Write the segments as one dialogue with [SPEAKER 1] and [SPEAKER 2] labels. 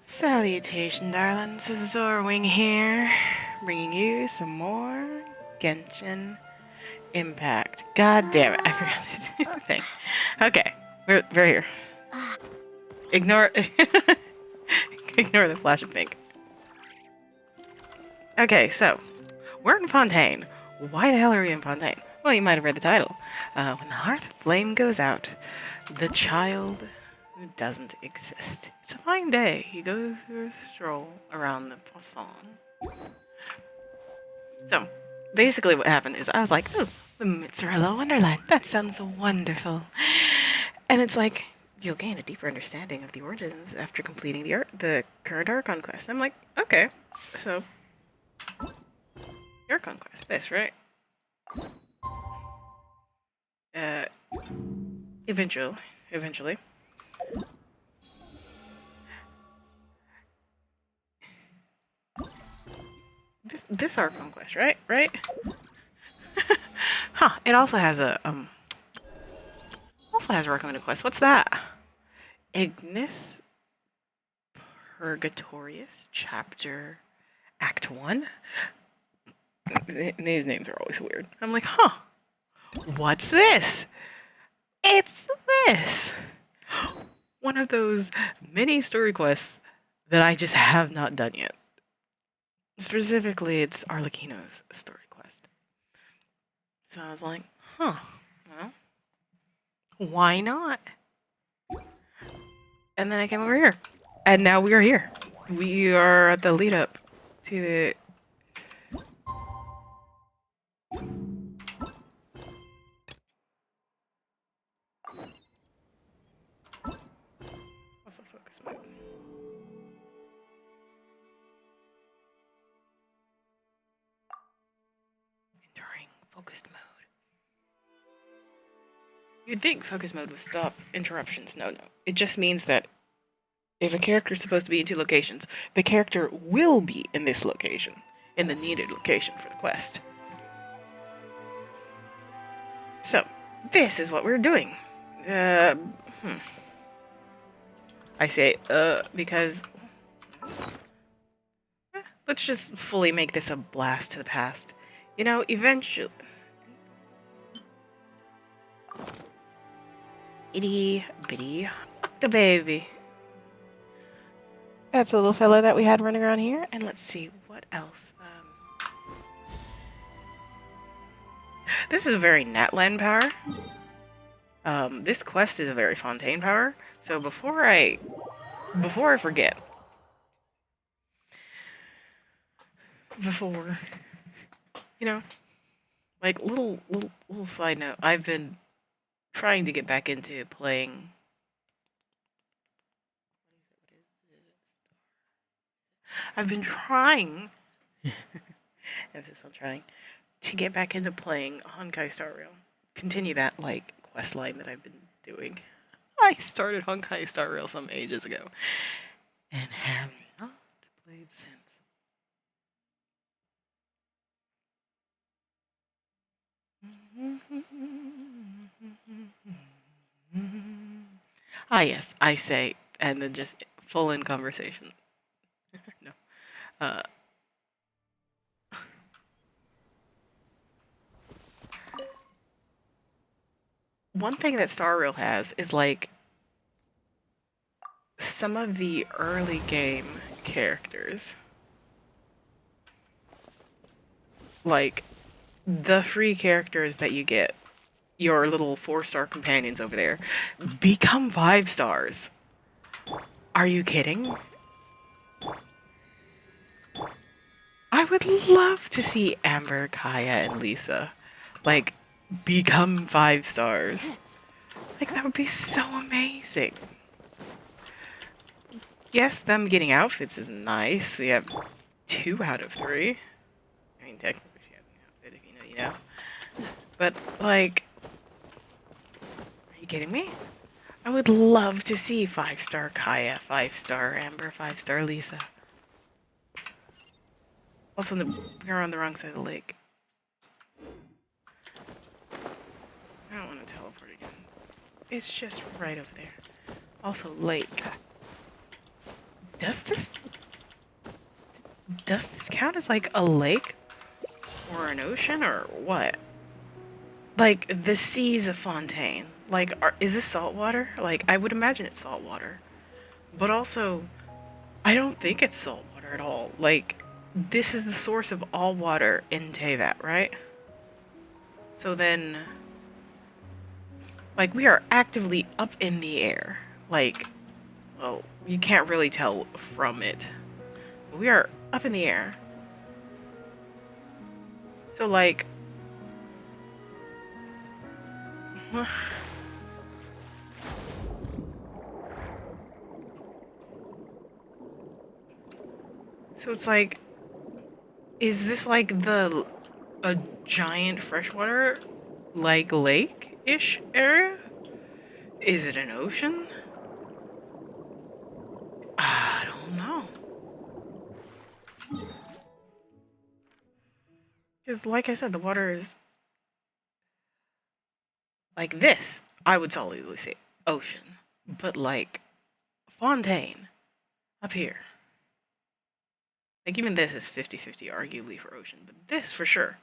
[SPEAKER 1] Salutation, darlings. Zorwing here, bringing you some more Genshin Impact. God damn it, I forgot to do the thing. Okay, we're here. Ignore ignore the flash of pink. Okay, so we're in Fontaine. Why the hell are we in Fontaine? Well, you might have read the title. When the Hearth-Flame goes out, the child doesn't exist. It's a fine day. He goes for a stroll around the Poisson. So, basically what happened is I was like, oh, the Mozzarella Wonderland. That sounds wonderful. And it's like, you'll gain a deeper understanding of the origins after completing the current Archon quest. I'm like, okay, so Archon quest, this, right? Eventually. This Archon quest, right? Right? Huh, it also has a, recommended quest. What's that? Ignis Purgatorius, Chapter Act 1? These names are always weird. I'm like, huh, what's this? It's this! One of those mini story quests that I just have not done yet. Specifically, it's Arlecchino's story quest. So I was like, huh, well, why not? And then I came over here. And now we are here. We are at the lead up to the... Also focus mode. Entering focused mode. You'd think focus mode would stop interruptions. No. It just means that if a character is supposed to be in two locations, the character will be in this location, in the needed location for the quest. So, this is what we're doing. I say, because... let's just fully make this a blast to the past. You know, eventually... Itty bitty octobaby. That's a little fella that we had running around here. And let's see, what else? This is a very Natlan power. This quest is a very Fontaine power. So before I forget, you know, like little side note, I've been trying to get back into playing. I've been trying, emphasis on trying, to get back into playing Honkai Star Rail. Continue that, like, quest line that I've been doing. I started Honkai Star Rail some ages ago, and have not played since. Ah, yes, I say, and then just full in conversation. No. One thing that Star Rail has is, like, some of the early game characters. Like, the free characters that you get, your little 4-star companions over there, become 5 stars. Are you kidding? I would love to see Amber, Kaya, and Lisa, like, become 5 stars. Like, that would be so amazing. Yes, them getting outfits is nice. We have 2 out of 3. I mean, technically she has an outfit, if you know, you know. But, like, are you kidding me? I would love to see 5-star Kaya, 5-star Amber, 5-star Lisa. Also, we're on the wrong side of the lake. I don't want to teleport again. It's just right over there. Also, lake. Does this count as like a lake or an ocean or what? Like the sea's a fontaine. Like, is this salt water? Like, I would imagine it's salt water, but also, I don't think it's salt water at all. Like, this is the source of all water in Teyvat, right? So then, like, we are actively up in the air. Like, well, you can't really tell from it. But we are up in the air. So, like, so it's like, is this like a giant freshwater, like, lake-ish area? Is it an ocean? I don't know. Because, like I said, the water is like this. I would solidly say ocean. But, like, fontaine up here. Like, even this is 50-50 arguably for ocean. But this, for sure,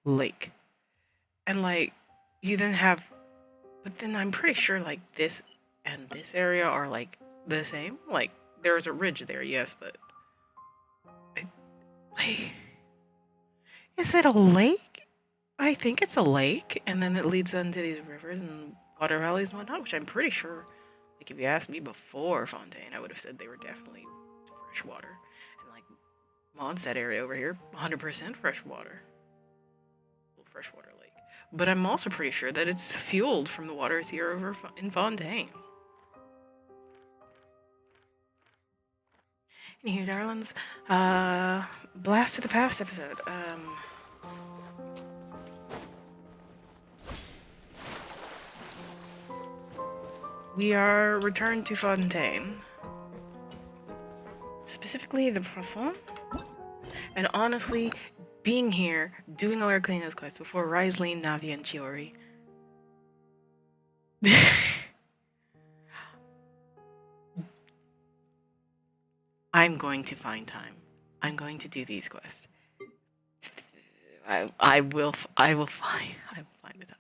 [SPEAKER 1] lake. And, like, you then have... But then I'm pretty sure, like, this and this area are, like, the same. Like, there's a ridge there, yes, but... Like... Is it a lake? I think it's a lake, and then it leads into these rivers and water valleys and whatnot, which I'm pretty sure, like, if you asked me before Fontaine, I would have said they were definitely fresh water. And, like, Mondstadt area over here, 100% fresh water. Well, freshwater lake. But I'm also pretty sure that it's fueled from the waters here over in Fontaine. Anywho, darlings, Blast of the Past episode, we are returned to Fontaine. Specifically, the Poisson. And honestly, being here, doing all our cleanup quests before Riseline, Navi, and Chiori. I'm going to find time. I'm going to do these quests. I will find the time.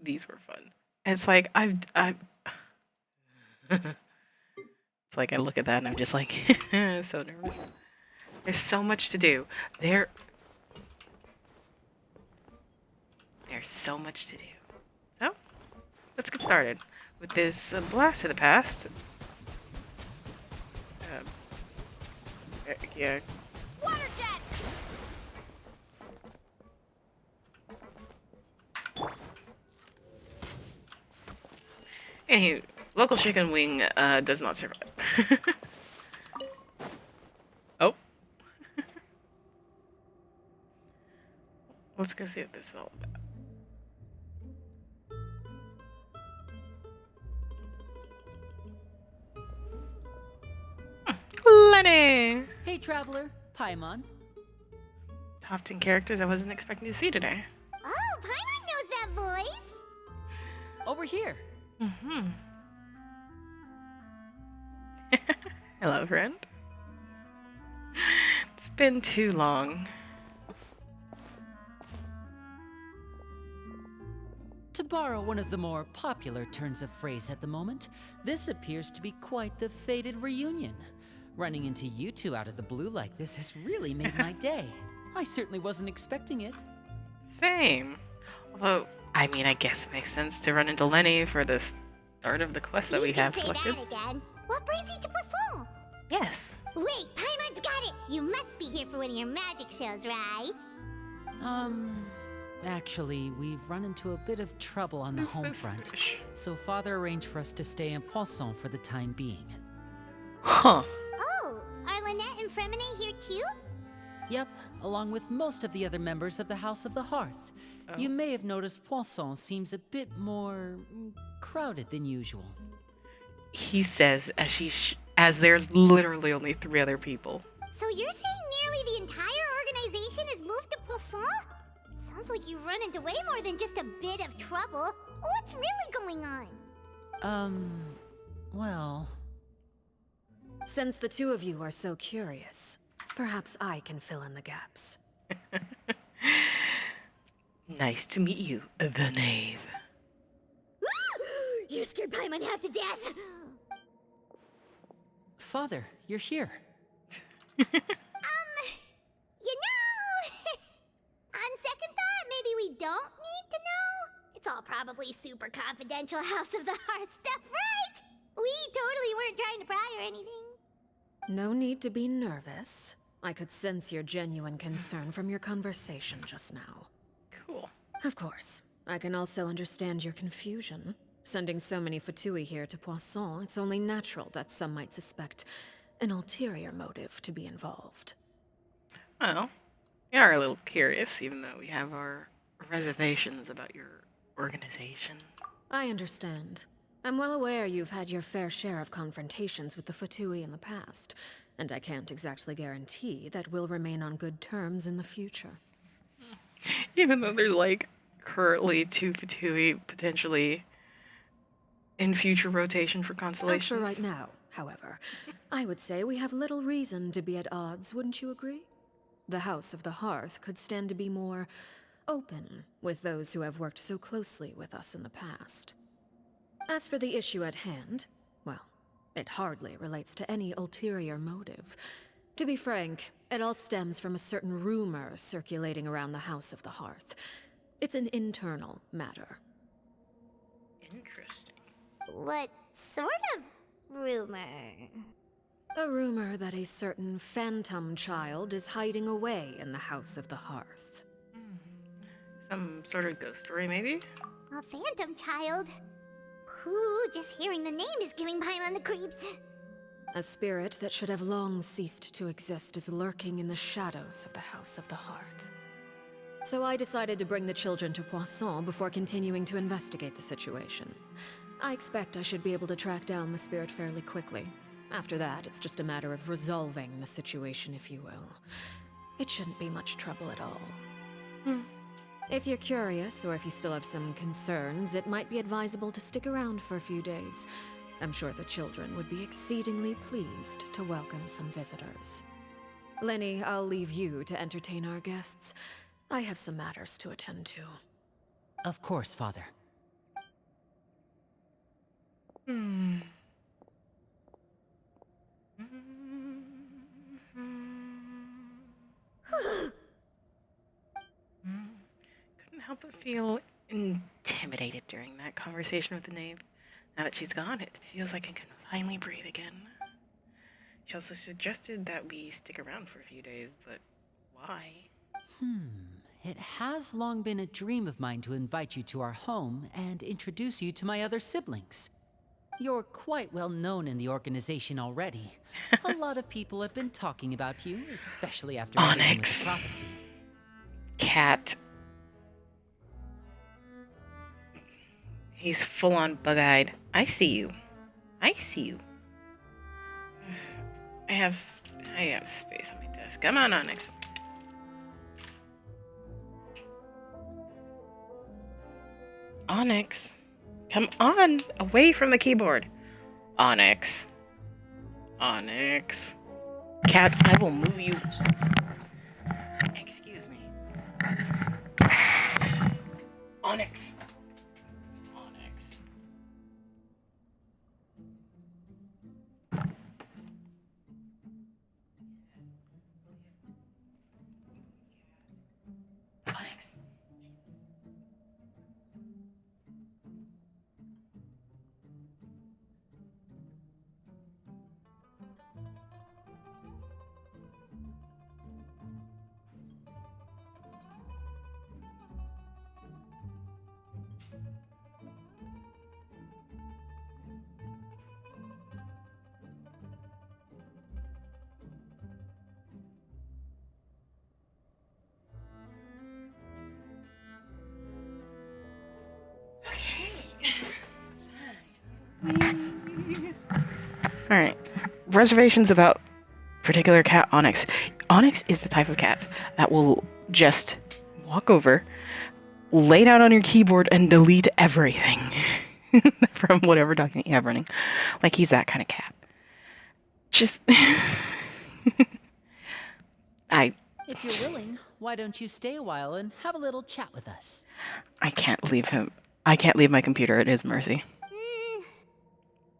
[SPEAKER 1] These were fun. And it's like it's like I look at that and I'm just like so nervous. There's so much to do. There's so much to do. So, let's get started with this Blast of the Past. Yeah.
[SPEAKER 2] Water jet!
[SPEAKER 1] Anywho, local chicken wing does not survive. Oh. Let's go see what this is all about. Lenny!
[SPEAKER 3] Hey, traveler, Paimon.
[SPEAKER 1] Top 10 characters I wasn't expecting to see today.
[SPEAKER 2] Oh, Paimon knows that voice!
[SPEAKER 3] Over here.
[SPEAKER 1] Mm-hmm. Hello, friend. It's been too long.
[SPEAKER 3] To borrow one of the more popular turns of phrase at the moment, this appears to be quite the fated reunion. Running into you two out of the blue like this has really made my day. I certainly wasn't expecting it.
[SPEAKER 1] Same. Although, I mean, I guess it makes sense to run into Lenny for the start of the quest that we have selected.
[SPEAKER 2] That again. What brings you to Poisson?
[SPEAKER 1] Yes.
[SPEAKER 2] Wait, Paimon's got it! You must be here for one of your magic shows, right?
[SPEAKER 3] Actually, we've run into a bit of trouble on the home front. So Father arranged for us to stay in Poisson for the time being.
[SPEAKER 1] Huh.
[SPEAKER 2] Oh, are Lynette and Fremine here too?
[SPEAKER 3] Yep, along with most of the other members of the House of the Hearth.
[SPEAKER 1] Oh.
[SPEAKER 3] You may have noticed Poisson seems a bit more crowded than usual.
[SPEAKER 1] He says as there's literally only 3 other people.
[SPEAKER 2] So you're saying nearly the entire organization has moved to Poisson? Sounds like you've run into way more than just a bit of trouble. What's really going on?
[SPEAKER 3] Well...
[SPEAKER 4] Since the two of you are so curious, perhaps I can fill in the gaps.
[SPEAKER 1] Nice to meet you, the knave.
[SPEAKER 2] You scared Paimon half to death!
[SPEAKER 3] Father, you're here.
[SPEAKER 2] You know... On second thought, maybe we don't need to know? It's all probably super confidential House of the Hearth stuff, right? We totally weren't trying to pry or anything.
[SPEAKER 4] No need to be nervous. I could sense your genuine concern from your conversation just now.
[SPEAKER 1] Cool.
[SPEAKER 4] Of course. I can also understand your confusion. Sending so many Fatui here to Poisson, it's only natural that some might suspect an ulterior motive to be involved.
[SPEAKER 1] Well, we are a little curious, even though we have our reservations about your organization.
[SPEAKER 4] I understand. I'm well aware you've had your fair share of confrontations with the Fatui in the past, and I can't exactly guarantee that we'll remain on good terms in the future.
[SPEAKER 1] Even though there's, like, currently 2 Fatui potentially in future rotation for
[SPEAKER 4] As
[SPEAKER 1] constellations.
[SPEAKER 4] for right now, however, I would say we have little reason to be at odds, wouldn't you agree? The House of the Hearth could stand to be more open with those who have worked so closely with us in the past. As for the issue at hand, well, it hardly relates to any ulterior motive. To be frank, it all stems from a certain rumor circulating around the House of the Hearth. It's an internal matter.
[SPEAKER 1] Interesting.
[SPEAKER 2] What sort of rumor?
[SPEAKER 4] A rumor that a certain phantom child is hiding away in the House of the Hearth.
[SPEAKER 1] Some sort of ghost story, maybe?
[SPEAKER 2] A phantom child? Ooh, just hearing the name is giving Paimon the creeps.
[SPEAKER 4] A spirit that should have long ceased to exist is lurking in the shadows of the House of the Hearth. So I decided to bring the children to Poisson before continuing to investigate the situation. I expect I should be able to track down the spirit fairly quickly. After that, it's just a matter of resolving the situation, if you will. It shouldn't be much trouble at all. If you're curious, or if you still have some concerns, it might be advisable to stick around for a few days. I'm sure the children would be exceedingly pleased to welcome some visitors. Lenny, I'll leave you to entertain our guests. I have some matters to attend to.
[SPEAKER 3] Of course, Father.
[SPEAKER 1] Couldn't help but feel intimidated during that conversation with the knave. Now that she's gone, it feels like I can finally breathe again. She also suggested that we stick around for a few days, but why?
[SPEAKER 3] It has long been a dream of mine to invite you to our home and introduce you to my other siblings. You're quite well known in the organization already. A lot of people have been talking about you, especially after everything with the prophecy.
[SPEAKER 1] Cat. He's full-on bug-eyed. I see you. I see you. I have space on my desk. Come on, Onyx. Onyx. Come on. Away from the keyboard. Onyx. Onyx. Cat, I will move you. Excuse me. Onyx. Onyx. Onyx. Alright. Reservations about particular cat Onyx. Onyx is the type of cat that will just walk over, lay down on your keyboard, and delete everything from whatever document you have running. Like, he's that kind of cat. Just...
[SPEAKER 3] If you're willing, why don't you stay a while and have a little chat with us?
[SPEAKER 1] I can't leave him. I can't leave my computer at his mercy.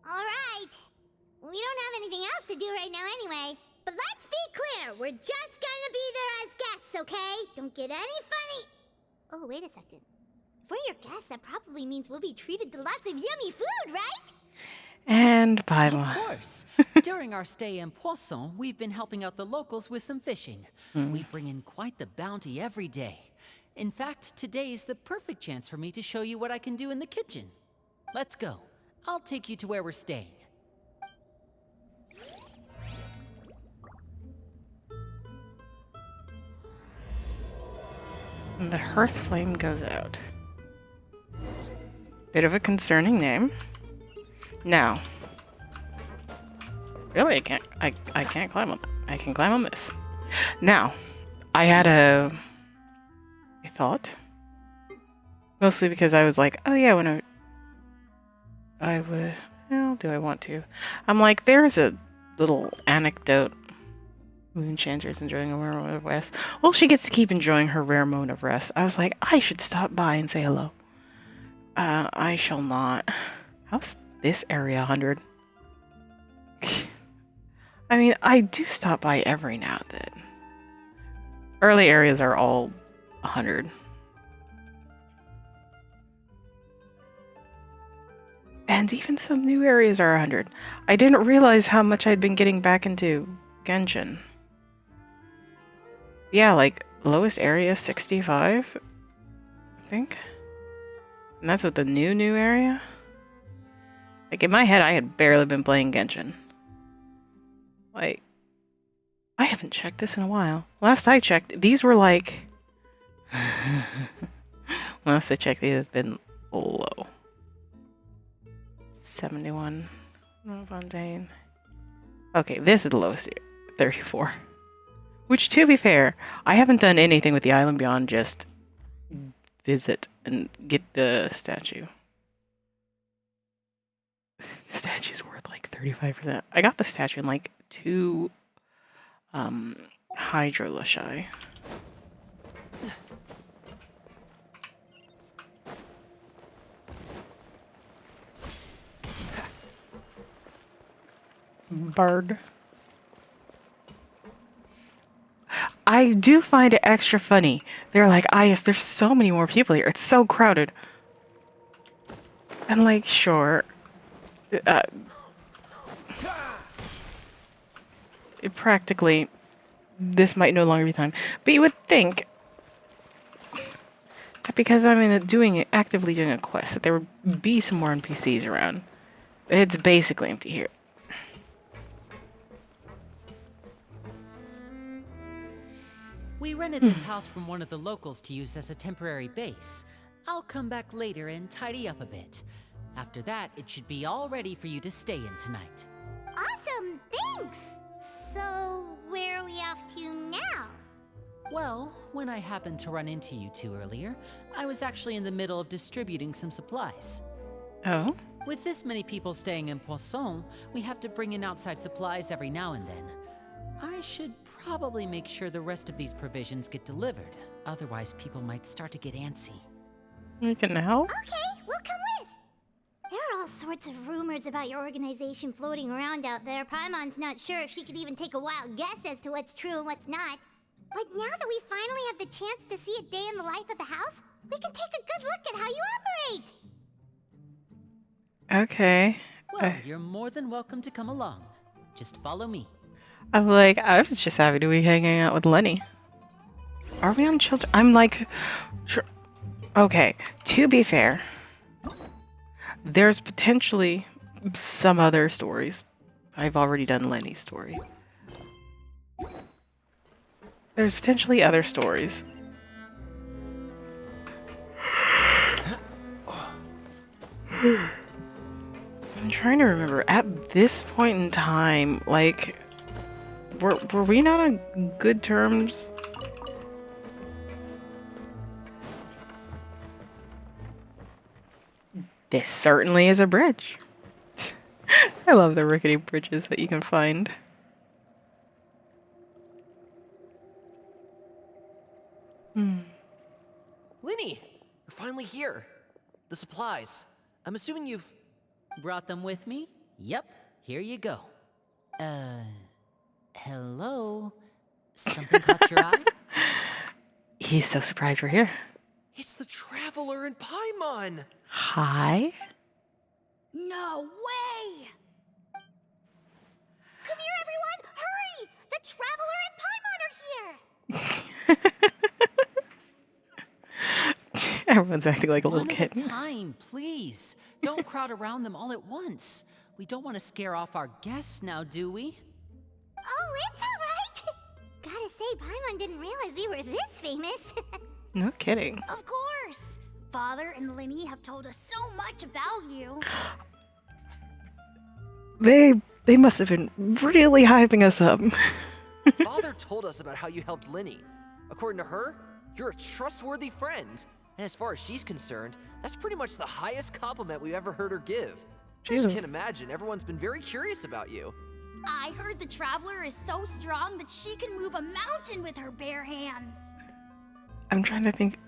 [SPEAKER 2] Alright. We don't have anything else to do right now anyway. But let's be clear, we're just gonna be there as guests, okay? Don't get any funny... Oh, wait a second. If we're your guests, that probably means we'll be treated to lots of yummy food, right?
[SPEAKER 1] And bye.
[SPEAKER 3] Of course. During our stay in Poisson, we've been helping out the locals with some fishing. We bring in quite the bounty every day. In fact, today's the perfect chance for me to show you what I can do in the kitchen. Let's go. I'll take you to where we're staying.
[SPEAKER 1] The Hearth-Flame goes out. Bit of a concerning name. Now, really, I can't climb on. I can climb on this. Now, I had a thought, mostly because I was like, oh yeah, when I would. Well, do I want to? I'm like, there's a little anecdote. Moonchanter's enjoying a rare moment of rest. Well, she gets to keep enjoying her rare moment of rest. I was like, I should stop by and say hello. I shall not. How's this area 100? I mean, I do stop by every now and then. Early areas are all 100. And even some new areas are 100. I didn't realize how much I'd been getting back into Genshin. Yeah, like, lowest area is 65, I think. And that's with the new area? Like, in my head, I had barely been playing Genshin. Like, I haven't checked this in a while. Last I checked, these were like... Last I checked, these have been low. 71. Mundane. Okay, this is the lowest here. 34. Which, to be fair, I haven't done anything with the island beyond just visit and get the statue. The statue's worth like 35%. I got the statue in like 2 Hydrolushai. Bird. I do find it extra funny. They're like, ah, yes, there's so many more people here. It's so crowded. And like, sure. Practically, this might no longer be time. But you would think that because I'm actively doing a quest, that there would be some more NPCs around. It's basically empty here.
[SPEAKER 3] We rented this house from one of the locals to use as a temporary base. I'll come back later and tidy up a bit. After that, it should be all ready for you to stay in tonight.
[SPEAKER 2] Awesome, thanks! So, where are we off to now?
[SPEAKER 3] Well, when I happened to run into you two earlier, I was actually in the middle of distributing some supplies.
[SPEAKER 1] Oh?
[SPEAKER 3] With this many people staying in Poisson, we have to bring in outside supplies every now and then. I should probably make sure the rest of these provisions get delivered. Otherwise, people might start to get antsy.
[SPEAKER 1] You can help?
[SPEAKER 2] Okay, we'll come with. There are all sorts of rumors about your organization floating around out there. Paimon's not sure if she could even take a wild guess as to what's true and what's not. But now that we finally have the chance to see a day in the life of the house, we can take a good look at how you operate.
[SPEAKER 1] Okay.
[SPEAKER 3] Well, you're more than welcome to come along. Just follow me.
[SPEAKER 1] I'm like, I was just happy to be hanging out with Lenny. Are we on children? I'm like, okay, to be fair, there's potentially some other stories. I've already done Lenny's story. There's potentially other stories. I'm trying to remember, at this point in time, like, were we not on good terms? This certainly is a bridge. I love the rickety bridges that you can find.
[SPEAKER 5] Linny, you're finally here. The supplies. I'm assuming you've...
[SPEAKER 3] Brought them with me? Yep, here you go. Hello? Something caught your eye?
[SPEAKER 1] He's so surprised we're here.
[SPEAKER 5] It's the Traveler in Paimon!
[SPEAKER 1] Hi.
[SPEAKER 2] No way! Come here, everyone! Hurry! The Traveler and Paimon are here!
[SPEAKER 1] Everyone's acting like a little
[SPEAKER 3] One at
[SPEAKER 1] kid.
[SPEAKER 3] a time, please. Don't crowd around them all at once. We don't want to scare off our guests now, do we?
[SPEAKER 2] Oh, it's alright! Gotta say, Paimon didn't realize we were this famous.
[SPEAKER 1] No kidding.
[SPEAKER 2] Of course! Father and Linny have told us so much about you.
[SPEAKER 1] They must have been really hyping us up.
[SPEAKER 5] Father told us about how you helped Linny. According to her, you're a trustworthy friend. And as far as she's concerned, that's pretty much the highest compliment we've ever heard her give. I
[SPEAKER 1] Jesus.
[SPEAKER 5] just can't imagine. Everyone's been very curious about you.
[SPEAKER 2] I heard the Traveler is so strong that she can move a mountain with her bare hands.
[SPEAKER 1] I'm trying to think.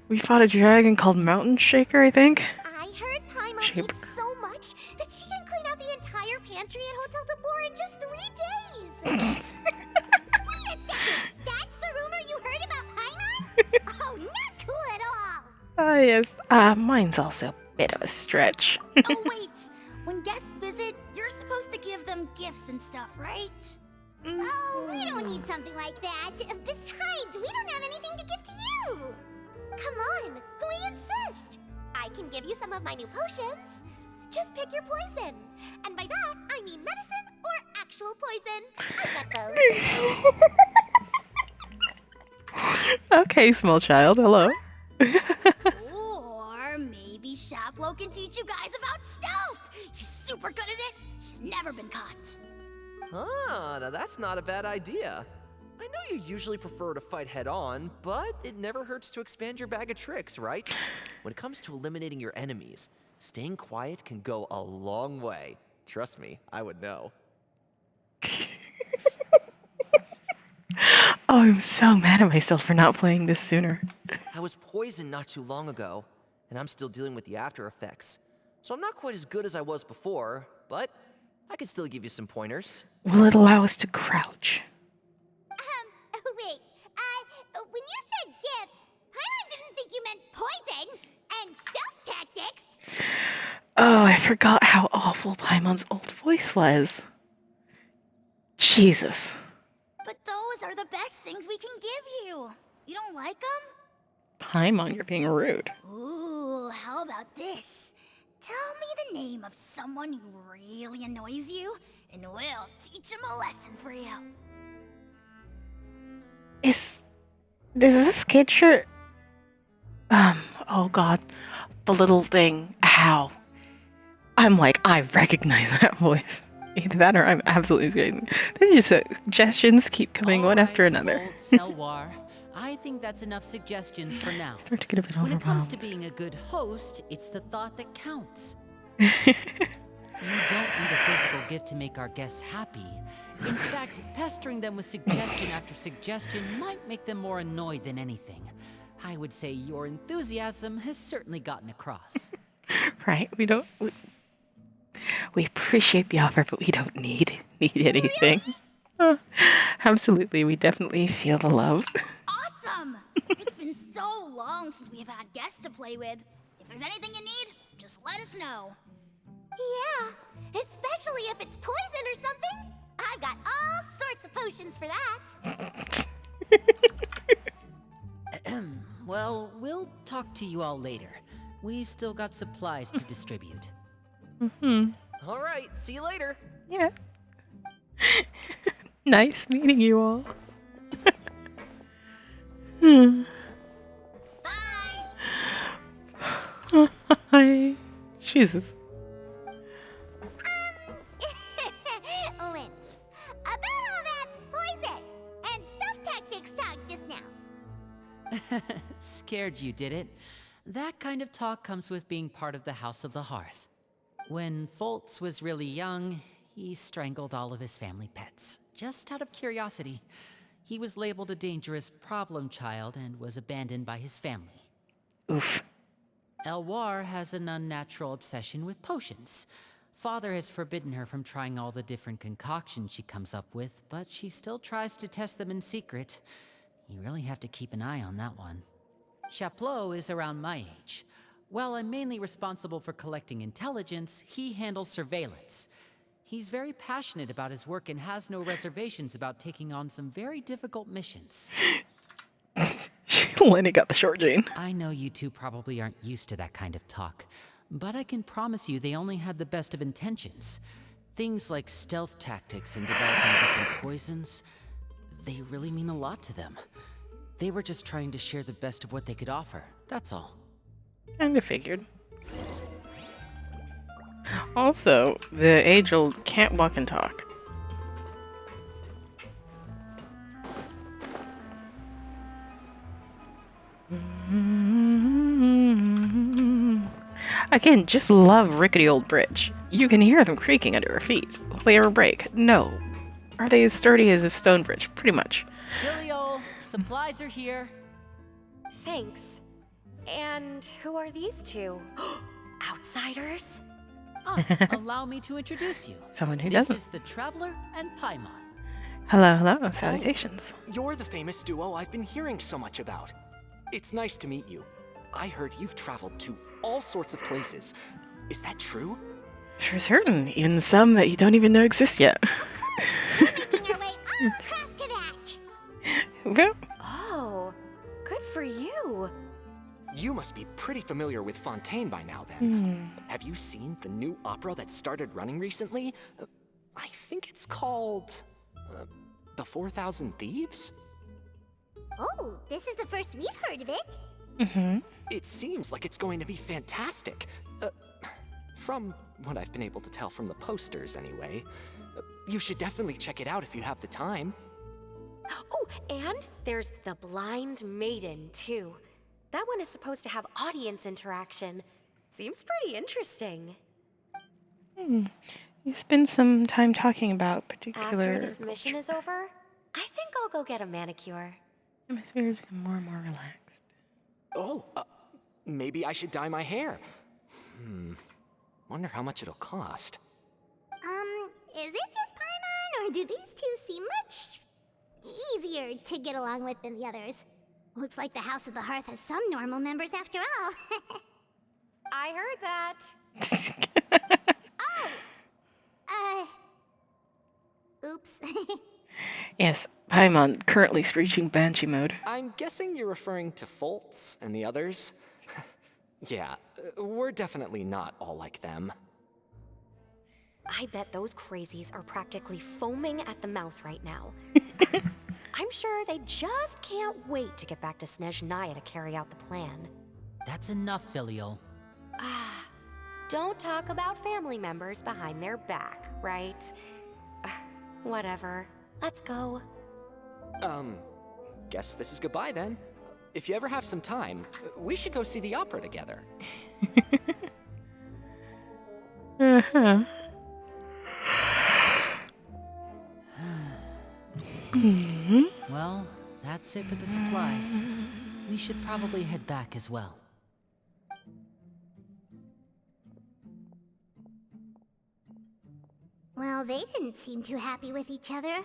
[SPEAKER 1] We fought a dragon called Mountain Shaker, I think.
[SPEAKER 2] I heard Paimon
[SPEAKER 1] Shape.
[SPEAKER 2] eats so much that she can clean out the entire pantry at Hotel de Boer in just 3 days. Wait a second! That's the rumor you heard about Paimon? Oh, not cool at all!
[SPEAKER 1] Ah, yes. Mine's also a bit of a stretch.
[SPEAKER 2] Oh, wait. When guests visit, you're supposed to give them gifts and stuff, right? Oh, we don't need something like that. Besides, we don't have anything to give to you. Come on, we insist. I can give you some of my new potions. Just pick your poison. And by that, I mean medicine or actual poison. I got those.
[SPEAKER 1] Okay, small child. Hello.
[SPEAKER 2] Or maybe Shaplo can teach you guys about stealth. He's super good at it. He's never been caught.
[SPEAKER 5] Ah, now that's not a bad idea. I know you usually prefer to fight head-on, but it never hurts to expand your bag of tricks, right? When it comes to eliminating your enemies, staying quiet can go a long way. Trust me, I would know.
[SPEAKER 1] Oh, I'm so mad at myself for not playing this sooner.
[SPEAKER 5] I was poisoned not too long ago, and I'm still dealing with the after effects. So I'm not quite as good as I was before, but I can still give you some pointers.
[SPEAKER 1] Will it allow us to crouch?
[SPEAKER 2] Wait, when you said gifts, Paimon didn't think you meant poison and stealth tactics.
[SPEAKER 1] Oh, I forgot how awful Paimon's old voice was. Jesus.
[SPEAKER 2] But those are the best things we can give you. You don't like them?
[SPEAKER 1] Paimon, you're being rude.
[SPEAKER 2] Ooh, how about this? Tell me the name of someone who really annoys you, and we'll teach him a lesson for you.
[SPEAKER 1] Is this kid shirt? Oh god. The little thing. How? I'm like, I recognize that voice. Either that or I'm absolutely screaming. These suggestions keep coming one after another.
[SPEAKER 3] Old Selwar. I think that's enough suggestions for now.
[SPEAKER 1] Start to get a bit
[SPEAKER 3] When it comes
[SPEAKER 1] overwhelmed.
[SPEAKER 3] to being a good host, it's the thought that counts. You don't need a physical gift to make our guests happy. In fact, pestering them with suggestion after suggestion might make them more annoyed than anything. I would say your enthusiasm has certainly gotten across.
[SPEAKER 1] Right? We appreciate the offer, but we don't need anything. Absolutely, we definitely feel the love.
[SPEAKER 2] Awesome! It's been so long since we've had guests to play with. If there's anything you need, just let us know. Yeah, especially if it's poison or something. I've got all sorts of potions for that.
[SPEAKER 3] Well, we'll talk to you all later. We've still got supplies to distribute.
[SPEAKER 5] All right, see you later.
[SPEAKER 1] Yeah. Nice meeting you all.
[SPEAKER 2] Bye!
[SPEAKER 1] Hi. Jesus.
[SPEAKER 2] Lynn, about all that poison and stealth tactics talk just now.
[SPEAKER 3] Scared you, did it? That kind of talk comes with being part of the House of the Hearth. When Foltz was really young, he strangled all of his family pets, just out of curiosity. He was labeled a dangerous problem child and was abandoned by his family.
[SPEAKER 1] Oof.
[SPEAKER 3] Elwar has an unnatural obsession with potions. Father has forbidden her from trying all the different concoctions she comes up with, but she still tries to test them in secret. You really have to keep an eye on that one. Chaplot is around my age. While I'm mainly responsible for collecting intelligence, he handles surveillance. He's very passionate about his work and has no reservations about taking on some very difficult missions.
[SPEAKER 1] Lenny got the short gene.
[SPEAKER 3] I know you two probably aren't used to that kind of talk, but I can promise you they only had the best of intentions. Things like stealth tactics and developing different poisons, they really mean a lot to them. They were just trying to share the best of what they could offer, that's all.
[SPEAKER 1] Kinda figured. Also, the age-old can't walk and talk. Again, just love rickety old bridge. You can hear them creaking under our feet. Will they ever break? No. Are they as sturdy as a stone bridge? Pretty much.
[SPEAKER 3] Filio, supplies are here.
[SPEAKER 6] Thanks. And who are these two? Outsiders?
[SPEAKER 3] Allow me to introduce you.
[SPEAKER 1] Someone who
[SPEAKER 3] This
[SPEAKER 1] doesn't.
[SPEAKER 3] is the Traveler and Paimon.
[SPEAKER 1] Hello, hello. Salutations.
[SPEAKER 7] You're the famous duo I've been hearing so much about. It's nice to meet you. I heard you've traveled to all sorts of places. Is that true?
[SPEAKER 1] Sure certain. Even some that you don't even know exist yet.
[SPEAKER 2] We're making our way all across to that.
[SPEAKER 1] Well,
[SPEAKER 6] Oh, good for you.
[SPEAKER 7] You must be pretty familiar with Fontaine by now then. Have you seen the new opera that started running recently? I think it's called... The 4,000 Thieves?
[SPEAKER 2] Oh, this is the first we've heard of it.
[SPEAKER 7] It seems like it's going to be fantastic. From what I've been able to tell from the posters, anyway. You should definitely check it out if you have the time.
[SPEAKER 6] Oh, and there's The Blind Maiden, too. That one is supposed to have audience interaction. Seems pretty interesting.
[SPEAKER 1] you spend some time talking about particular
[SPEAKER 6] After this mission is over, I think I'll go get a manicure.
[SPEAKER 1] atmospheres become more and more relaxed.
[SPEAKER 7] Oh, maybe I should dye my hair. Wonder how much it'll cost.
[SPEAKER 2] Is it just Paimon, or do these two seem much easier to get along with than the others? Looks like the House of the Hearth has some normal members after all.
[SPEAKER 6] I heard that.
[SPEAKER 2] Oops.
[SPEAKER 1] Yes, Paimon currently reaching Banshee mode.
[SPEAKER 7] I'm guessing you're referring to Foltz and the others? Yeah, we're definitely not all like them.
[SPEAKER 6] I bet those crazies are practically foaming at the mouth right now. I'm sure they just can't wait to get back to Snezhnaya to carry out the plan.
[SPEAKER 3] That's enough, Filio.
[SPEAKER 6] Don't talk about family members behind their back, right? Whatever. Let's go.
[SPEAKER 7] Guess this is goodbye then. If you ever have some time, we should go see the opera together.
[SPEAKER 3] Well, that's it for the supplies. We should probably head back as well.
[SPEAKER 2] Well, they didn't seem too happy with each other.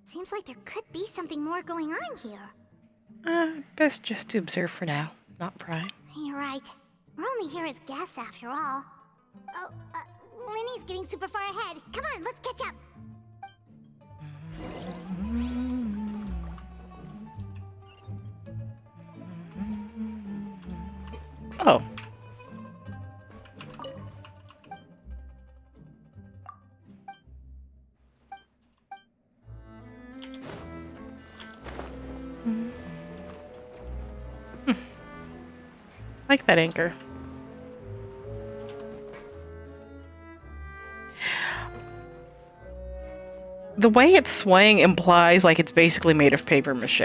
[SPEAKER 2] Seems like there could be something more going on here.
[SPEAKER 1] Best just to observe for now, not pry.
[SPEAKER 2] You're right. We're only here as guests after all. Oh, Linny's getting super far ahead. Come on, let's catch up.
[SPEAKER 1] Oh. Like that anchor. The way it's swaying implies like it's basically made of paper mache.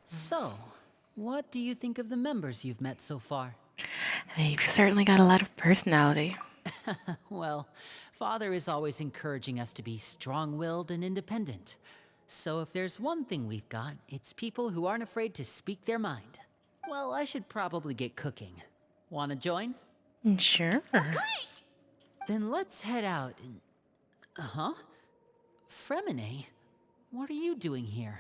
[SPEAKER 3] So, what do you think of the members you've met so far?
[SPEAKER 1] They've certainly got a lot of personality.
[SPEAKER 3] Well, Father is always encouraging us to be strong-willed and independent. So if there's one thing we've got, it's people who aren't afraid to speak their mind. Well, I should probably get cooking. Wanna join?
[SPEAKER 1] Sure.
[SPEAKER 3] Then let's head out and... Huh? Fremine? What are you doing here?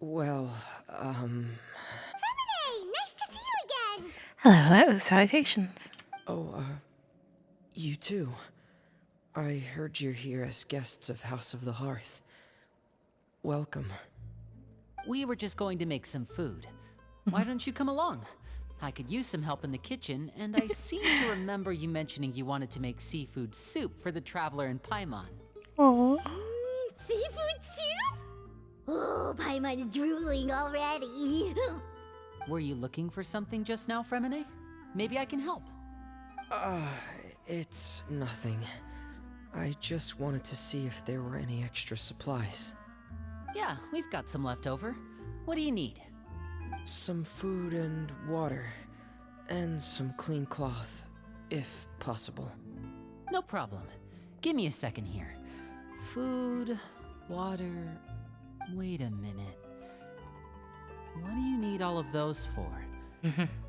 [SPEAKER 8] Well,
[SPEAKER 2] Hey, nice to see you again!
[SPEAKER 1] Hello, hello. Salutations.
[SPEAKER 8] you too. I heard you're here as guests of House of the Hearth. Welcome.
[SPEAKER 3] We were just going to make some food. Why don't you come along? I could use some help in the kitchen, and I seem to remember you mentioning you wanted to make seafood soup for the traveler in Paimon.
[SPEAKER 1] Aww.
[SPEAKER 2] Seafood soup? Oh, Paimon's drooling already.
[SPEAKER 3] Were you looking for something just now, Fremine? Maybe I can help.
[SPEAKER 8] It's nothing. I just wanted to see if there were any extra supplies.
[SPEAKER 3] Yeah, we've got some left over. What do you need?
[SPEAKER 8] Some food and water. And some clean cloth, if possible.
[SPEAKER 3] No problem. Give me a second here. Food, water... Wait a minute. What do you need all of those for?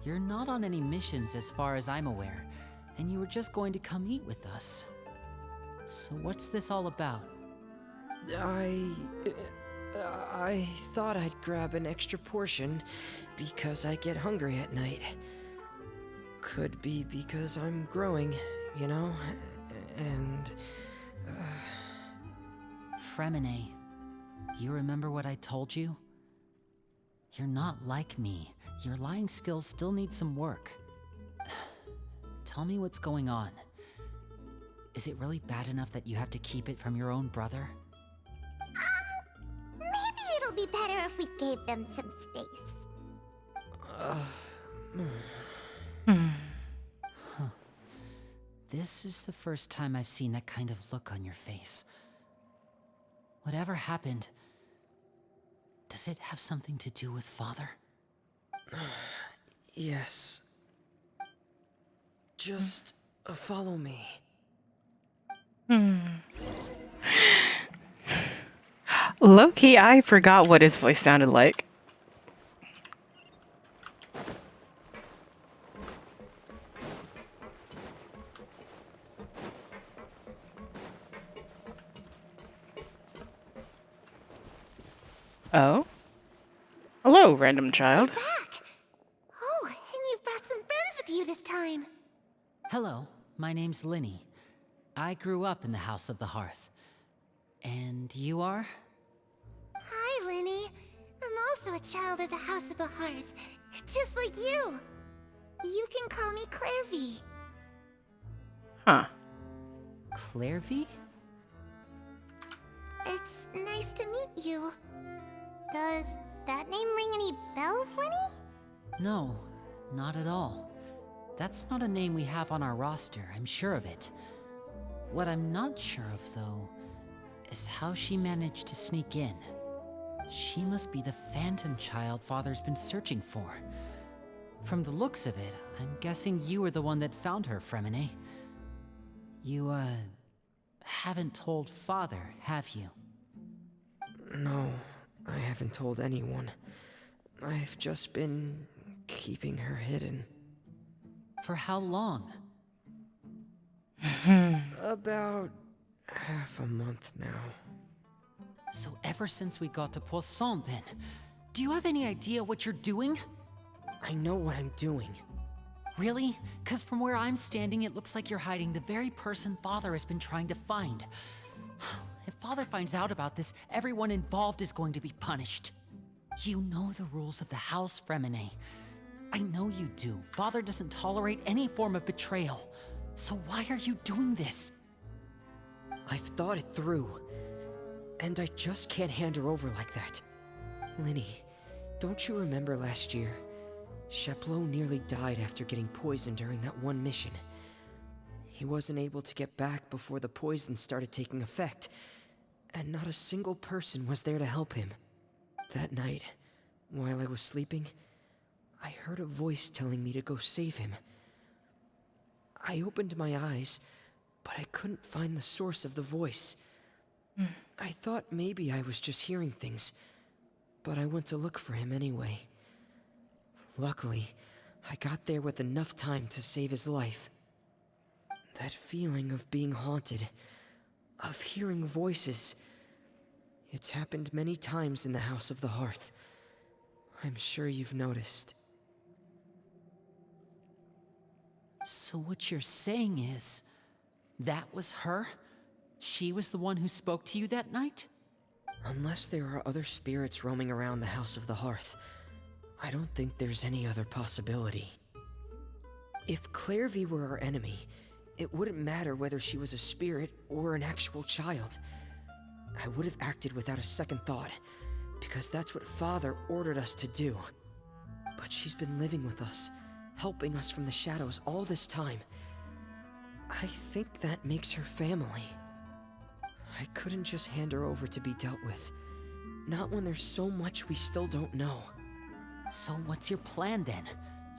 [SPEAKER 3] You're not on any missions as far as I'm aware, and you were just going to come eat with us. So what's this all about?
[SPEAKER 8] I thought I'd grab an extra portion because I get hungry at night. Could be because I'm growing, you know? And...
[SPEAKER 3] Fremine, you remember what I told you? You're not like me. Your lying skills still need some work. Tell me what's going on. Is it really bad enough that you have to keep it from your own brother?
[SPEAKER 2] Maybe it'll be better if we gave them some space.
[SPEAKER 3] This is the first time I've seen that kind of look on your face. Whatever happened, does it have something to do with Father?
[SPEAKER 8] yes. Just follow me.
[SPEAKER 1] Low-key, I forgot what his voice sounded like. Oh? Hello, random child.
[SPEAKER 2] Back! Oh, and you've brought some friends with you this time.
[SPEAKER 3] Hello, my name's Linny. I grew up in the House of the Hearth. And you are?
[SPEAKER 2] Hi, Linny. I'm also a child of the House of the Hearth, just like you. You can call me Clairvy.
[SPEAKER 1] Huh.
[SPEAKER 3] Clairvy?
[SPEAKER 2] It's nice to meet you. Does that name ring any bells, Linny?
[SPEAKER 3] No, not at all. That's not a name we have on our roster, I'm sure of it. What I'm not sure of, though, is how she managed to sneak in. She must be the phantom child Father's been searching for. From the looks of it, I'm guessing you were the one that found her, Fremine. You, haven't told Father, have you?
[SPEAKER 8] No, I haven't told anyone. I've just been keeping her hidden.
[SPEAKER 3] For how long?
[SPEAKER 8] About half a month now.
[SPEAKER 3] So ever since we got to Poisson, then, do you have any idea what you're doing?
[SPEAKER 8] I know what I'm doing.
[SPEAKER 3] Really? Because from where I'm standing, it looks like you're hiding the very person Father has been trying to find. If Father finds out about this, everyone involved is going to be punished. You know the rules of the house, Fremine. I know you do. Father doesn't tolerate any form of betrayal. So why are you doing this?
[SPEAKER 8] I've thought it through. And I just can't hand her over like that. Linny, don't you remember last year? Sheplo nearly died after getting poisoned during that one mission. He wasn't able to get back before the poison started taking effect. and not a single person was there to help him. That night, while I was sleeping, I heard a voice telling me to go save him. I opened my eyes, but I couldn't find the source of the voice. I thought maybe I was just hearing things, but I went to look for him anyway. Luckily, I got there with enough time to save his life. That feeling of being haunted, of hearing voices, it's happened many times in the House of the Hearth. I'm sure you've noticed.
[SPEAKER 3] So what you're saying is, that was her? She was the one who spoke to you that night?
[SPEAKER 8] Unless there are other spirits roaming around the House of the Hearth, I don't think there's any other possibility. If Clairvy were our enemy, it wouldn't matter whether she was a spirit or an actual child. I would have acted without a second thought, because that's what Father ordered us to do. But she's been living with us, helping us from the shadows all this time. I think that makes her family. I couldn't just hand her over to be dealt with. Not when there's so much we still don't know.
[SPEAKER 3] So what's your plan then?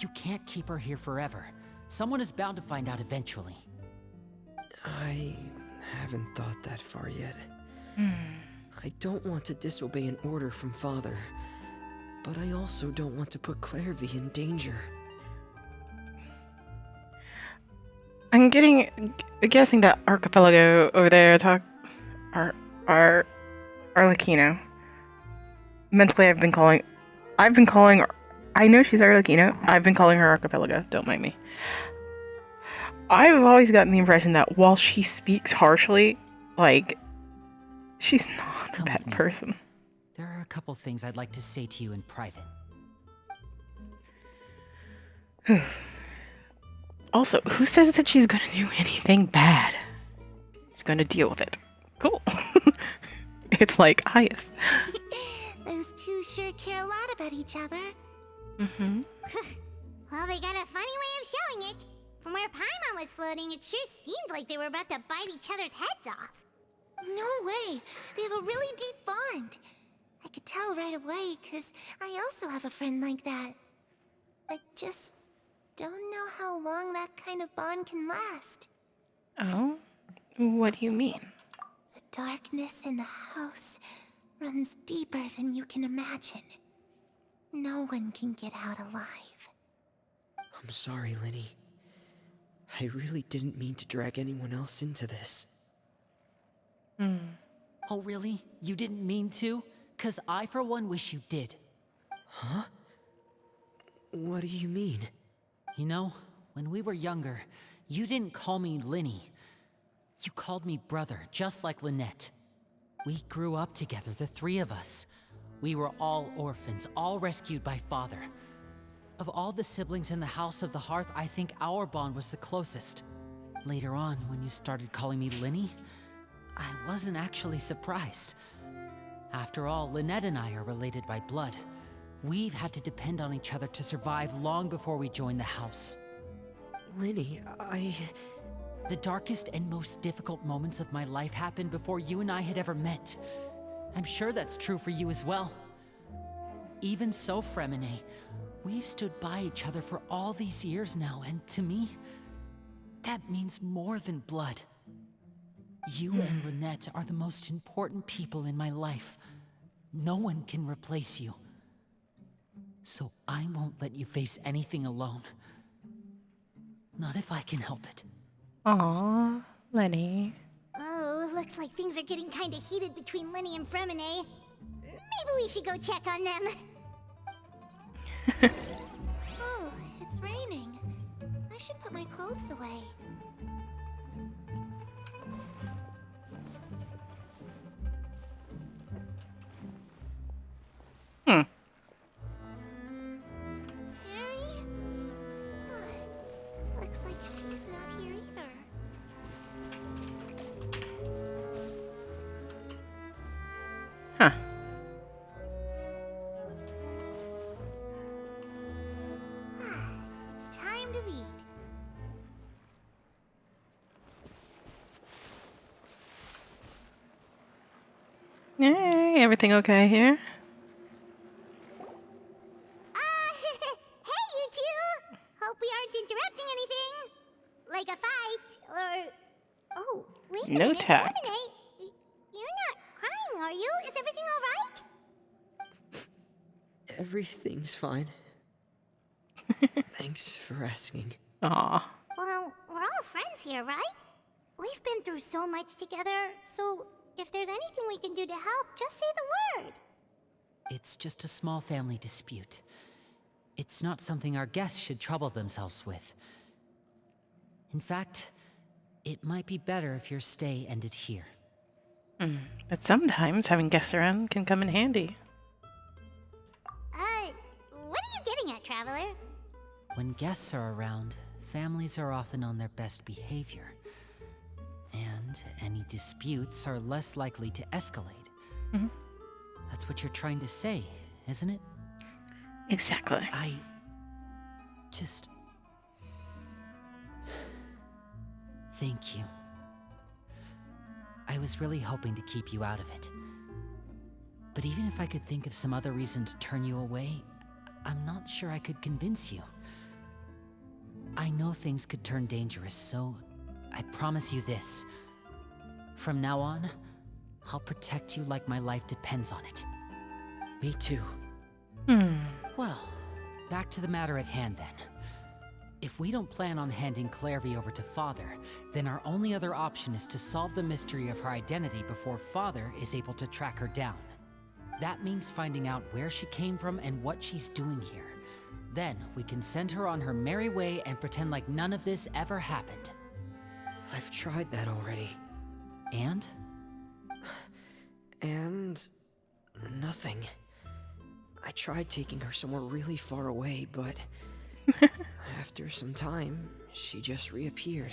[SPEAKER 3] You can't keep her here forever. Someone is bound to find out eventually.
[SPEAKER 8] I haven't thought that far yet. I don't want to disobey an order from Father, but I also don't want to put Clairvy in danger.
[SPEAKER 1] I'm guessing that archipelago over there are Arlecchino. Mentally, I've been calling, I know she's Arlecchino. I've been calling her archipelago. Don't mind me. I've always gotten the impression that while she speaks harshly, like, she's not a
[SPEAKER 3] Come
[SPEAKER 1] bad
[SPEAKER 3] with me.
[SPEAKER 1] person.
[SPEAKER 3] There are a couple things I'd like to say to you in private.
[SPEAKER 1] Also, who says that she's gonna do anything bad? She's gonna deal with it. Cool. It's like Ayas.
[SPEAKER 2] Those two sure care a lot about each other.
[SPEAKER 1] Mm-hmm.
[SPEAKER 2] Well, they got a funny way of showing it. From where Paimon was floating, it sure seemed like they were about to bite each other's heads off. No way. They have a really deep bond. I could tell right away, because I also have a friend like that. I just don't know how long that kind of bond can last.
[SPEAKER 1] Oh? What do you mean?
[SPEAKER 2] The darkness in the house runs deeper than you can imagine. No one can get out alive.
[SPEAKER 8] I'm sorry, Linny. I really didn't mean to drag anyone else into this.
[SPEAKER 3] Oh really? You didn't mean to? 'Cause I for one wish you did.
[SPEAKER 8] Huh? What do you mean?
[SPEAKER 3] You know, when we were younger, you didn't call me Linny. You called me brother, just like Lynette. We grew up together, the three of us. We were all orphans, all rescued by Father. Of all the siblings in the House of the Hearth, I think our bond was the closest. Later on, when you started calling me Linny, I wasn't actually surprised. After all, Lynette and I are related by blood. We've had to depend on each other to survive long before we joined the house.
[SPEAKER 8] Linny,
[SPEAKER 3] The darkest and most difficult moments of my life happened before you and I had ever met. I'm sure that's true for you as well. Even so, Fremine, we've stood by each other for all these years now, and to me, that means more than blood. You and Lynette are the most important people in my life. No one can replace you. So I won't let you face anything alone. Not if I can help it.
[SPEAKER 1] Aw, Lenny.
[SPEAKER 2] Oh, looks like things are getting kinda heated between Linny and Fremine. Maybe we should go check on them. Oh, it's raining. I should put my clothes away. Harry? Looks like she's not here either.
[SPEAKER 1] Huh.
[SPEAKER 2] It's time to read.
[SPEAKER 1] Hey, everything okay here?
[SPEAKER 2] Hey, you two! Hope we aren't interrupting anything. Like a fight, or... Oh, wait a
[SPEAKER 1] No
[SPEAKER 2] minute.
[SPEAKER 1] tact.
[SPEAKER 2] Lemonade, you're not crying, are you? Is everything alright?
[SPEAKER 8] Everything's fine. Thanks for asking.
[SPEAKER 1] Aw.
[SPEAKER 2] Well, we're all friends here, right? We've been through so much together, so if there's anything we can do to help, just say the word.
[SPEAKER 3] It's just a small family dispute. It's not something our guests should trouble themselves with. In fact, it might be better if your stay ended here.
[SPEAKER 1] But sometimes having guests around can come in handy.
[SPEAKER 2] What are you getting at, Traveler?
[SPEAKER 3] When guests are around, families are often on their best behavior. And any disputes are less likely to escalate. That's what you're trying to say, isn't it?
[SPEAKER 1] Exactly.
[SPEAKER 3] I just... Thank you. I was really hoping to keep you out of it. But even if I could think of some other reason to turn you away, I'm not sure I could convince you. I know things could turn dangerous, so I promise you this. From now on, I'll protect you like my life depends on it.
[SPEAKER 8] Me too.
[SPEAKER 3] Well, back to the matter at hand then. If we don't plan on handing Clairvy over to Father, then our only other option is to solve the mystery of her identity before Father is able to track her down. That means finding out where she came from and what she's doing here. Then we can send her on her merry way and pretend like none of this ever happened.
[SPEAKER 8] I've tried that already.
[SPEAKER 3] And?
[SPEAKER 8] And... nothing. I tried taking her somewhere really far away, but... after some time, she just reappeared.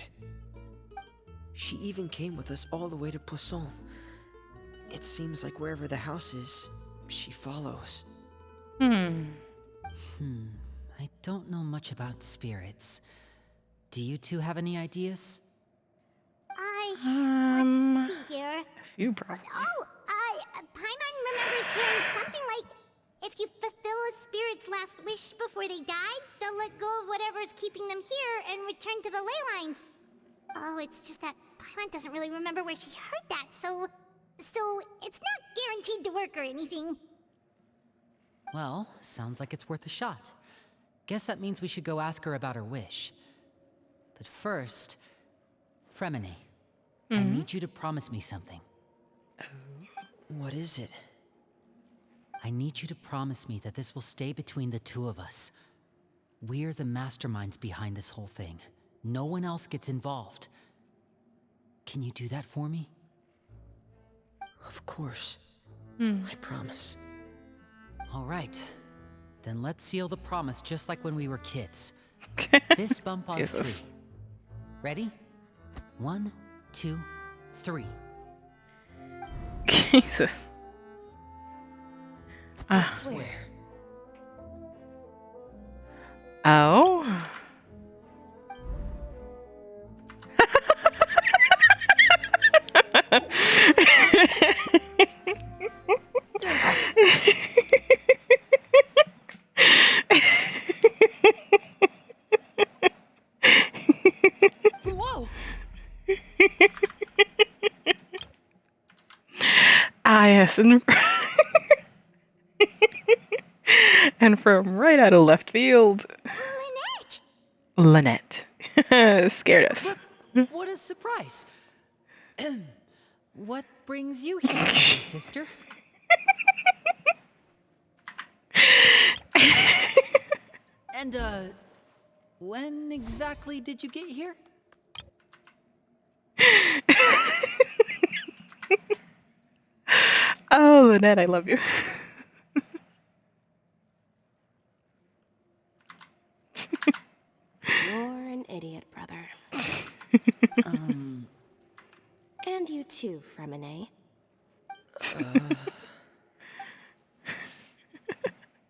[SPEAKER 8] She even came with us all the way to Poisson. It seems like wherever the house is, she follows.
[SPEAKER 3] I don't know much about spirits. Do you two have any ideas?
[SPEAKER 2] Let's see here.
[SPEAKER 1] A few problems.
[SPEAKER 2] Paimon remembers hearing something like, if you fulfill a spirit's last wish before they died, they'll let go of whatever's keeping them here and return to the ley lines. Oh, it's just that Paimon doesn't really remember where she heard that, so it's not guaranteed to work or anything.
[SPEAKER 3] Well, sounds like it's worth a shot. Guess that means we should go ask her about her wish. But first, Fremine, I need you to promise me something.
[SPEAKER 8] What is it?
[SPEAKER 3] I need you to promise me that this will stay between the two of us. We're the masterminds behind this whole thing. No one else gets involved. Can you do that for me?
[SPEAKER 8] Of course. I promise.
[SPEAKER 3] All right. Then let's seal the promise just like when we were kids. Fist bump on
[SPEAKER 1] Jesus.
[SPEAKER 3] 3. Ready? 1, 2, 3.
[SPEAKER 1] Jesus.
[SPEAKER 8] Swear.
[SPEAKER 1] Oh.
[SPEAKER 3] Whoa!
[SPEAKER 1] Ah, yes, and and from right out of left field,
[SPEAKER 2] Lynette!
[SPEAKER 1] Lynette scared us.
[SPEAKER 3] What a surprise! What brings you here, little sister? And, when exactly did you get here?
[SPEAKER 1] Oh, Lynette, I love you.
[SPEAKER 9] You're an idiot, brother. And you too, Fremine.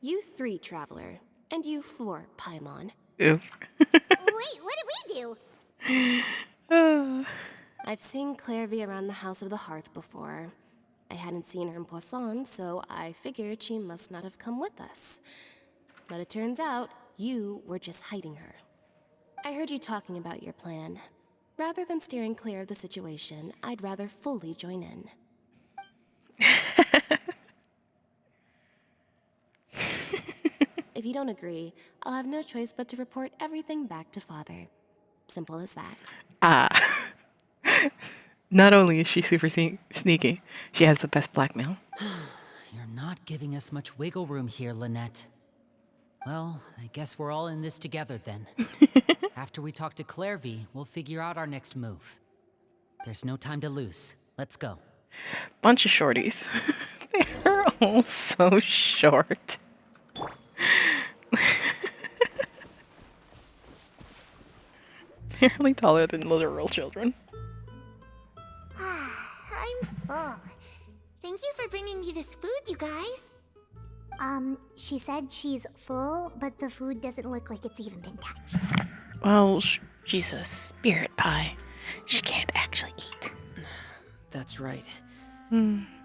[SPEAKER 9] You 3, Traveler. And you 4, Paimon.
[SPEAKER 1] Ew.
[SPEAKER 2] Wait, what did we do?
[SPEAKER 9] I've seen Clairvy around the House of the Hearth before. I hadn't seen her in Poisson, so I figured she must not have come with us. But it turns out you were just hiding her. I heard you talking about your plan. Rather than steering clear of the situation, I'd rather fully join in. If you don't agree, I'll have no choice but to report everything back to Father. Simple as that.
[SPEAKER 1] Ah. Not only is she super sneaky, she has the best blackmail.
[SPEAKER 3] You're not giving us much wiggle room here, Lynette. Well, I guess we're all in this together then. After we talk to Clairvy, we'll figure out our next move. There's no time to lose. Let's go.
[SPEAKER 1] Bunch of shorties. They're all so short. Apparently taller than literal children.
[SPEAKER 2] I'm full. Thank you for bringing me this food, you guys. She said she's full, but the food doesn't look like it's even been touched.
[SPEAKER 1] Well, she's a spirit pie. She can't actually eat.
[SPEAKER 8] That's right.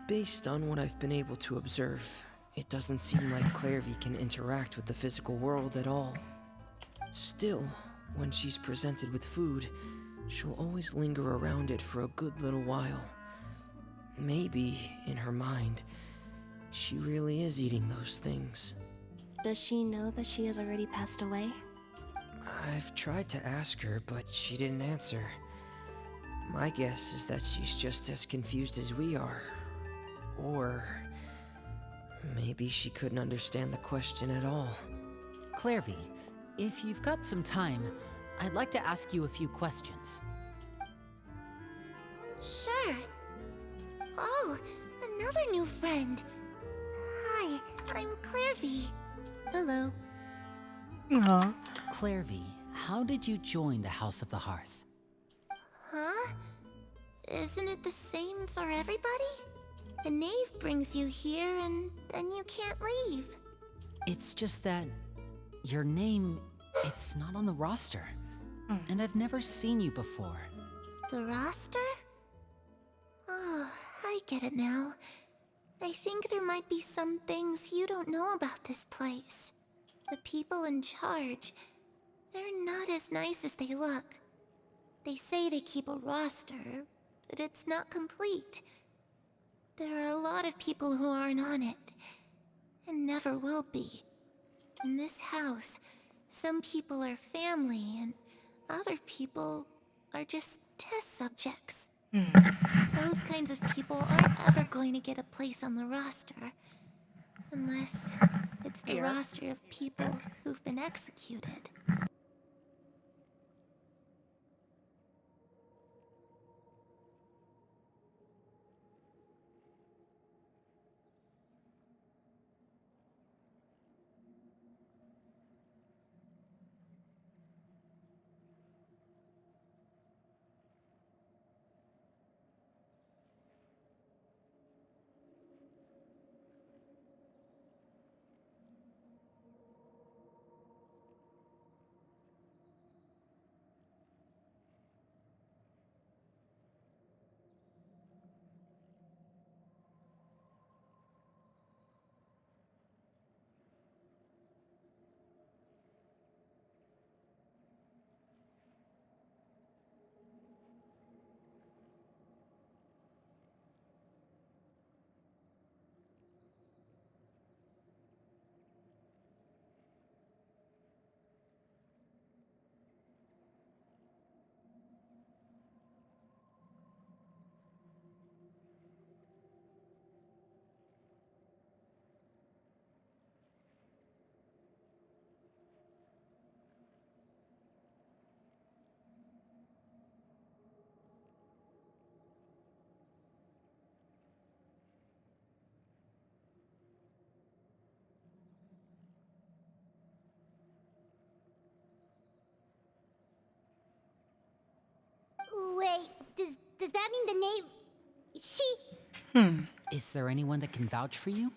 [SPEAKER 8] Based on what I've been able to observe, it doesn't seem like Clairvy can interact with the physical world at all. Still, when she's presented with food, she'll always linger around it for a good little while. Maybe, in her mind, she really is eating those things.
[SPEAKER 9] Does she know that she has already passed away?
[SPEAKER 8] I've tried to ask her, but she didn't answer. My guess is that she's just as confused as we are. Or maybe she couldn't understand the question at all.
[SPEAKER 3] Clairvy, if you've got some time, I'd like to ask you a few questions.
[SPEAKER 2] Sure. Oh, another new friend. Hi, I'm Clairvy.
[SPEAKER 9] Hello.
[SPEAKER 1] Aw.
[SPEAKER 3] Clairvy, how did you join the House of the Hearth?
[SPEAKER 2] Huh? Isn't it the same for everybody? The knave brings you here and then you can't leave.
[SPEAKER 3] It's just that your name, it's not on the roster. And I've never seen you before.
[SPEAKER 2] The roster? Oh, I get it now. I think there might be some things you don't know about this place. The people in charge, they're not as nice as they look. They say they keep a roster, but it's not complete. There are a lot of people who aren't on it, and never will be. In this house, some people are family, and other people are just test subjects. Those kinds of people aren't ever going to get a place on the roster. Unless it's the roster of people who've been executed. Wait, does that mean the knave... She...
[SPEAKER 3] Is there anyone that can vouch for you?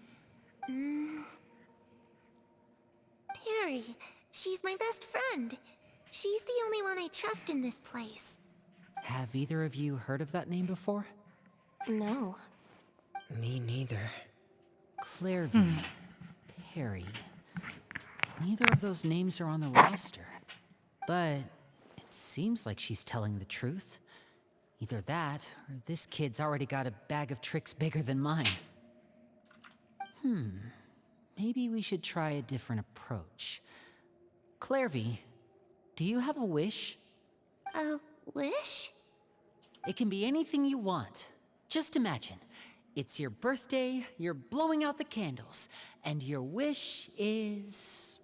[SPEAKER 2] Perry. She's my best friend. She's the only one I trust in this place.
[SPEAKER 3] Have either of you heard of that name before?
[SPEAKER 9] No.
[SPEAKER 8] Me neither.
[SPEAKER 3] Clairvy, Perry. Neither of those names are on the roster. But it seems like she's telling the truth. Either that, or this kid's already got a bag of tricks bigger than mine. Maybe we should try a different approach. Clairvy, do you have a wish?
[SPEAKER 2] A wish?
[SPEAKER 3] It can be anything you want. Just imagine. It's your birthday, you're blowing out the candles, and your wish is...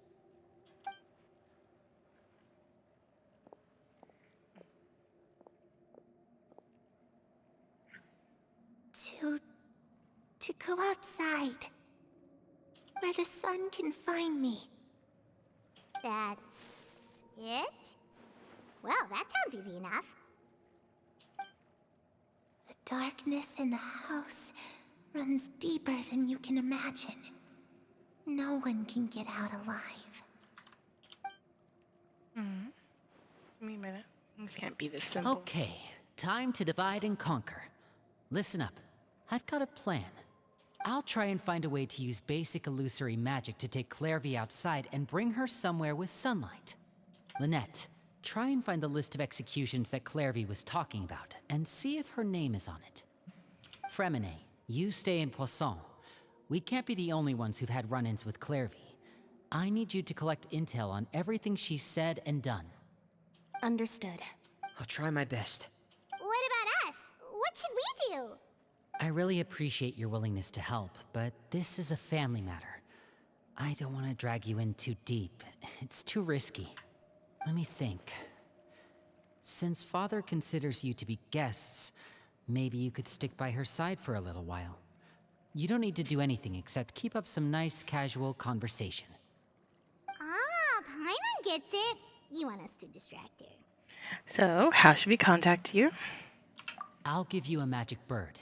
[SPEAKER 2] To go outside. Where the sun can find me. That's it? Well, that sounds easy enough. The darkness in the house runs deeper than you can imagine. No one can get out alive.
[SPEAKER 1] What do you mean by that? This can't be this simple.
[SPEAKER 3] Okay, time to divide and conquer. Listen up. I've got a plan. I'll try and find a way to use basic illusory magic to take Clairvy outside and bring her somewhere with sunlight. Lynette, try and find the list of executions that Clairvy was talking about, and see if her name is on it. Fremine, you stay in Poisson. We can't be the only ones who've had run-ins with Clairvy. I need you to collect intel on everything she's said and done.
[SPEAKER 9] Understood.
[SPEAKER 8] I'll try my best.
[SPEAKER 2] What about us? What should we do?
[SPEAKER 3] I really appreciate your willingness to help, but this is a family matter. I don't want to drag you in too deep. It's too risky. Let me think. Since Father considers you to be guests, maybe you could stick by her side for a little while. You don't need to do anything except keep up some nice, casual conversation.
[SPEAKER 2] Ah, Paimon gets it. You want us to distract her.
[SPEAKER 1] So, how should we contact you?
[SPEAKER 3] I'll give you a magic bird.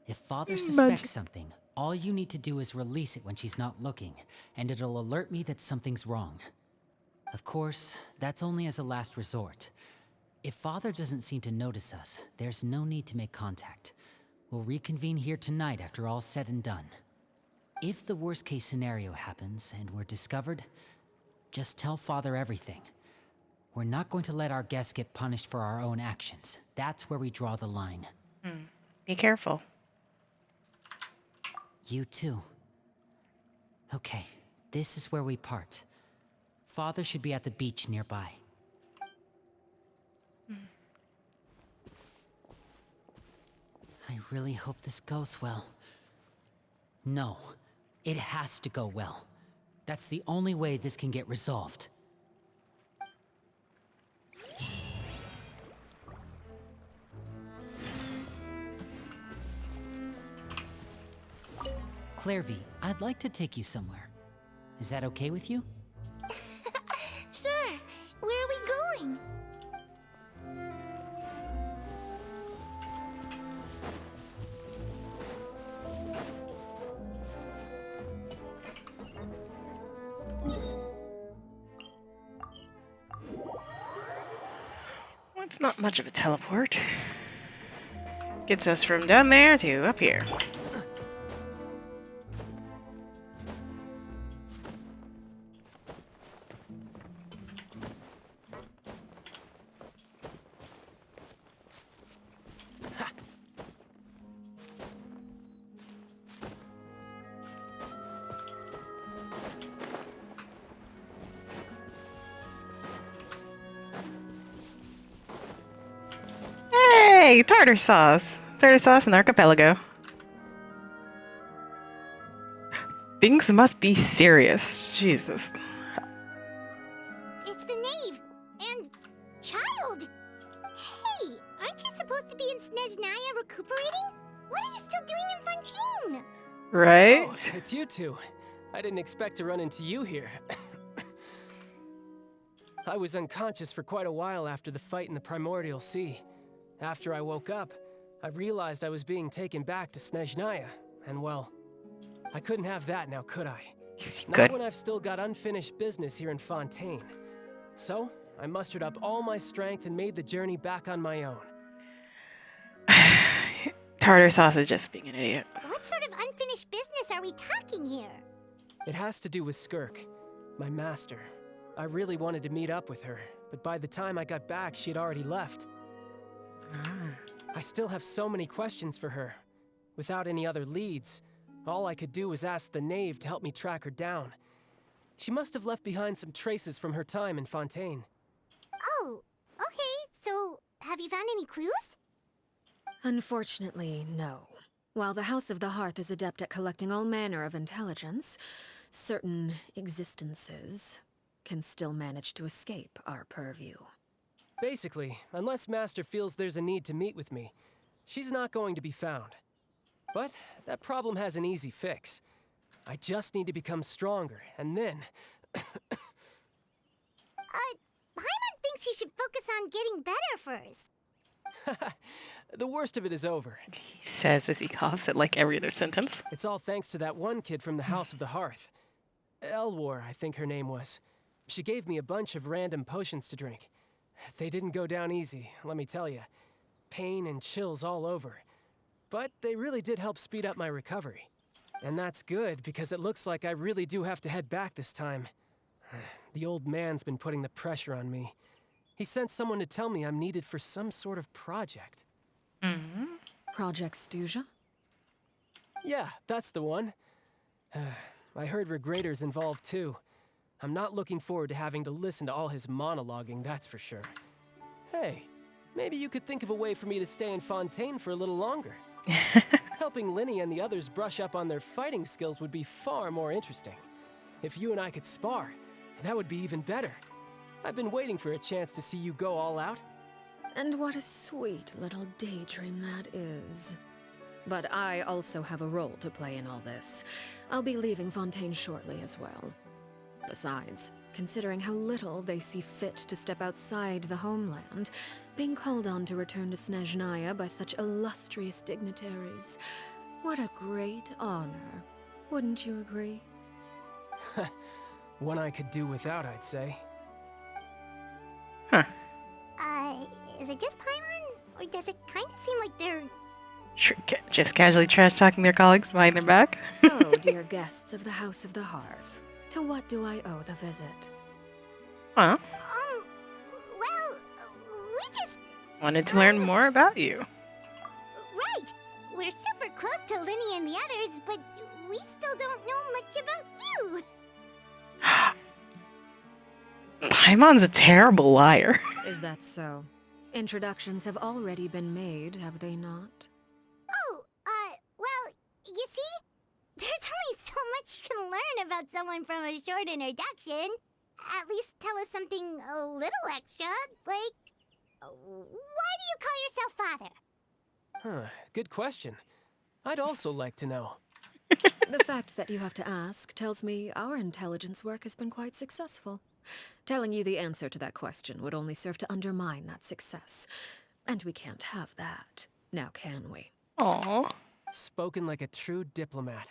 [SPEAKER 3] If Father suspects something, all you need to do is release it when she's not looking, and it'll alert me that something's wrong. Of course, that's only as a last resort. If Father doesn't seem to notice us, there's no need to make contact. We'll reconvene here tonight after all's said and done. If the worst case scenario happens and we're discovered, just tell Father everything. We're not going to let our guests get punished for our own actions. That's where we draw the line.
[SPEAKER 1] Be careful.
[SPEAKER 3] You too. Okay, this is where we part. Father should be at the beach nearby. I really hope this goes well. No, it has to go well. That's the only way this can get resolved. Clairvy, I'd like to take you somewhere. Is that okay with you?
[SPEAKER 2] Sure. Where are we going?
[SPEAKER 1] Well, it's not much of a teleport. Gets us from down there to up here. Hey, tartar sauce. Tartar sauce and archipelago. Things must be serious. Jesus.
[SPEAKER 2] It's the knave and child. Hey, aren't you supposed to be in Snezhnaya recuperating? What are you still doing in Fontaine?
[SPEAKER 1] Right?
[SPEAKER 10] Oh, it's you two. I didn't expect to run into you here. I was unconscious for quite a while after the fight in the Primordial Sea. After I woke up, I realized I was being taken back to Snezhnaya, and well, I couldn't have that now, could I?
[SPEAKER 1] Yes, you
[SPEAKER 10] Not
[SPEAKER 1] could.
[SPEAKER 10] when I've still got unfinished business here in Fontaine. So, I mustered up all my strength and made the journey back on my own.
[SPEAKER 1] Tartar sauce is just being an idiot.
[SPEAKER 2] What sort of unfinished business are we talking here?
[SPEAKER 10] It has to do with Skirk, my master. I really wanted to meet up with her, but by the time I got back, she had already left. I still have so many questions for her. Without any other leads, all I could do was ask the knave to help me track her down. She must have left behind some traces from her time in Fontaine.
[SPEAKER 2] Oh, okay, so have you found any clues?
[SPEAKER 4] Unfortunately, no. While the House of the Hearth is adept at collecting all manner of intelligence, certain existences can still manage to escape our purview.
[SPEAKER 10] Basically, unless Master feels there's a need to meet with me, she's not going to be found. But that problem has an easy fix. I just need to become stronger, and then...
[SPEAKER 2] Paimon thinks you should focus on getting better first.
[SPEAKER 10] The worst of it is over.
[SPEAKER 1] He says as he coughs at like every other sentence.
[SPEAKER 10] It's all thanks to that one kid from the House of the Hearth. Elwar, I think her name was. She gave me a bunch of random potions to drink. They didn't go down easy, let me tell you. Pain and chills all over. But they really did help speed up my recovery. And that's good, because it looks like I really do have to head back this time. The old man's been putting the pressure on me. He sent someone to tell me I'm needed for some sort of project.
[SPEAKER 4] Project Stuja?
[SPEAKER 10] Yeah, that's the one. I heard Regrader's involved too. I'm not looking forward to having to listen to all his monologuing, that's for sure. Hey, maybe you could think of a way for me to stay in Fontaine for a little longer. Helping Linny and the others brush up on their fighting skills would be far more interesting. If you and I could spar, that would be even better. I've been waiting for a chance to see you go all out.
[SPEAKER 4] And what a sweet little daydream that is. But I also have a role to play in all this. I'll be leaving Fontaine shortly as well. Besides, considering how little they see fit to step outside the homeland, being called on to return to Snezhnaya by such illustrious dignitaries, what a great honor. Wouldn't you agree?
[SPEAKER 10] One I could do without, I'd say.
[SPEAKER 1] Huh.
[SPEAKER 2] Is it just Paimon? Or does it kind of seem like they're...
[SPEAKER 1] Just casually trash-talking their colleagues behind their back?
[SPEAKER 4] So, dear guests of the House of the Hearth, to what do I owe the visit?
[SPEAKER 1] Huh?
[SPEAKER 2] Well, we just...
[SPEAKER 1] Wanted to learn more about you.
[SPEAKER 2] Right! We're super close to Linny and the others, but we still don't know much about you!
[SPEAKER 1] Paimon's a terrible liar.
[SPEAKER 4] Is that so? Introductions have already been made, have they not?
[SPEAKER 2] Oh, well, you see? There's only so much you can learn about someone from a short introduction. At least tell us something a little extra, like... Why do you call yourself father?
[SPEAKER 10] Huh, good question. I'd also like to know.
[SPEAKER 4] The fact that you have to ask tells me our intelligence work has been quite successful. Telling you the answer to that question would only serve to undermine that success. And we can't have that, now can we?
[SPEAKER 1] Aww.
[SPEAKER 10] Spoken like a true diplomat.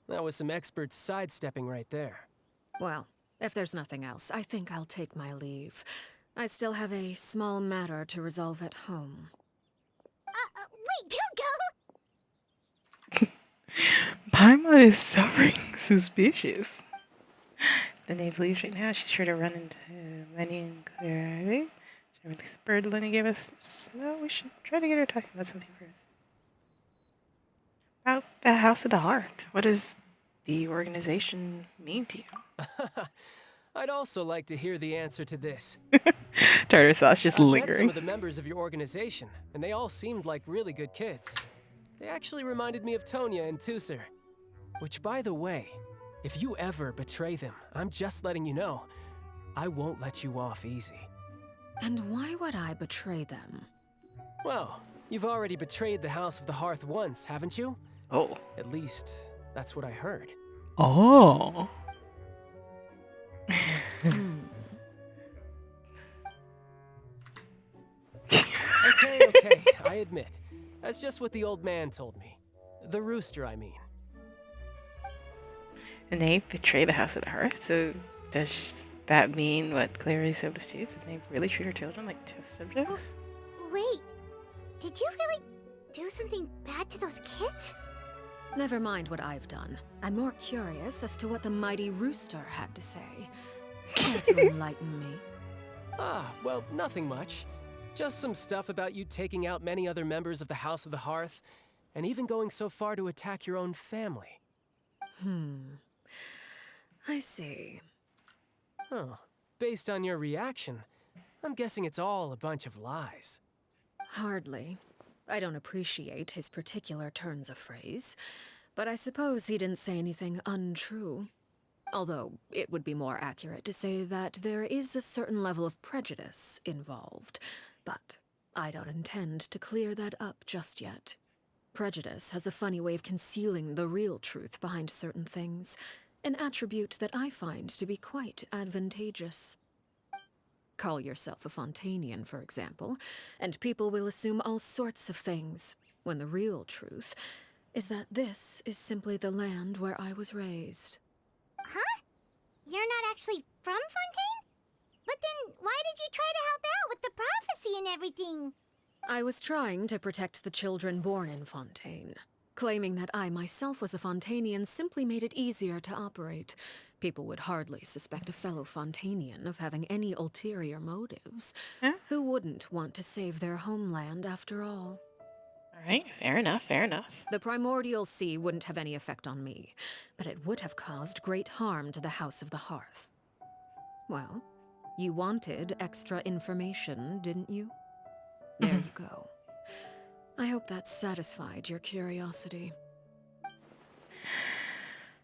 [SPEAKER 10] That was some expert sidestepping right there.
[SPEAKER 4] Well, if there's nothing else, I think I'll take my leave. I still have a small matter to resolve at home.
[SPEAKER 2] Wait, don't go!
[SPEAKER 1] Paimon is suffering suspicious. The knave leaves right now. She's sure to run into Lenny and Clary. Should I release the bird Lenny gave us? No, we should try to get her talking about something first. About the House of the Hearth. What does the organization mean to you?
[SPEAKER 10] I'd also like to hear the answer to this.
[SPEAKER 1] Tartar sauce just
[SPEAKER 10] I've met
[SPEAKER 1] lingering.
[SPEAKER 10] some of the members of your organization, and they all seemed like really good kids. They actually reminded me of Tonya and Tusser. Which, by the way, if you ever betray them, I'm just letting you know, I won't let you off easy.
[SPEAKER 4] And why would I betray them?
[SPEAKER 10] Well, you've already betrayed the House of the Hearth once, haven't you?
[SPEAKER 1] Oh.
[SPEAKER 10] At least, that's what I heard.
[SPEAKER 1] Oh.
[SPEAKER 10] Okay, I admit. That's just what the old man told me. The rooster, I mean.
[SPEAKER 1] And they betray the House of the Hearth, so does that mean what Clary said was true? Does they really treat her children like test subjects?
[SPEAKER 2] Wait, did you really do something bad to those kids?
[SPEAKER 4] Never mind what I've done. I'm more curious as to what the mighty rooster had to say. Care to enlighten me?
[SPEAKER 10] Ah, well, nothing much. Just some stuff about you taking out many other members of the House of the Hearth, and even going so far to attack your own family.
[SPEAKER 4] I see.
[SPEAKER 10] Oh, based on your reaction, I'm guessing it's all a bunch of lies.
[SPEAKER 4] Hardly. I don't appreciate his particular turns of phrase, but I suppose he didn't say anything untrue. Although, it would be more accurate to say that there is a certain level of prejudice involved, but I don't intend to clear that up just yet. Prejudice has a funny way of concealing the real truth behind certain things, an attribute that I find to be quite advantageous. Call yourself a Fontanian, for example, and people will assume all sorts of things, when the real truth is that this is simply the land where I was raised.
[SPEAKER 2] Huh? You're not actually from Fontaine? But then why did you try to help out with the prophecy and everything?
[SPEAKER 4] I was trying to protect the children born in Fontaine. Claiming that I myself was a Fontanian simply made it easier to operate. People would hardly suspect a fellow Fontanian of having any ulterior motives.
[SPEAKER 1] Huh?
[SPEAKER 4] Who wouldn't want to save their homeland after all?
[SPEAKER 1] Alright, fair enough, fair enough.
[SPEAKER 4] The primordial sea wouldn't have any effect on me, but it would have caused great harm to the House of the Hearth. Well, you wanted extra information, didn't you? There you go. I hope that satisfied your curiosity.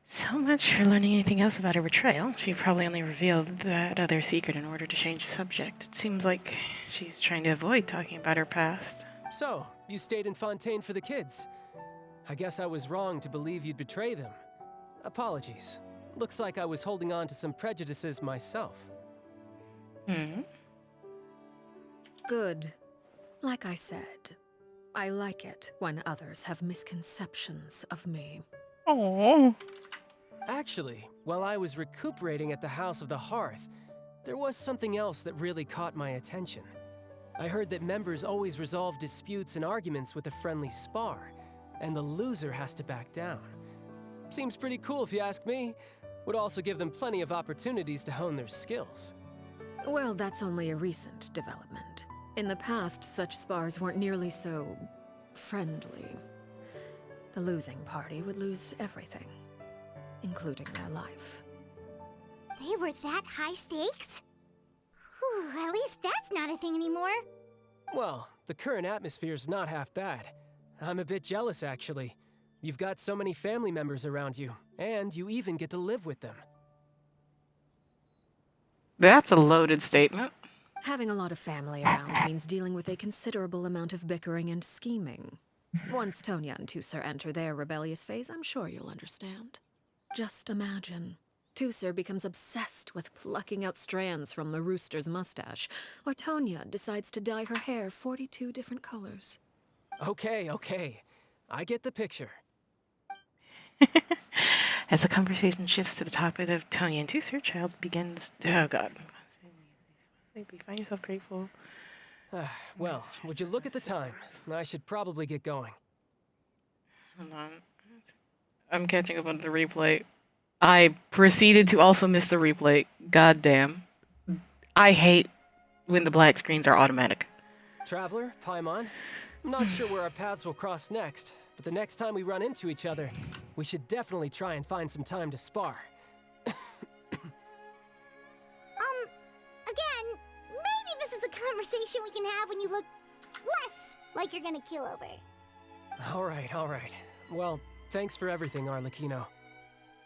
[SPEAKER 1] So much for learning anything else about her betrayal. She probably only revealed that other secret in order to change the subject. It seems like she's trying to avoid talking about her past.
[SPEAKER 10] So, you stayed in Fontaine for the kids. I guess I was wrong to believe you'd betray them. Apologies. Looks like I was holding on to some prejudices myself.
[SPEAKER 4] Good. Like I said, I like it when others have misconceptions of me.
[SPEAKER 1] Oh.
[SPEAKER 10] Actually, while I was recuperating at the House of the Hearth, there was something else that really caught my attention. I heard that members always resolve disputes and arguments with a friendly spar, and the loser has to back down. Seems pretty cool if you ask me. Would also give them plenty of opportunities to hone their skills.
[SPEAKER 4] Well, that's only a recent development. In the past, such spars weren't nearly so friendly. The losing party would lose everything, including their life.
[SPEAKER 2] They were that high stakes? Whew, at least that's not a thing anymore.
[SPEAKER 10] Well, the current atmosphere's not half bad. I'm a bit jealous, actually. You've got so many family members around you, and you even get to live with them.
[SPEAKER 1] That's a loaded statement.
[SPEAKER 4] Having a lot of family around means dealing with a considerable amount of bickering and scheming. Once Tonya and Tusser enter their rebellious phase, I'm sure you'll understand. Just imagine. Tusser becomes obsessed with plucking out strands from the rooster's mustache, or Tonya decides to dye her hair 42 different colors.
[SPEAKER 10] Okay. I get the picture.
[SPEAKER 1] As the conversation shifts to the topic of Tonya and Tusser, child begins. Oh God. You find yourself grateful.
[SPEAKER 10] Well, would you look at the time? I should probably get going.
[SPEAKER 1] Hold on. I'm catching up on the replay. I proceeded to also miss the replay. God damn. I hate when the black screens are automatic.
[SPEAKER 10] Traveler, Paimon, I'm not sure where our paths will cross next, but the next time we run into each other, we should definitely try and find some time to spar.
[SPEAKER 2] Again, maybe this is a conversation we can have when you look less like you're gonna kill over.
[SPEAKER 10] All right. Well, thanks for everything, Arlecchino.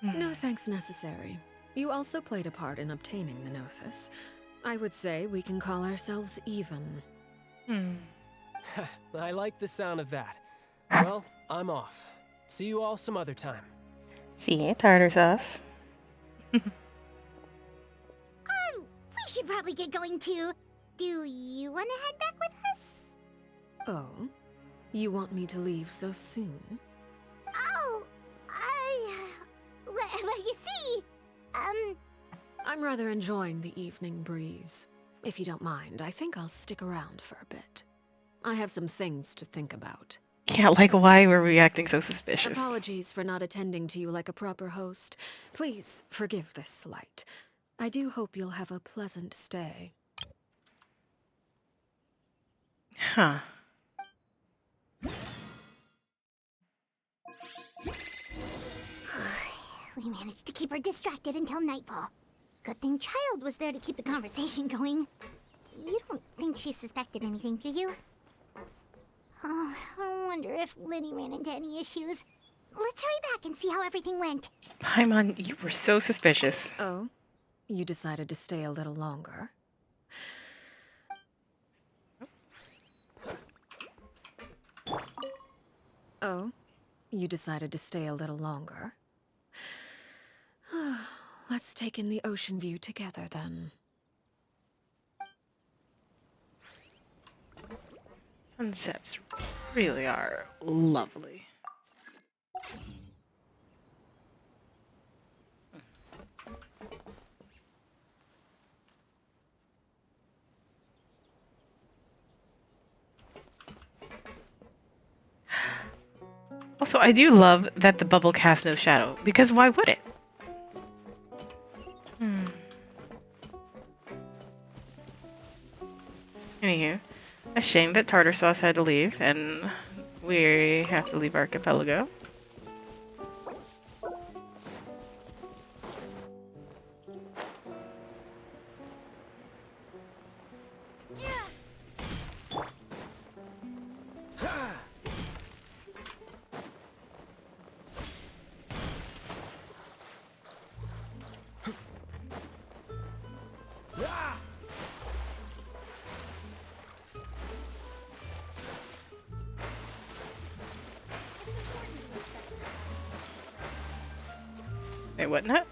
[SPEAKER 4] No thanks necessary. You also played a part in obtaining the Gnosis. I would say we can call ourselves even.
[SPEAKER 10] I like the sound of that. Well, I'm off. See you all some other time.
[SPEAKER 1] See you, tartar sauce.
[SPEAKER 2] We should probably get going too. Do you want to head back with us?
[SPEAKER 4] Oh? You want me to leave so soon?
[SPEAKER 2] Oh, well, you see,
[SPEAKER 4] I'm rather enjoying the evening breeze. If you don't mind, I think I'll stick around for a bit. I have some things to think about.
[SPEAKER 1] Yeah, like why were we acting so suspicious?
[SPEAKER 4] Apologies for not attending to you like a proper host. Please forgive this slight. I do hope you'll have a pleasant stay.
[SPEAKER 1] Huh.
[SPEAKER 2] We managed to keep her distracted until nightfall. Good thing Child was there to keep the conversation going. You don't think she suspected anything, do you? Oh, I wonder if Liddy ran into any issues. Let's hurry back and see how everything went.
[SPEAKER 1] Paimon, you were so suspicious.
[SPEAKER 4] Oh? You decided to stay a little longer? Oh? You decided to stay a little longer? Let's take in the ocean view together, then.
[SPEAKER 1] Sunsets really are lovely. Also, I do love that the bubble casts no shadow, because why would it? Anywho, a shame that Tartar Sauce had to leave, and we have to leave Archipelago. Wait, what now?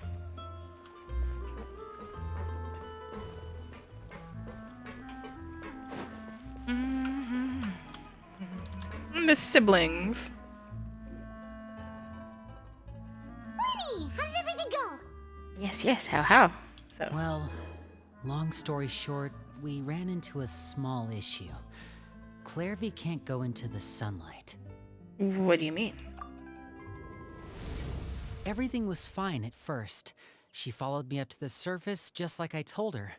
[SPEAKER 1] The siblings.
[SPEAKER 2] Lenny, how did everything go?
[SPEAKER 1] Yes, how? So,
[SPEAKER 3] Well, long story short, we ran into a small issue. Clairvy can't go into the sunlight.
[SPEAKER 1] what do you mean?
[SPEAKER 3] Everything was fine at first. She followed me up to the surface just like I told her.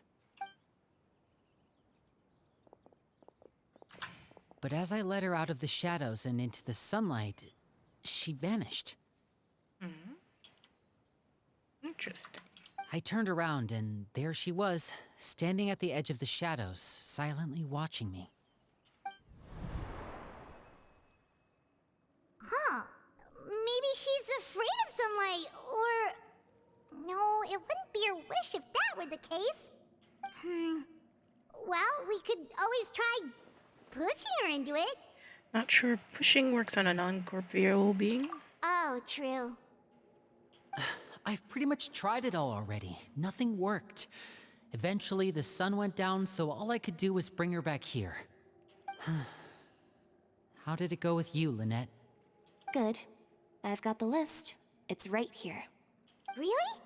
[SPEAKER 3] But as I led her out of the shadows and into the sunlight, she vanished.
[SPEAKER 1] Interesting.
[SPEAKER 3] I turned around and there she was, standing at the edge of the shadows, silently watching me.
[SPEAKER 2] Huh. Maybe she's afraid of sunlight, or... No, it wouldn't be her wish if that were the case. Well, we could always try pushing her into it.
[SPEAKER 1] Not sure pushing works on a non-corporeal being.
[SPEAKER 2] Oh, true.
[SPEAKER 3] I've pretty much tried it all already. Nothing worked. Eventually, the sun went down, so all I could do was bring her back here. How did it go with you, Lynette?
[SPEAKER 9] Good. I've got the list. It's right here.
[SPEAKER 2] Really?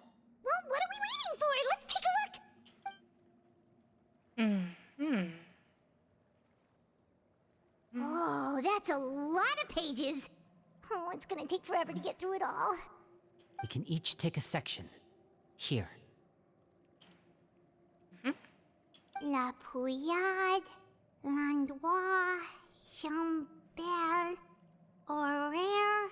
[SPEAKER 2] Well, what are we waiting for? Let's take a look. Oh, that's a lot of pages. Oh, it's gonna take forever to get through it all.
[SPEAKER 3] We can each take a section. Here.
[SPEAKER 2] La Pouillade, Landois, Chambel, Horaire.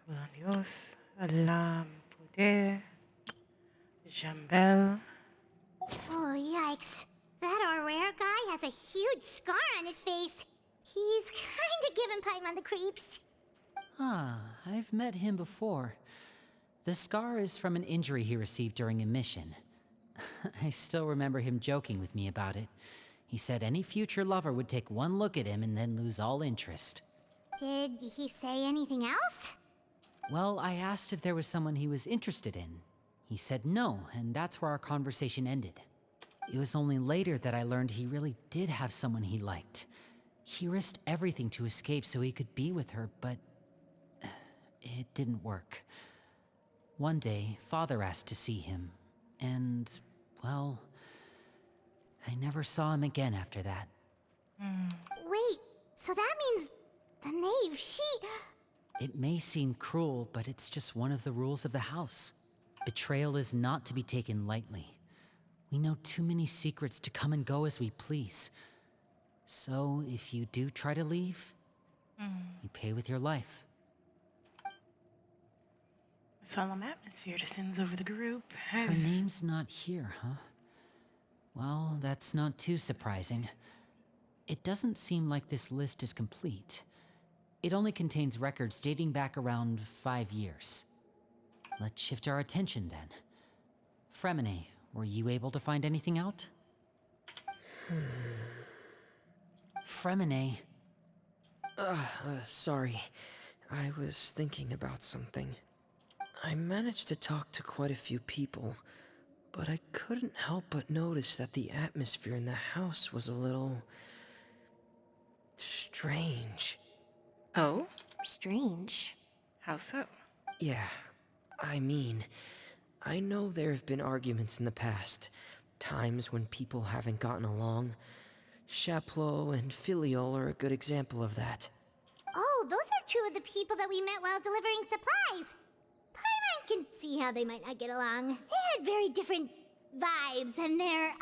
[SPEAKER 1] Lanios, Alam, Poudet, Jambel.
[SPEAKER 2] Oh, yikes. That Horaire guy has a huge scar on his face. He's kinda giving Paimon the creeps.
[SPEAKER 3] Ah, I've met him before. The scar is from an injury he received during a mission. I still remember him joking with me about it. He said any future lover would take one look at him and then lose all interest.
[SPEAKER 2] Did he say anything else?
[SPEAKER 3] Well, I asked if there was someone he was interested in. He said no, and that's where our conversation ended. It was only later that I learned he really did have someone he liked. He risked everything to escape so he could be with her, but it didn't work. One day, Father asked to see him, and, well, I never saw him again after that.
[SPEAKER 2] Wait, so that means the knave, she...
[SPEAKER 3] It may seem cruel, but it's just one of the rules of the house. Betrayal is not to be taken lightly. We know too many secrets to come and go as we please. So, if you do try to leave, you pay with your life.
[SPEAKER 1] A solemn atmosphere descends over the group
[SPEAKER 3] Her
[SPEAKER 1] as...
[SPEAKER 3] name's not here, huh? Well, that's not too surprising. It doesn't seem like this list is complete. It only contains records dating back around 5 years. Let's shift our attention then. Fremine, were you able to find anything out? Fremine.
[SPEAKER 8] Sorry. I was thinking about something. I managed to talk to quite a few people, but I couldn't help but notice that the atmosphere in the house was a little... strange.
[SPEAKER 1] Oh?
[SPEAKER 9] Strange.
[SPEAKER 1] How so?
[SPEAKER 8] Yeah, I mean, I know there have been arguments in the past, times when people haven't gotten along. Chaplot and Filial are a good example of that.
[SPEAKER 2] Oh, those are two of the people that we met while delivering supplies. Paimon can see how they might not get along. They had very different vibes, and their,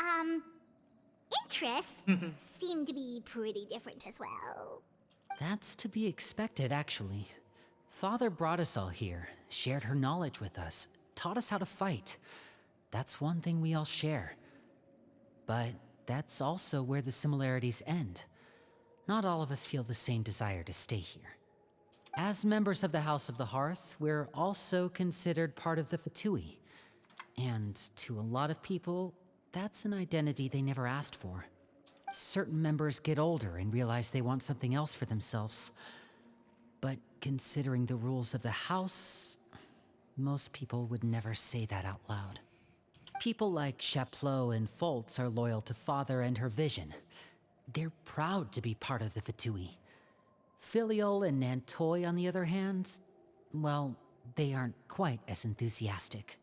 [SPEAKER 2] interests seem to be pretty different as well.
[SPEAKER 3] That's to be expected, actually. Father brought us all here, shared her knowledge with us, taught us how to fight. That's one thing we all share. But that's also where the similarities end. Not all of us feel the same desire to stay here. As members of the House of the Hearth, we're also considered part of the Fatui. And to a lot of people, that's an identity they never asked for. Certain members get older and realize they want something else for themselves. But considering the rules of the house, most people would never say that out loud. People like Chaplot and Foltz are loyal to Father and her vision. They're proud to be part of the Fatui. Filial and Nantoy, on the other hand, well, they aren't quite as enthusiastic.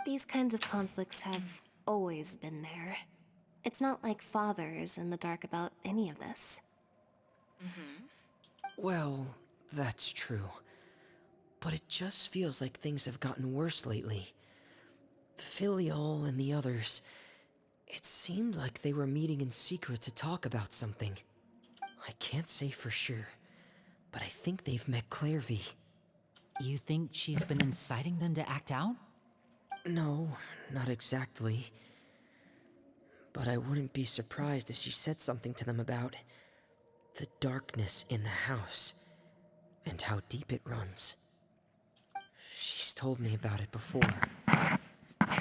[SPEAKER 9] These kinds of conflicts have always been there. It's not like Father is in the dark about any of this.
[SPEAKER 8] Well, that's true. But it just feels like things have gotten worse lately. Filial and the others, it seemed like they were meeting in secret to talk about something. I can't say for sure, but I think they've met Clairvy.
[SPEAKER 3] You think she's been inciting them to act out?
[SPEAKER 8] No, not exactly. But I wouldn't be surprised if she said something to them about the darkness in the house and how deep it runs. She's told me about it before.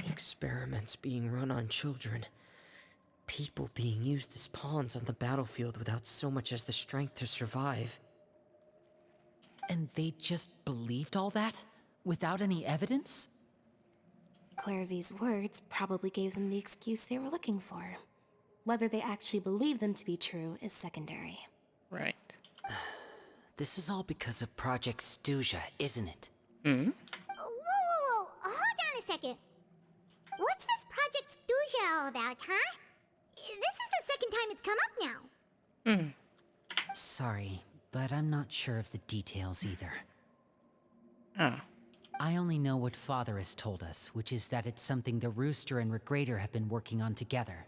[SPEAKER 8] Experiments being run on children. People being used as pawns on the battlefield without so much as the strength to survive.
[SPEAKER 3] And they just believed all that? Without any evidence?
[SPEAKER 9] Clairvy's words probably gave them the excuse they were looking for. Whether they actually believe them to be true is secondary.
[SPEAKER 1] Right.
[SPEAKER 3] This is all because of Project Stuja, isn't it?
[SPEAKER 2] Whoa, hold on a second. What's this Project Stuja all about, huh? This is the second time it's come up now.
[SPEAKER 3] Sorry, but I'm not sure of the details either.
[SPEAKER 1] Oh.
[SPEAKER 3] I only know what Father has told us, which is that it's something the Rooster and Regrader have been working on together.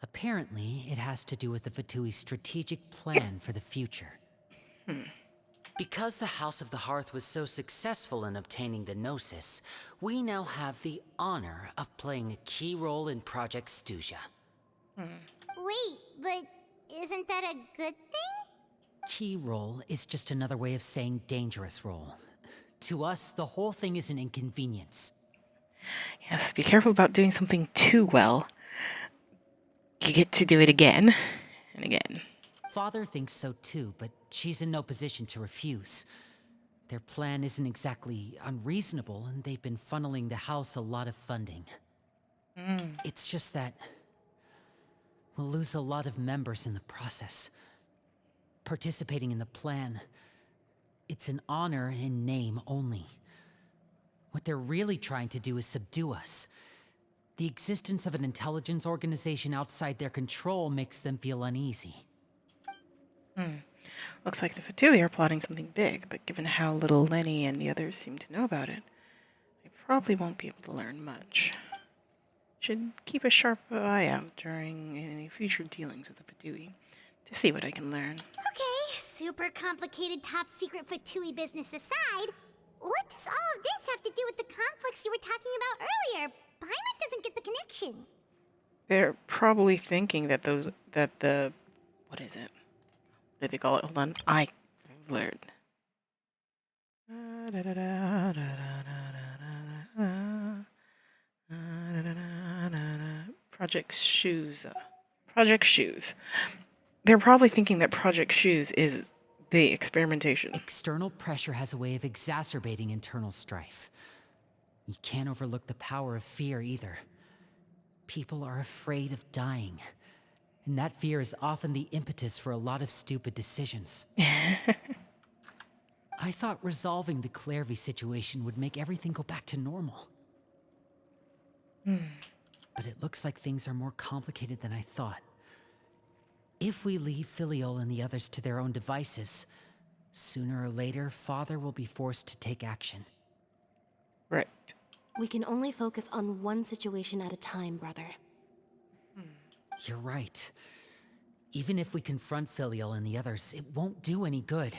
[SPEAKER 3] Apparently, it has to do with the Fatui's strategic plan for the future. Because the House of the Hearth was so successful in obtaining the Gnosis, we now have the honor of playing a key role in Project Stuja.
[SPEAKER 2] Wait, but isn't that a good thing?
[SPEAKER 3] Key role is just another way of saying dangerous role. To us, the whole thing is an inconvenience.
[SPEAKER 1] Yes, be careful about doing something too well. You get to do it again and again.
[SPEAKER 3] Father thinks so too, but she's in no position to refuse. Their plan isn't exactly unreasonable, and they've been funneling the house a lot of funding. It's just that we'll lose a lot of members in the process. Participating in the plan, it's an honor in name only. What they're really trying to do is subdue us. The existence of an intelligence organization outside their control makes them feel uneasy.
[SPEAKER 1] Looks like the Fatui are plotting something big, but given how little Lenny and the others seem to know about it, I probably won't be able to learn much. Should keep a sharp eye out during any future dealings with the Fatui to see what I can learn.
[SPEAKER 2] Okay, super complicated top secret Fatui business aside, what does all of this have to do with the conflicts you were talking about earlier? Paimon doesn't get the connection.
[SPEAKER 1] They're probably thinking that what is it? What do they call it? Hold on, I learned. Project Shoes. Project Shoes. They're probably thinking that Project Shoes is the experimentation.
[SPEAKER 3] External pressure has a way of exacerbating internal strife. You can't overlook the power of fear either. People are afraid of dying, and that fear is often the impetus for a lot of stupid decisions. I thought resolving the Clairvy situation would make everything go back to normal. But it looks like things are more complicated than I thought. If we leave Filiol and the others to their own devices, sooner or later, Father will be forced to take action.
[SPEAKER 1] Right.
[SPEAKER 9] We can only focus on one situation at a time, brother.
[SPEAKER 3] You're right. Even if we confront Filial and the others, it won't do any good.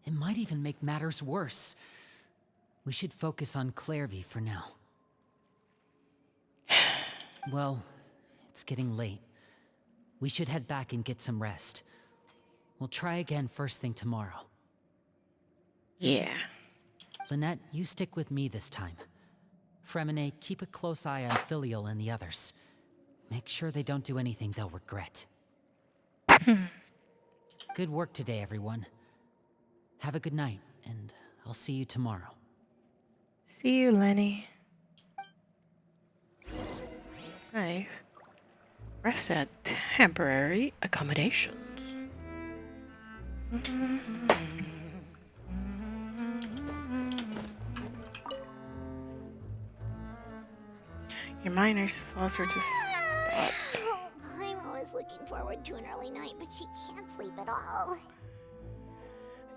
[SPEAKER 3] It might even make matters worse. We should focus on Clairvy for now. Well, it's getting late. We should head back and get some rest. We'll try again first thing tomorrow.
[SPEAKER 1] Yeah.
[SPEAKER 3] Lynette, you stick with me this time. Fremine, keep a close eye on Filial and the others. Make sure they don't do anything they'll regret. Good work today, everyone. Have a good night, and I'll see you tomorrow.
[SPEAKER 1] See you, Lenny. Safe. Rest at temporary accommodations. Your miners, all sorts of spots.
[SPEAKER 2] I'm always looking forward to an early night, but she can't sleep at all.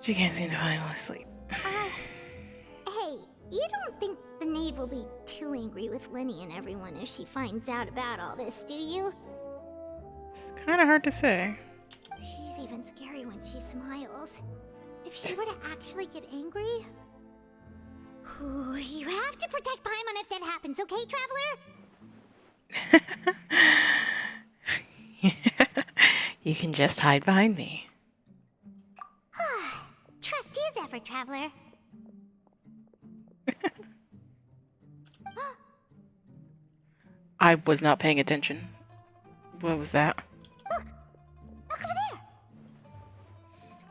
[SPEAKER 1] She can't seem to fall asleep.
[SPEAKER 2] Hey, you don't think the knave will be too angry with Lenny and everyone if she finds out about all this, do you?
[SPEAKER 1] It's kind of hard to say.
[SPEAKER 2] She's even scary when she smiles. If she were to actually get angry... Ooh, you have to protect Paimon if that happens, okay, Traveler?
[SPEAKER 1] You can just hide behind me.
[SPEAKER 2] Trust is effort, Traveler.
[SPEAKER 1] I was not paying attention. What was that?
[SPEAKER 2] Look over there.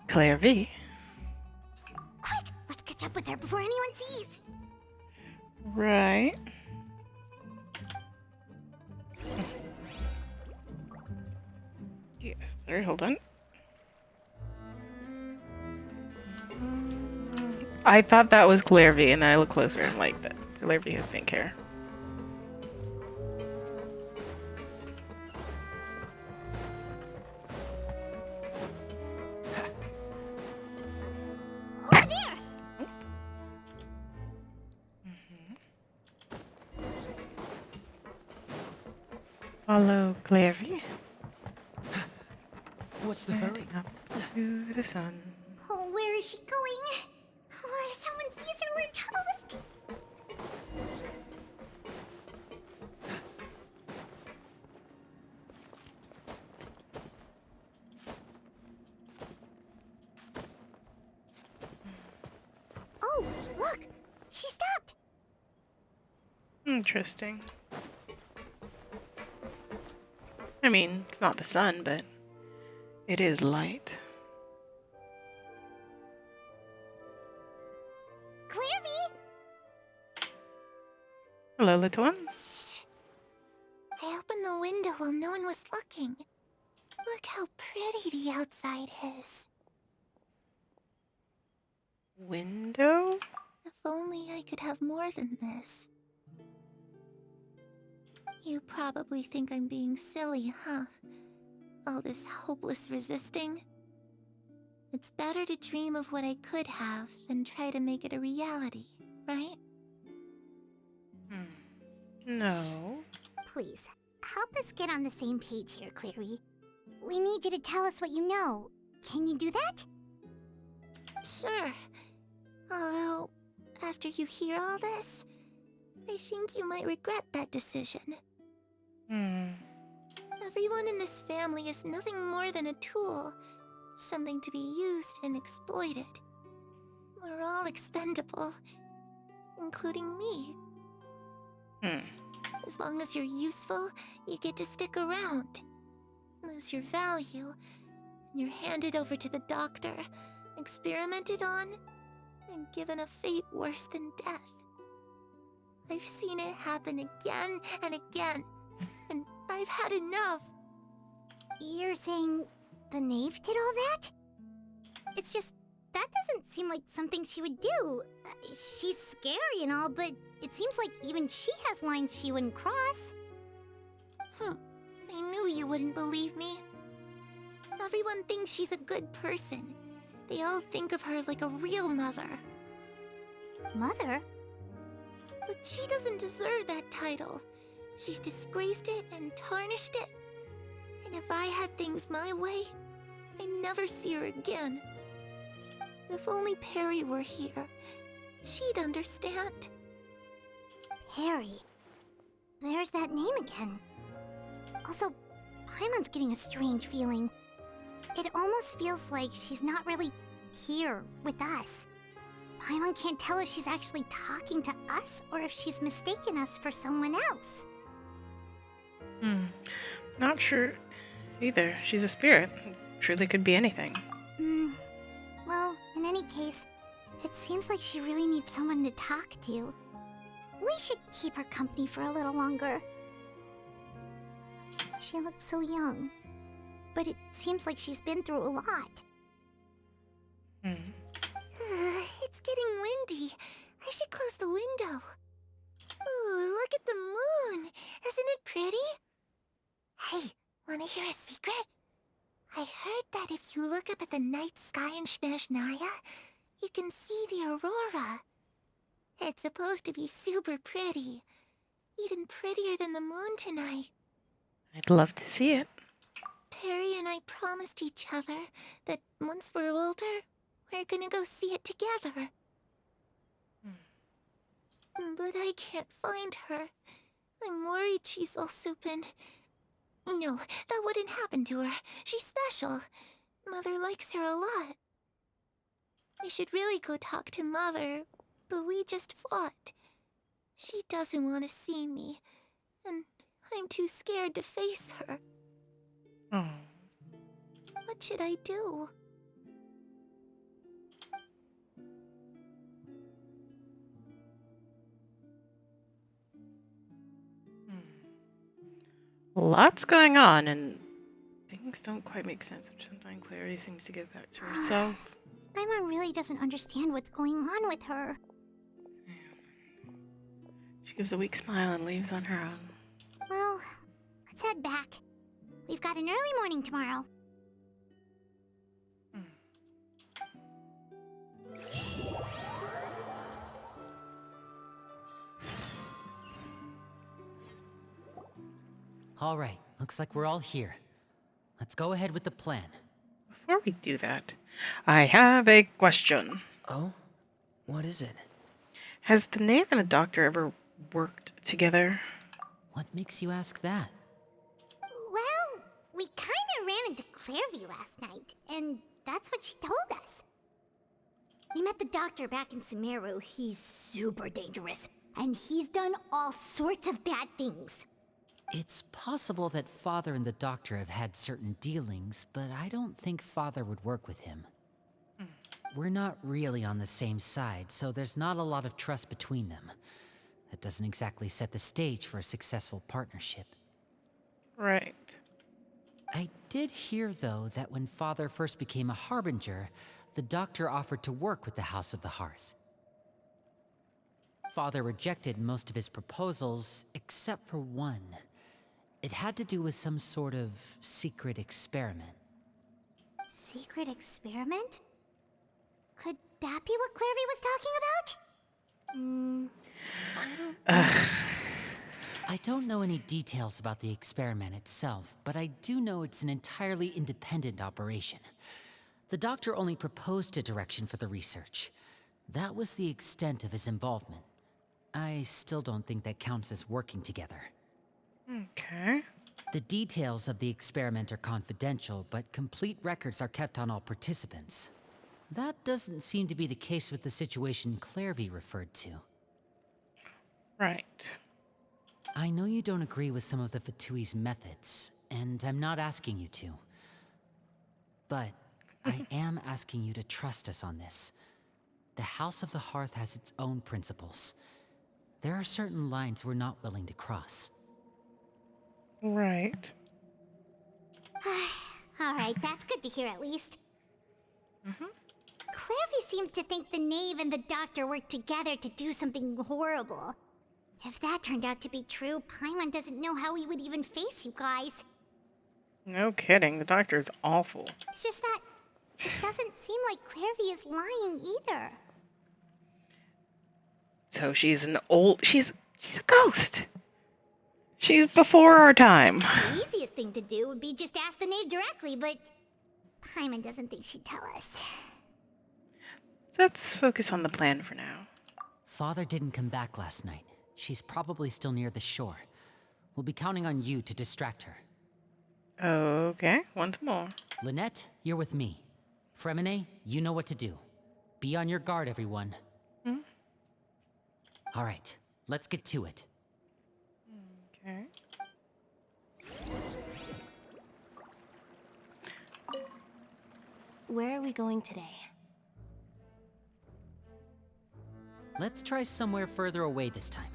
[SPEAKER 1] Claire V.
[SPEAKER 2] Quick, let's catch up with her before anyone sees.
[SPEAKER 1] Right. Yes. Sorry, hold on. I thought that was Claire V, and then I looked closer and like that. Claire V has pink hair.
[SPEAKER 2] Over there.
[SPEAKER 1] Follow Claire V.
[SPEAKER 8] What's the hurry?
[SPEAKER 1] Up to the sun.
[SPEAKER 2] Oh, where is she going? Oh, if someone sees her, we're toast. Oh, look! She stopped!
[SPEAKER 1] Interesting. I mean, it's not the sun, but it is light.
[SPEAKER 2] Clairvy!
[SPEAKER 1] Hello, little one.
[SPEAKER 2] Shh. I opened the window while no one was looking. Look how pretty the outside is.
[SPEAKER 1] Window?
[SPEAKER 2] If only I could have more than this. You probably think I'm being silly, huh? All this hopeless resisting. It's better to dream of what I could have than try to make it a reality, right?
[SPEAKER 1] No.
[SPEAKER 2] Please, help us get on the same page here, Clary. We need you to tell us what you know. Can you do that? Sure. Although, after you hear all this, I think you might regret that decision. Everyone in this family is nothing more than a tool. Something to be used and exploited. We're all expendable. Including me. As long as you're useful, you get to stick around. Lose your value, and you're handed over to the doctor, experimented on, and given a fate worse than death. I've seen it happen again and again, and I've had enough. You're saying the knave did all that? It's just, that doesn't seem like something she would do. She's scary and all, but it seems like even she has lines she wouldn't cross. I knew you wouldn't believe me. Everyone thinks she's a good person. They all think of her like a real mother. Mother? But she doesn't deserve that title. She's disgraced it and tarnished it. And if I had things my way, I'd never see her again. If only Perry were here, she'd understand. Perry? There's that name again. Also, Paimon's getting a strange feeling. It almost feels like she's not really here with us. Paimon can't tell if she's actually talking to us or if she's mistaken us for someone else.
[SPEAKER 1] Not sure either. She's a spirit. Truly could be anything.
[SPEAKER 2] Well, in any case, it seems like she really needs someone to talk to. We should keep her company for a little longer. She looks so young, but it seems like she's been through a lot. It's getting windy. I should close the window. Ooh, look at the moon. Isn't it pretty? Hey, wanna hear a secret? I heard that if you look up at the night sky in Snezhnaya, you can see the aurora. It's supposed to be super pretty. Even prettier than the moon tonight.
[SPEAKER 1] I'd love to see it.
[SPEAKER 2] Perry and I promised each other that once we're older, we're gonna go see it together. But I can't find her. I'm worried she's also been... No, that wouldn't happen to her. She's special. Mother likes her a lot. I should really go talk to Mother, but we just fought. She doesn't want to see me, and I'm too scared to face her. What should I do?
[SPEAKER 1] Lots going on, and things don't quite make sense, which sometimes Clary seems to get back to herself.
[SPEAKER 2] Paimon really doesn't understand what's going on with her.
[SPEAKER 1] She gives a weak smile and leaves on her own.
[SPEAKER 2] Well, let's head back. We've got an early morning tomorrow.
[SPEAKER 3] All right, looks like we're all here. Let's go ahead with the plan.
[SPEAKER 1] Before we do that, I have a question.
[SPEAKER 8] Oh? What is it?
[SPEAKER 1] Has the knave and the doctor ever worked together?
[SPEAKER 3] What makes you ask that?
[SPEAKER 2] Well, we kinda ran into Clairview last night, and that's what she told us. We met the doctor back in Sumeru. He's super dangerous, and he's done all sorts of bad things.
[SPEAKER 3] It's possible that Father and the Doctor have had certain dealings, but I don't think Father would work with him. We're not really on the same side, so there's not a lot of trust between them. That doesn't exactly set the stage for a successful partnership.
[SPEAKER 1] Right.
[SPEAKER 3] I did hear, though, that when Father first became a Harbinger, the Doctor offered to work with the House of the Hearth. Father rejected most of his proposals, except for one. It had to do with some sort of secret experiment.
[SPEAKER 2] Secret experiment? Could that be what Clairvy was talking about?
[SPEAKER 3] I don't know any details about the experiment itself, but I do know it's an entirely independent operation. The doctor only proposed a direction for the research. That was the extent of his involvement. I still don't think that counts as working together.
[SPEAKER 1] Okay.
[SPEAKER 3] The details of the experiment are confidential, but complete records are kept on all participants. That doesn't seem to be the case with the situation Clairvy referred to.
[SPEAKER 1] Right.
[SPEAKER 3] I know you don't agree with some of the Fatui's methods, and I'm not asking you to. But I am asking you to trust us on this. The House of the Hearth has its own principles. There are certain lines we're not willing to cross.
[SPEAKER 1] Right.
[SPEAKER 2] Alright, that's good to hear at least. Clairvy seems to think the knave and the doctor worked together to do something horrible. If that turned out to be true, Paimon doesn't know how he would even face you guys.
[SPEAKER 1] No kidding. The doctor is awful.
[SPEAKER 2] It's just that it doesn't seem like Clairvy is lying either.
[SPEAKER 1] So she's she's a ghost. She's before our time.
[SPEAKER 2] The easiest thing to do would be just ask the knave directly, but Paimon doesn't think she'd tell us.
[SPEAKER 1] Let's focus on the plan for now.
[SPEAKER 3] Father didn't come back last night. She's probably still near the shore. We'll be counting on you to distract her.
[SPEAKER 1] Okay, once more.
[SPEAKER 3] Lynette, you're with me. Fremine, you know what to do. Be on your guard, everyone. All right, let's get to it.
[SPEAKER 1] Okay.
[SPEAKER 9] Where are we going today?
[SPEAKER 3] Let's try somewhere further away this time.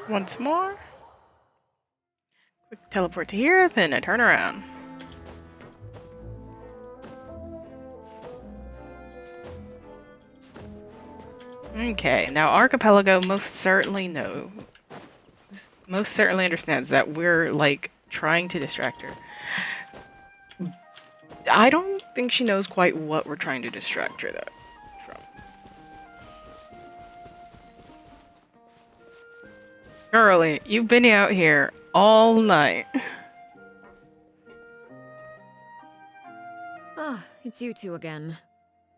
[SPEAKER 1] Once more. Quick teleport to here, then a turn around. Okay, now Archipelago most certainly understands that we're, like, trying to distract her. I don't think she knows quite what we're trying to distract her, though, from. Girlie, you've been out here all night.
[SPEAKER 4] Ah, it's you two again.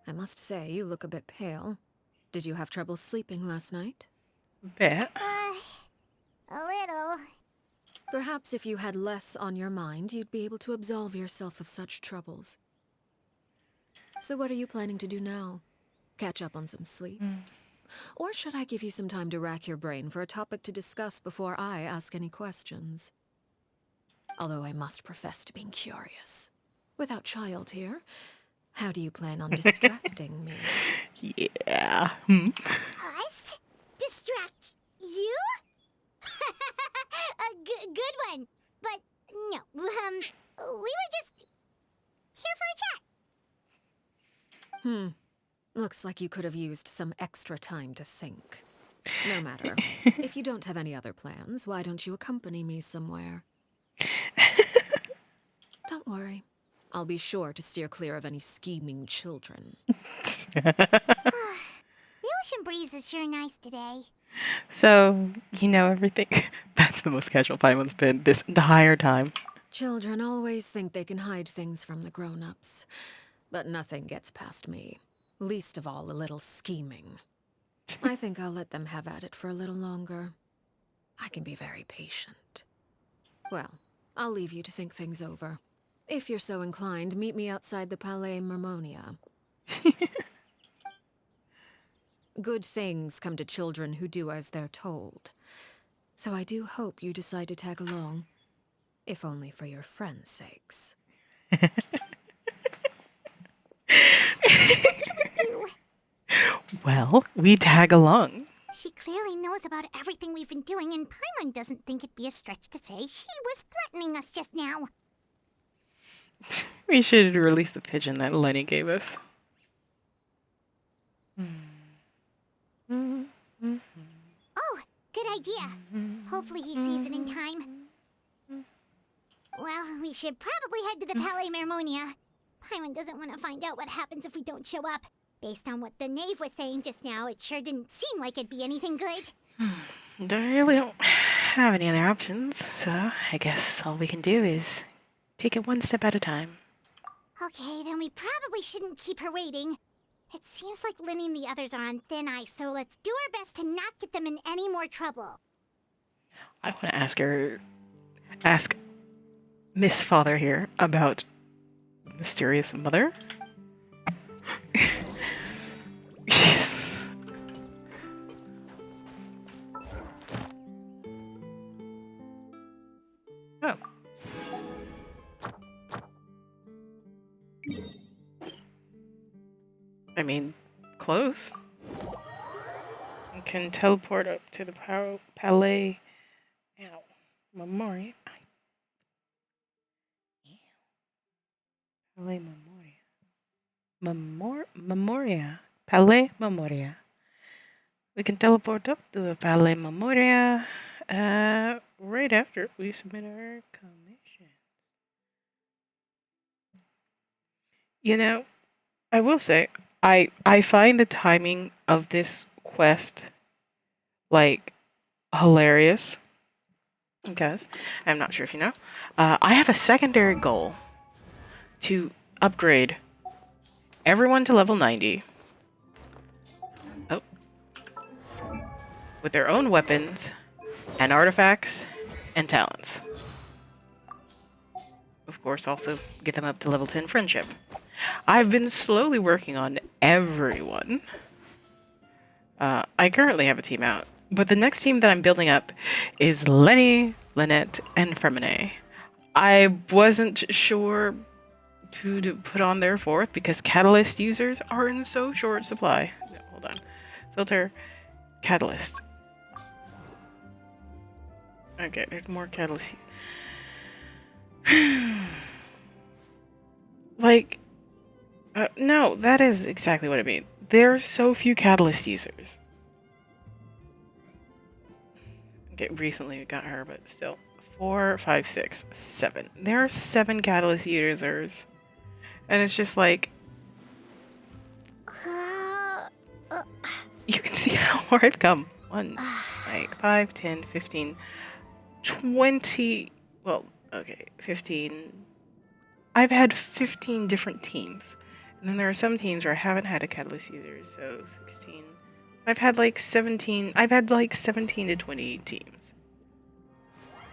[SPEAKER 4] I must say, you look a bit pale. Did you have trouble sleeping last night?
[SPEAKER 1] Bet.
[SPEAKER 2] A little.
[SPEAKER 4] Perhaps if you had less on your mind, you'd be able to absolve yourself of such troubles. So what are you planning to do now? Catch up on some sleep? Or should I give you some time to rack your brain for a topic to discuss before I ask any questions? Although I must profess to being curious. Without child here, how do you plan on distracting me?
[SPEAKER 1] Yeah.
[SPEAKER 2] Us? Distract you? A good one. But no, we were just here for a chat.
[SPEAKER 4] Looks like you could have used some extra time to think. No matter. If you don't have any other plans, why don't you accompany me somewhere? Don't worry. I'll be sure to steer clear of any scheming children.
[SPEAKER 2] The ocean breeze is sure nice today.
[SPEAKER 1] So, you know everything. That's the most casual Paimon's been this entire time.
[SPEAKER 4] Children always think they can hide things from the grown-ups. But nothing gets past me. Least of all a little scheming. I think I'll let them have at it for a little longer. I can be very patient. Well, I'll leave you to think things over. If you're so inclined, meet me outside the Palais Mermonia. Good things come to children who do as they're told. So I do hope you decide to tag along. If only for your friends' sakes.
[SPEAKER 1] Well, we tag along.
[SPEAKER 2] She clearly knows about everything we've been doing, and Paimon doesn't think it'd be a stretch to say she was threatening us just now.
[SPEAKER 1] We should release the pigeon that Lenny gave us.
[SPEAKER 2] Oh, good idea. Hopefully he sees it in time. Well, we should probably head to the Palais Mermonia. Paimon doesn't want to find out what happens if we don't show up. Based on what the knave was saying just now, it sure didn't seem like it'd be anything good.
[SPEAKER 1] Really don't have any other options, so I guess all we can do is take it one step at a time.
[SPEAKER 2] Okay, then we probably shouldn't keep her waiting. It seems like Linny and the others are on thin ice, so let's do our best to not get them in any more trouble.
[SPEAKER 1] I want to ask Miss Father here about mysterious mother. Jeez. Oh. I mean, close. You can teleport up to the Palais. Ow. Memoria. Palais Memoria. Palais Memoria. We can teleport up to the Palais Memoria right after we submit our commission. You know, I will say, I find the timing of this quest, like, hilarious. Because, I'm not sure if you know, I have a secondary goal to upgrade everyone to level 90. Oh. With their own weapons and artifacts and talents. Of course, also get them up to level 10 friendship. I've been slowly working on everyone. I currently have a team out, but the next team that I'm building up is Lenny, Lynette, and Fremine. I wasn't sure who to put on there fourth because catalyst users are in so short supply. No, hold on. Filter, catalyst. Okay, there's more catalyst. Like, no, that is exactly what I mean. There are so few catalyst users. Okay, recently we got her, but still. 4, 5, 6, 7. There are 7 catalyst users. And it's just like... You can see how far I've come. 1, like 5, 10, 15, 20... Well, okay, 15... I've had 15 different teams. And then there are some teams where I haven't had a catalyst user, so 16. I've had like 17 to 20 teams.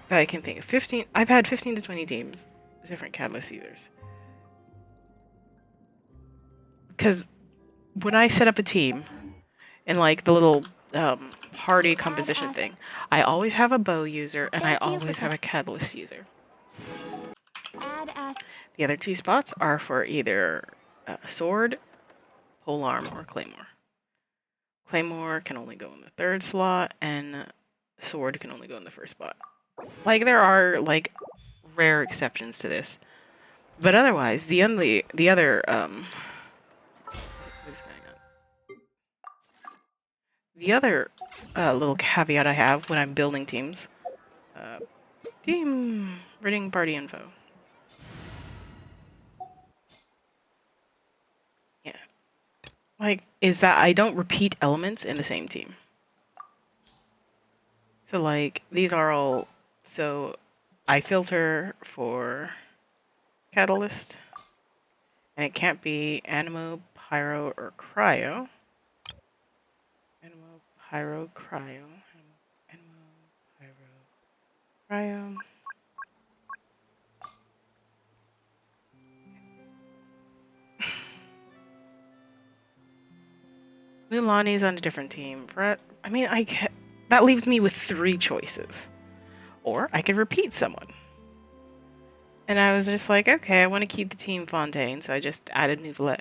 [SPEAKER 1] That I can think of. 15 I've had 15 to 20 teams with different catalyst users. Cuz when I set up a team in like the little party composition thing, I always have a bow user and I always have a catalyst user. The other 2 spots are for either sword, polearm, or claymore. Claymore can only go in the 3rd slot, and sword can only go in the 1st spot. Like, there are, like, rare exceptions to this. But otherwise, the other, what's going on? The other little caveat I have when I'm building teams, team reading party info. Yeah. Like, is that I don't repeat elements in the same team. So, like, these are all... So, I filter for catalyst. And it can't be Animo, Pyro, or Cryo. Animo, Pyro, Cryo. Animo, Pyro, Cryo. Mulani's on a different team. Brett, I mean, that leaves me with 3 choices. Or I could repeat someone. And I was just like, okay, I want to keep the team Fontaine, so I just added Nouvelette.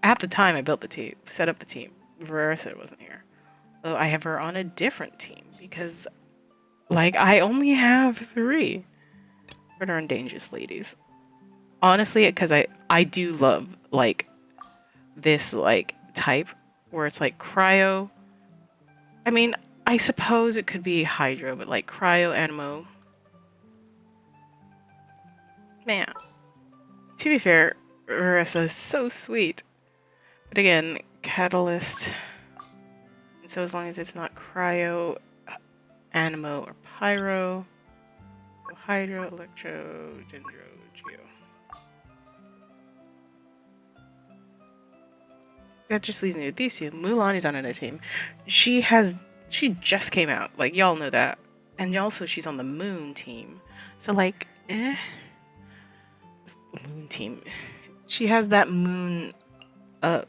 [SPEAKER 1] At the time I built the team, set up the team, Verissa wasn't here. So I have her on a different team because, like, I only have 3. But are dangerous ladies. Honestly, because I do love, like, this, like, type where it's like cryo. I mean, I suppose it could be hydro, but like cryo, animo. Man, to be fair, Marissa is so sweet. But again, catalyst. And so as long as it's not cryo, animo, or pyro. So hydro, electro, dendro, geo. That just leaves me with these two. Mulan is on another team. She just came out. Like, y'all know that. And also she's on the moon team. So like, moon team. She has that moon, that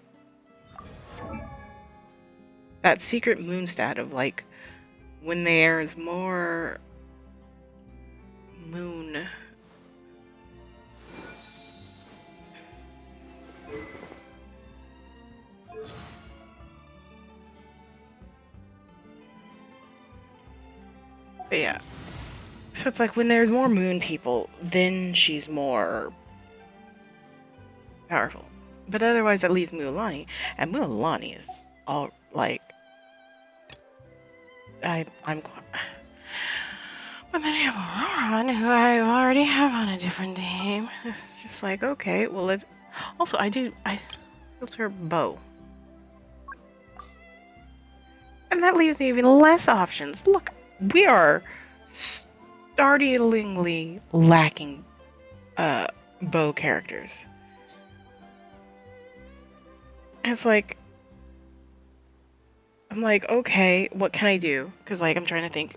[SPEAKER 1] secret moon stat of like, when there's more moon. But yeah. So it's like when there's more moon people, then she's more powerful. But otherwise, that leaves Mualani. And Mualani is all like. I'm. But then I have Auroran, who I already have on a different team. It's just like, okay, well, let's. Also, I filter bow. And that leaves me even less options. Look, we are startlingly lacking bow characters. And it's like, I'm like, okay, what can I do? Because like I'm trying to think.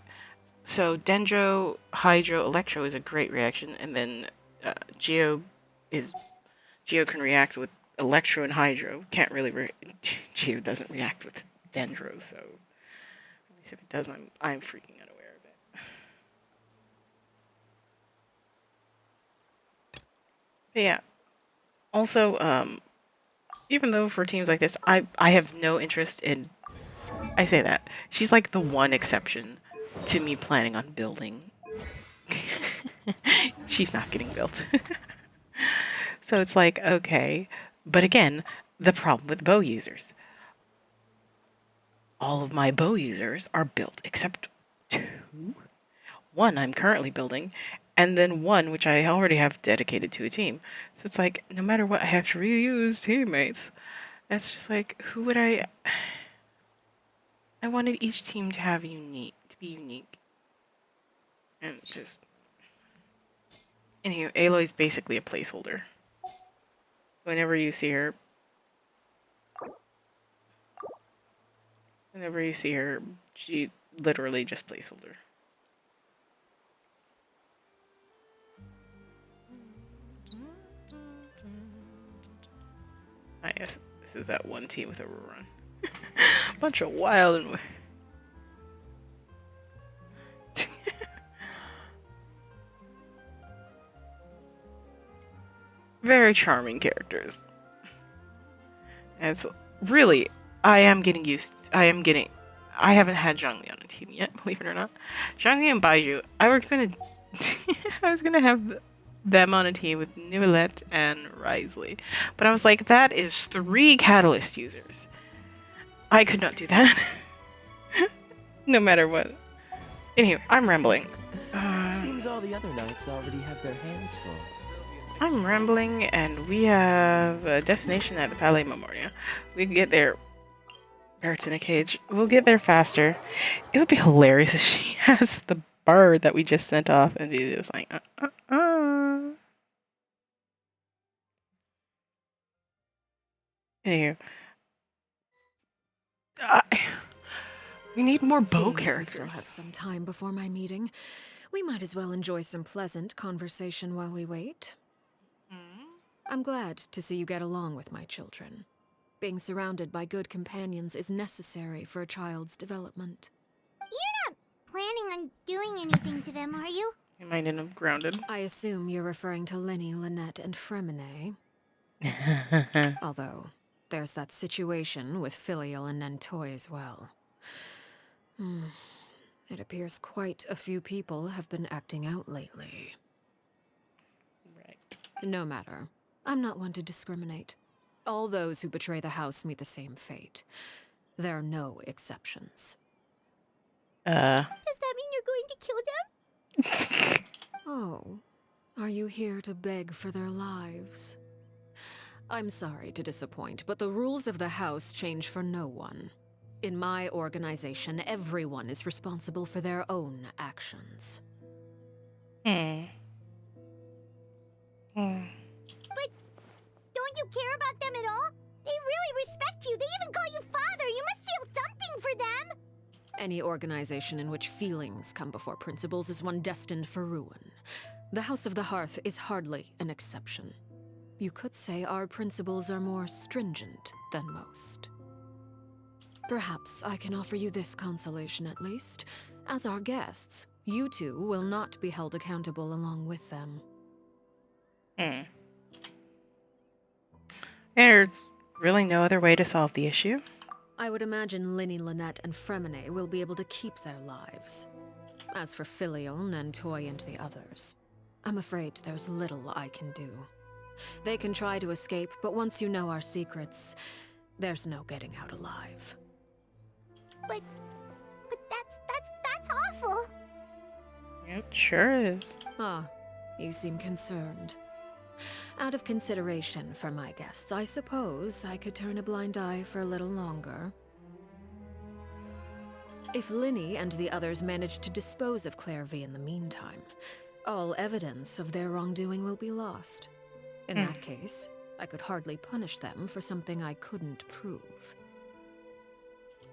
[SPEAKER 1] So Dendro, Hydro, Electro is a great reaction, and then Geo can react with Electro and Hydro. Can't really Geo doesn't react with Dendro, so at least if it does, I'm freaking unaware of it. But yeah. Also, even though for teams like this, I have no interest in. I say that she's like the one exception to me planning on building. She's not getting built. So it's like, okay. But again, the problem with bow users. All of my bow users are built except 2. One I'm currently building, and then one which I already have dedicated to a team. So it's like, no matter what, I have to reuse teammates. It's just like, who would I wanted each team to be unique. And just... Anywho, Aloy's basically a placeholder. Whenever you see her, she literally just placeholder. Ah, yes, this is that one team with a run. Bunch of wild and... Very charming characters. And it's really, I haven't had Zhongli on a team yet, believe it or not. Zhongli and Baiju, I was gonna have them on a team with Nivelette and Risley. But I was like, that is 3 Catalyst users. I could not do that. No matter what. Anyway, I'm rambling.
[SPEAKER 5] Seems all the other knights already have their hands full.
[SPEAKER 1] I'm rambling, and we have a destination at the Palais Memoria. We can get there. Parrots in a cage. We'll get there faster. It would be hilarious if she has the bird that we just sent off and be just like, Anywho. We need more bow characters.
[SPEAKER 4] We still have some time before my meeting. We might as well enjoy some pleasant conversation while we wait. I'm glad to see you get along with my children. Being surrounded by good companions is necessary for a child's development.
[SPEAKER 2] You're not planning on doing anything to them, are you?
[SPEAKER 1] You might end up grounded.
[SPEAKER 4] I assume you're referring to Lenny, Lynette, and Fremine. Although, there's that situation with Filial and Nentoy as well. It appears quite a few people have been acting out lately.
[SPEAKER 1] Right.
[SPEAKER 4] No matter. I'm not one to discriminate. All those who betray the house meet the same fate. There are no exceptions.
[SPEAKER 2] Does that mean you're going to kill them?
[SPEAKER 4] Oh, are you here to beg for their lives? I'm sorry to disappoint, but the rules of the house change for no one. In my organization, everyone is responsible for their own actions.
[SPEAKER 2] But don't you care about them at all? They really respect you. They even call you father. You must feel something for them.
[SPEAKER 4] Any organization in which feelings come before principles is one destined for ruin. The House of the Hearth is hardly an exception. You could say our principles are more stringent than most. Perhaps I can offer you this consolation at least. As our guests, you two will not be held accountable along with them.
[SPEAKER 1] There's really no other way to solve the issue.
[SPEAKER 4] I would imagine Linny, Lynette, and Fremine will be able to keep their lives. As for Filial, Nantoy, and the others, I'm afraid there's little I can do. They can try to escape, but once you know our secrets, there's no getting out alive.
[SPEAKER 2] But that's awful.
[SPEAKER 1] It sure is.
[SPEAKER 4] Ah, you seem concerned. Out of consideration for my guests, I suppose I could turn a blind eye for a little longer. If Linny and the others manage to dispose of Clairvy in the meantime, all evidence of their wrongdoing will be lost. In that case, I could hardly punish them for something I couldn't prove.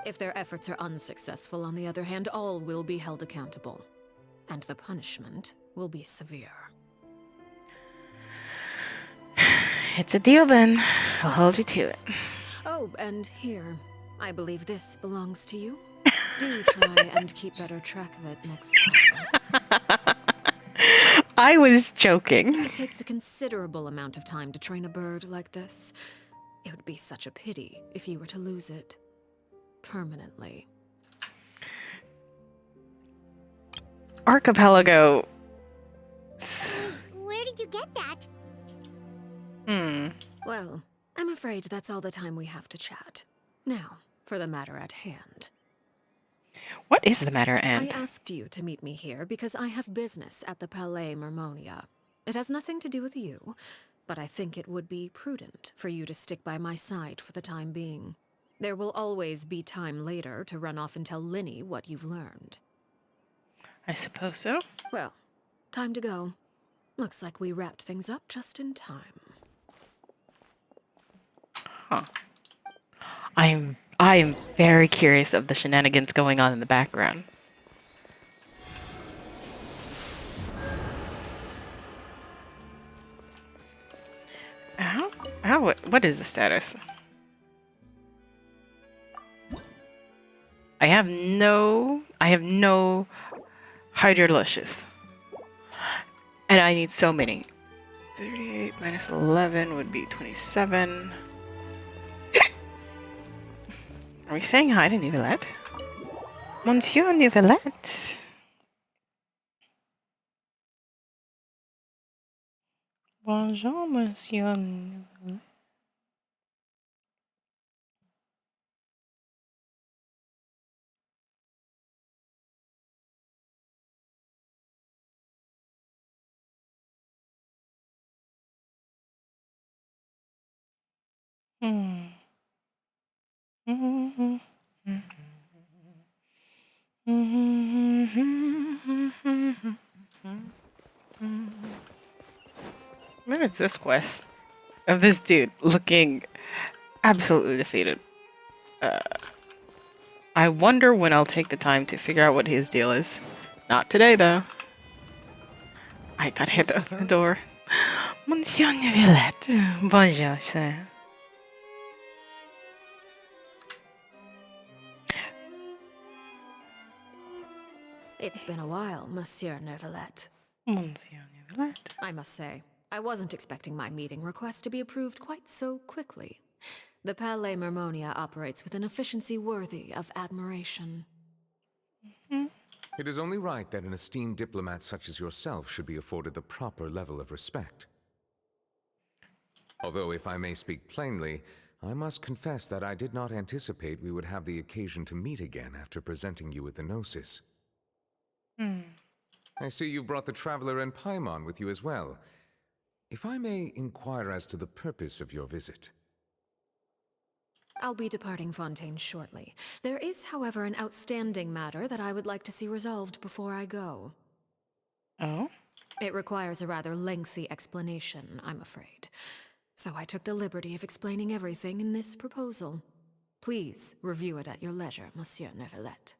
[SPEAKER 4] If their efforts are unsuccessful, on the other hand, all will be held accountable. And the punishment will be severe.
[SPEAKER 1] It's a deal then. I'll hold you to it.
[SPEAKER 4] Oh, and here, I believe this belongs to you. Do try and keep better track of it next time.
[SPEAKER 1] I was joking.
[SPEAKER 4] It takes a considerable amount of time to train a bird like this. It would be such a pity if you were to lose it. Permanently.
[SPEAKER 1] Archipelago.
[SPEAKER 2] Where did you get that?
[SPEAKER 4] Well, I'm afraid that's all the time we have to chat. Now, for the matter at hand.
[SPEAKER 1] What is the matter,
[SPEAKER 4] I
[SPEAKER 1] Anne?
[SPEAKER 4] asked you to meet me here because I have business at the Palais Mermonia. It has nothing to do with you, but I think it would be prudent for you to stick by my side for the time being. There will always be time later to run off and tell Linny what you've learned.
[SPEAKER 1] I suppose so.
[SPEAKER 4] Well, time to go. Looks like we wrapped things up just in time.
[SPEAKER 1] Huh. I am very curious of the shenanigans going on in the background. What is the status? I have no Hydrolushes. And I need so many. 38 minus 11 would be 27. Are we saying hi to Nivelette? Monsieur Nivelette? Bonjour, Monsieur Nivelette. What is this quest? Of this dude looking absolutely defeated. I wonder when I'll take the time to figure out what his deal is. Not today, though. I gotta hit the door. Monsieur Nivelette. Bonjour, sir.
[SPEAKER 4] It's been a while, Monsieur Neuvillette.
[SPEAKER 1] Monsieur Nivelette.
[SPEAKER 4] I must say, I wasn't expecting my meeting request to be approved quite so quickly. The Palais Mermonia operates with an efficiency worthy of admiration.
[SPEAKER 11] It is only right that an esteemed diplomat such as yourself should be afforded the proper level of respect. Although, if I may speak plainly, I must confess that I did not anticipate we would have the occasion to meet again after presenting you with the Gnosis. I see you brought the Traveler and Paimon with you as well. If I may inquire as to the purpose of your visit.
[SPEAKER 4] I'll be departing Fontaine shortly. There is, however, an outstanding matter that I would like to see resolved before I go.
[SPEAKER 1] Oh?
[SPEAKER 4] It requires a rather lengthy explanation, I'm afraid. So I took the liberty of explaining everything in this proposal. Please review it at your leisure, Monsieur Neuvillette.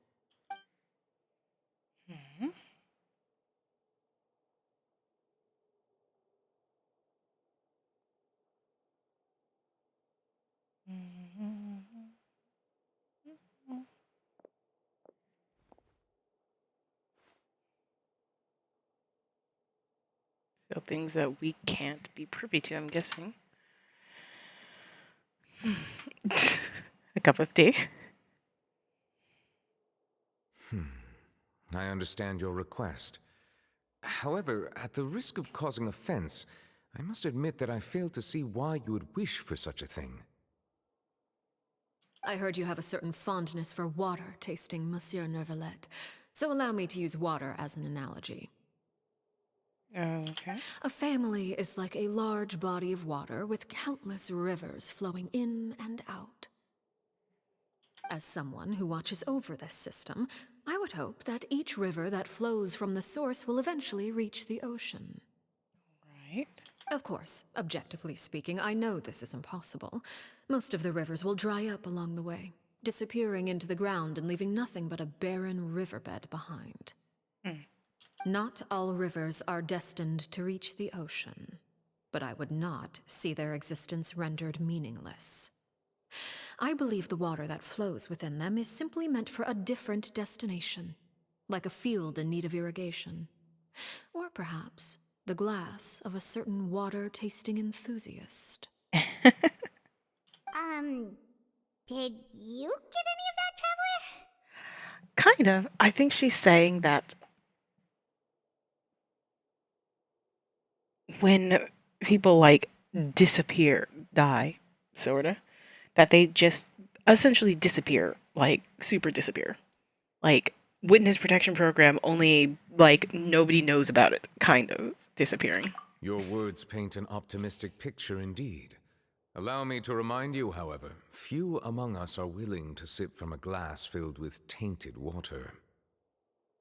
[SPEAKER 1] So things that we can't be privy to, I'm guessing. A cup of tea.
[SPEAKER 11] I understand your request. However, at the risk of causing offense, I must admit that I fail to see why you would wish for such a thing.
[SPEAKER 4] I heard you have a certain fondness for water tasting, Monsieur Neuvillette. So allow me to use water as an analogy.
[SPEAKER 1] Okay.
[SPEAKER 4] A family is like a large body of water with countless rivers flowing in and out. As someone who watches over this system, I would hope that each river that flows from the source will eventually reach the ocean.
[SPEAKER 1] Right.
[SPEAKER 4] Of course, objectively speaking, I know this is impossible. Most of the rivers will dry up along the way, disappearing into the ground and leaving nothing but a barren riverbed behind. Not all rivers are destined to reach the ocean, but I would not see their existence rendered meaningless. I believe the water that flows within them is simply meant for a different destination, like a field in need of irrigation. Or perhaps the glass of a certain water-tasting enthusiast.
[SPEAKER 2] Did you get any of that, Traveler?
[SPEAKER 1] Kind of. I think she's saying that when people like disappear, die, sorta, that they just essentially disappear, like super disappear. Like witness protection program, only like nobody knows about it, kind of disappearing.
[SPEAKER 11] Your words paint an optimistic picture indeed. Allow me to remind you, however, few among us are willing to sip from a glass filled with tainted water.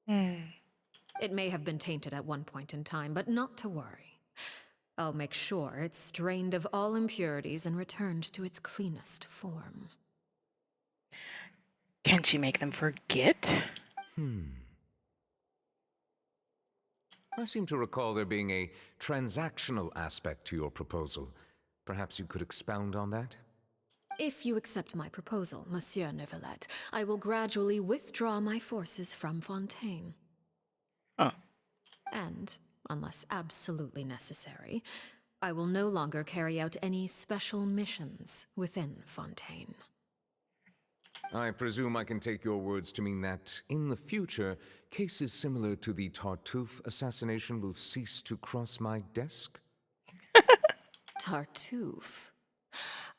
[SPEAKER 4] It may have been tainted at one point in time, but not to worry. I'll make sure it's drained of all impurities and returned to its cleanest form.
[SPEAKER 1] Can she make them forget?
[SPEAKER 11] I seem to recall there being a transactional aspect to your proposal. Perhaps you could expound on that?
[SPEAKER 4] If you accept my proposal, Monsieur Neuvillette, I will gradually withdraw my forces from Fontaine.
[SPEAKER 1] Huh.
[SPEAKER 4] And, unless absolutely necessary, I will no longer carry out any special missions within Fontaine.
[SPEAKER 11] I presume I can take your words to mean that, in the future, cases similar to the Tartuffe assassination will cease to cross my desk?
[SPEAKER 4] Tartuffe?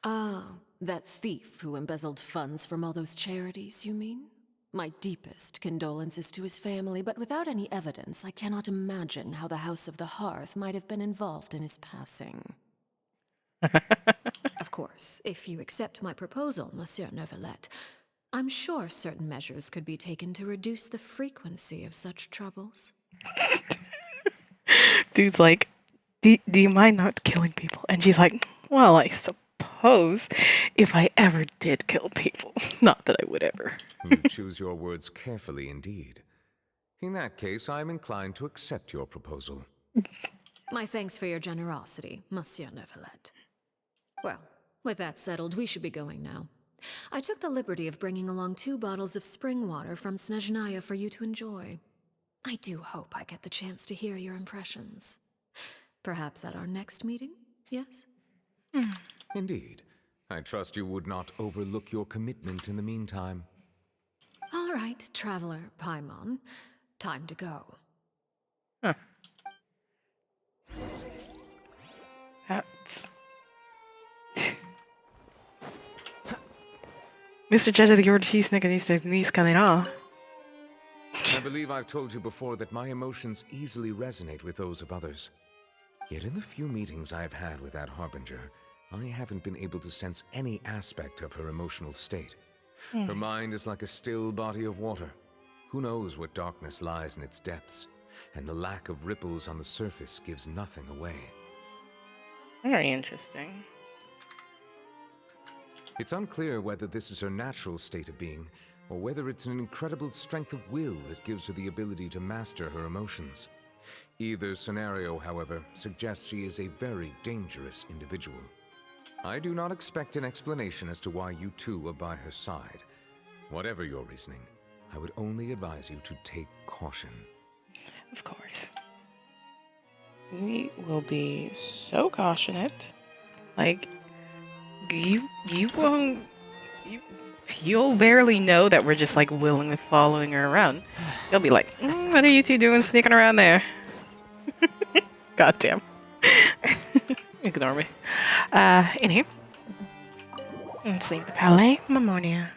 [SPEAKER 4] Ah, that thief who embezzled funds from all those charities, you mean? My deepest condolences to his family, but without any evidence, I cannot imagine how the House of the Hearth might have been involved in his passing. Of course, if you accept my proposal, Monsieur Neuvillette, I'm sure certain measures could be taken to reduce the frequency of such troubles.
[SPEAKER 1] Dude's like, do you mind not killing people? And she's like, well, I suppose if I ever did kill people. Not that I would ever.
[SPEAKER 11] You choose your words carefully indeed. In that case, I'm inclined to accept your proposal.
[SPEAKER 4] My thanks for your generosity, Monsieur Neuvillette. Well, with that settled, we should be going now. I took the liberty of bringing along 2 bottles of spring water from Snezhnaya for you to enjoy. I do hope I get the chance to hear your impressions. Perhaps at our next meeting, yes?
[SPEAKER 11] Indeed. I trust you would not overlook your commitment in the meantime.
[SPEAKER 4] All right, Traveler Paimon. Time to go.
[SPEAKER 1] That's Mr. Judge of the Ortiz Nice Canera.
[SPEAKER 11] I believe I've told you before that my emotions easily resonate with those of others. Yet in the few meetings I've had with that Harbinger, I haven't been able to sense any aspect of her emotional state. Her mind is like a still body of water. Who knows what darkness lies in its depths, and the lack of ripples on the surface gives nothing away.
[SPEAKER 1] Very interesting.
[SPEAKER 11] It's unclear whether this is her natural state of being, or whether it's an incredible strength of will that gives her the ability to master her emotions. Either scenario, however, suggests she is a very dangerous individual. I do not expect an explanation as to why you two are by her side. Whatever your reasoning, I would only advise you to take caution.
[SPEAKER 1] Of course. We will be so cautionate. Like, you won't... You'll barely know that we're just, like, willingly following her around. You'll be like, what are you two doing sneaking around there? Goddamn. Ignore me. Anywho. Let's leave the Palais Mammonia.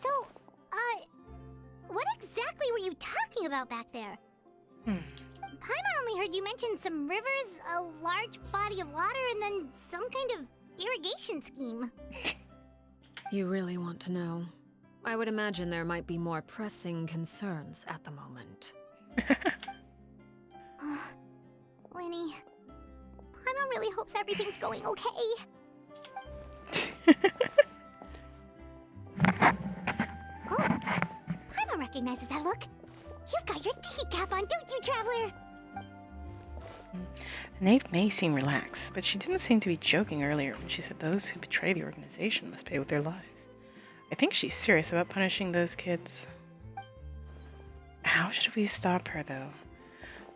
[SPEAKER 2] So, what exactly were you talking about back there? Paimon only heard you mention some rivers, a large body of water, and then some kind of irrigation scheme.
[SPEAKER 4] You really want to know? I would imagine there might be more pressing concerns at the moment.
[SPEAKER 2] Winnie, Paimon really hopes everything's going okay. Oh, Paimon recognizes that look. You've got your thinking cap on, don't you, Traveler?
[SPEAKER 1] Nave may seem relaxed, but she didn't seem to be joking earlier when she said those who betray the organization must pay with their lives. I think she's serious about punishing those kids. How should we stop her, though?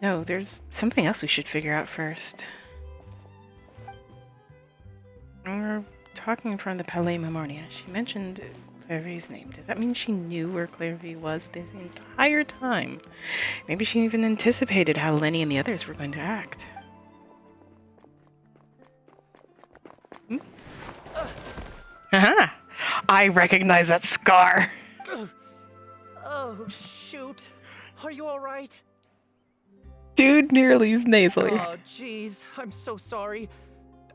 [SPEAKER 1] No, there's something else we should figure out first. When we were talking in front of the Palais Mammonia, she mentioned Clairvy's name. Does that mean she knew where Clairvy was this entire time? Maybe she even anticipated how Lenny and the others were going to act. Haha! I recognize that scar!
[SPEAKER 5] Oh, shoot. Are you alright?
[SPEAKER 1] Dude nearly is nasally.
[SPEAKER 5] Oh, jeez. I'm so sorry.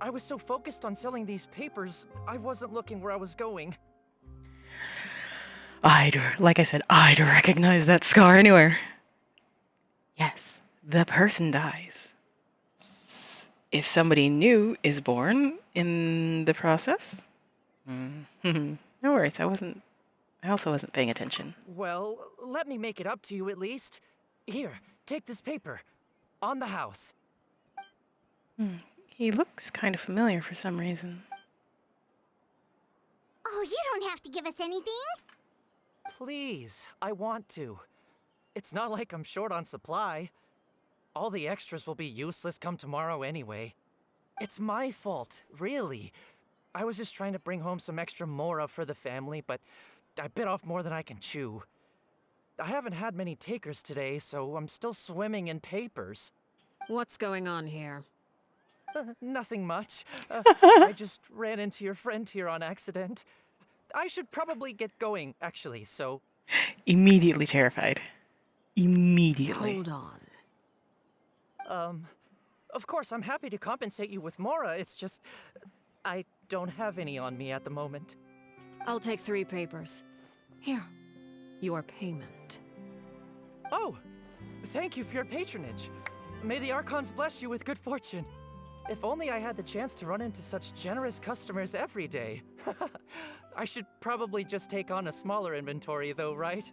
[SPEAKER 5] I was so focused on selling these papers, I wasn't looking where I was going.
[SPEAKER 1] Like I said, I'd recognize that scar anywhere. Yes, the person dies. If somebody new is born in the process, no worries. I also wasn't paying attention.
[SPEAKER 5] Well, let me make it up to you at least. Here, take this paper. On the house.
[SPEAKER 1] He looks kind of familiar for some reason.
[SPEAKER 2] Oh, you don't have to give us anything.
[SPEAKER 5] Please, I want to. It's not like I'm short on supply. All the extras will be useless come tomorrow anyway. It's my fault, really. I was just trying to bring home some extra mora for the family, but I bit off more than I can chew. I haven't had many takers today, so I'm still swimming in papers.
[SPEAKER 4] What's going on here?
[SPEAKER 5] Nothing much. I just ran into your friend here on accident. I should probably get going, actually, so...
[SPEAKER 1] Immediately terrified. Immediately.
[SPEAKER 4] Hold on.
[SPEAKER 5] Of course, I'm happy to compensate you with mora, it's just... I don't have any on me at the moment.
[SPEAKER 4] I'll take 3 papers. Here. Your payment.
[SPEAKER 5] Oh! Thank you for your patronage. May the Archons bless you with good fortune. If only I had the chance to run into such generous customers every day. I should probably just take on a smaller inventory though, right?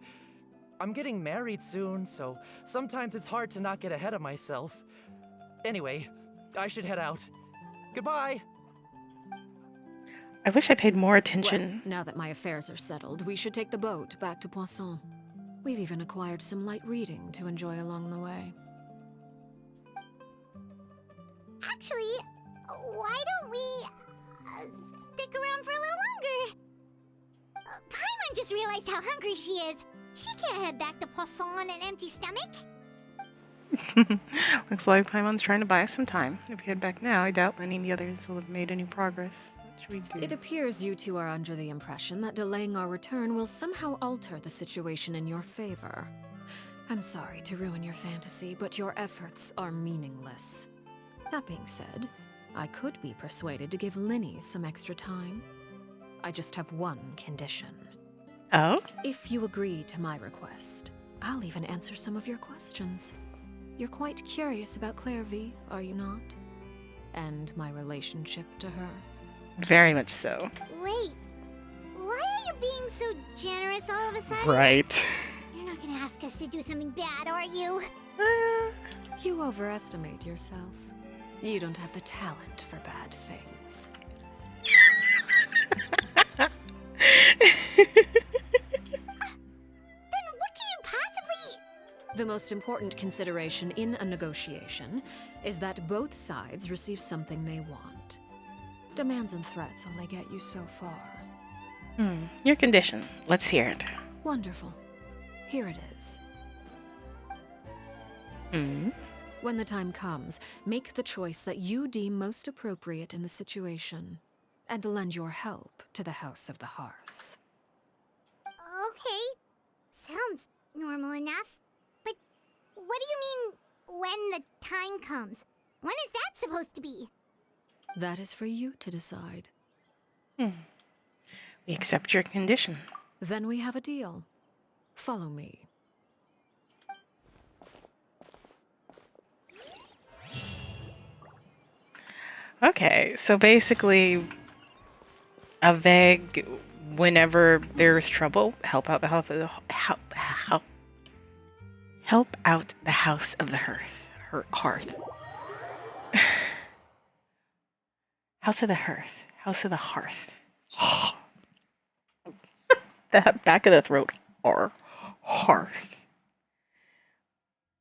[SPEAKER 5] I'm getting married soon, so sometimes it's hard to not get ahead of myself. Anyway, I should head out. Goodbye!
[SPEAKER 1] I wish I paid more attention.
[SPEAKER 4] Well, now that my affairs are settled, we should take the boat back to Poisson. We've even acquired some light reading to enjoy along the way.
[SPEAKER 2] Actually, why don't we stick around for a little longer? Paimon just realized how hungry she is. She can't head back to Poisson on an empty stomach.
[SPEAKER 1] Looks like Paimon's trying to buy us some time. If we head back now, I doubt Lenny and the others will have made any progress. What should we do?
[SPEAKER 4] It appears you two are under the impression that delaying our return will somehow alter the situation in your favor. I'm sorry to ruin your fantasy, but your efforts are meaningless. That being said, I could be persuaded to give Linny some extra time. I just have one condition.
[SPEAKER 1] Oh?
[SPEAKER 4] If you agree to my request, I'll even answer some of your questions. You're quite curious about Claire V, are you not? And my relationship to her?
[SPEAKER 1] Very much so.
[SPEAKER 2] Wait, why are you being so generous all of a sudden?
[SPEAKER 1] Right.
[SPEAKER 2] You're not gonna ask us to do something bad, are you?
[SPEAKER 4] You overestimate yourself. You don't have the talent for bad things.
[SPEAKER 2] Then what can you possibly...
[SPEAKER 4] The most important consideration in a negotiation is that both sides receive something they want. Demands and threats only get you so far.
[SPEAKER 1] Your condition. Let's hear it.
[SPEAKER 4] Wonderful. Here it is. When the time comes, make the choice that you deem most appropriate in the situation, and lend your help to the House of the Hearth.
[SPEAKER 2] Okay, sounds normal enough. But what do you mean, when the time comes? When is that supposed to be?
[SPEAKER 4] That is for you to decide.
[SPEAKER 1] We accept your condition.
[SPEAKER 4] Then we have a deal. Follow me.
[SPEAKER 1] Okay, so basically, a vague, whenever there's trouble, help out the house of the help out the house of the hearth. House of the hearth. House of the hearth. That back of the throat. Hearth.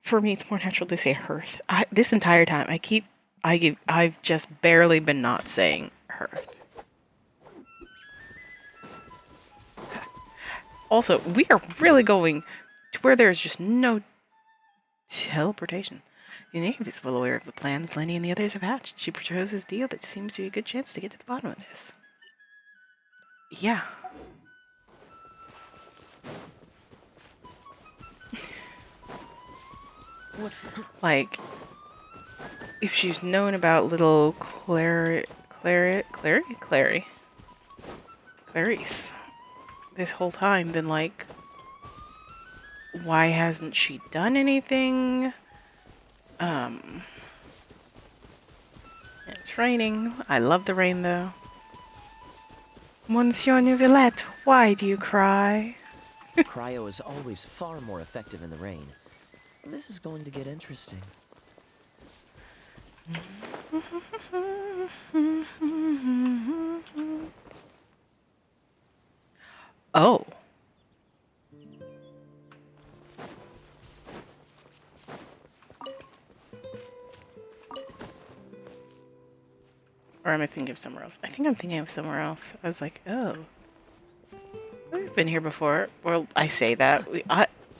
[SPEAKER 1] For me, it's more natural to say hearth. This entire time, I've just barely been not saying hearth. Also, we are really going to where there's just no teleportation. The Navy is well aware of the plans Lenny and the others have hatched. She proposes a deal that seems to be a good chance to get to the bottom of this. Yeah. Like, if she's known about little Clarice this whole time, then like, why hasn't she done anything? It's raining. I love the rain though. Monsieur Neuvillette, why do you cry?
[SPEAKER 12] Cryo is always far more effective in the rain. This is going to get interesting.
[SPEAKER 1] Oh. Or am I thinking of somewhere else? I think I'm thinking of somewhere else. I was like, oh. We've been here before. Well, I say that.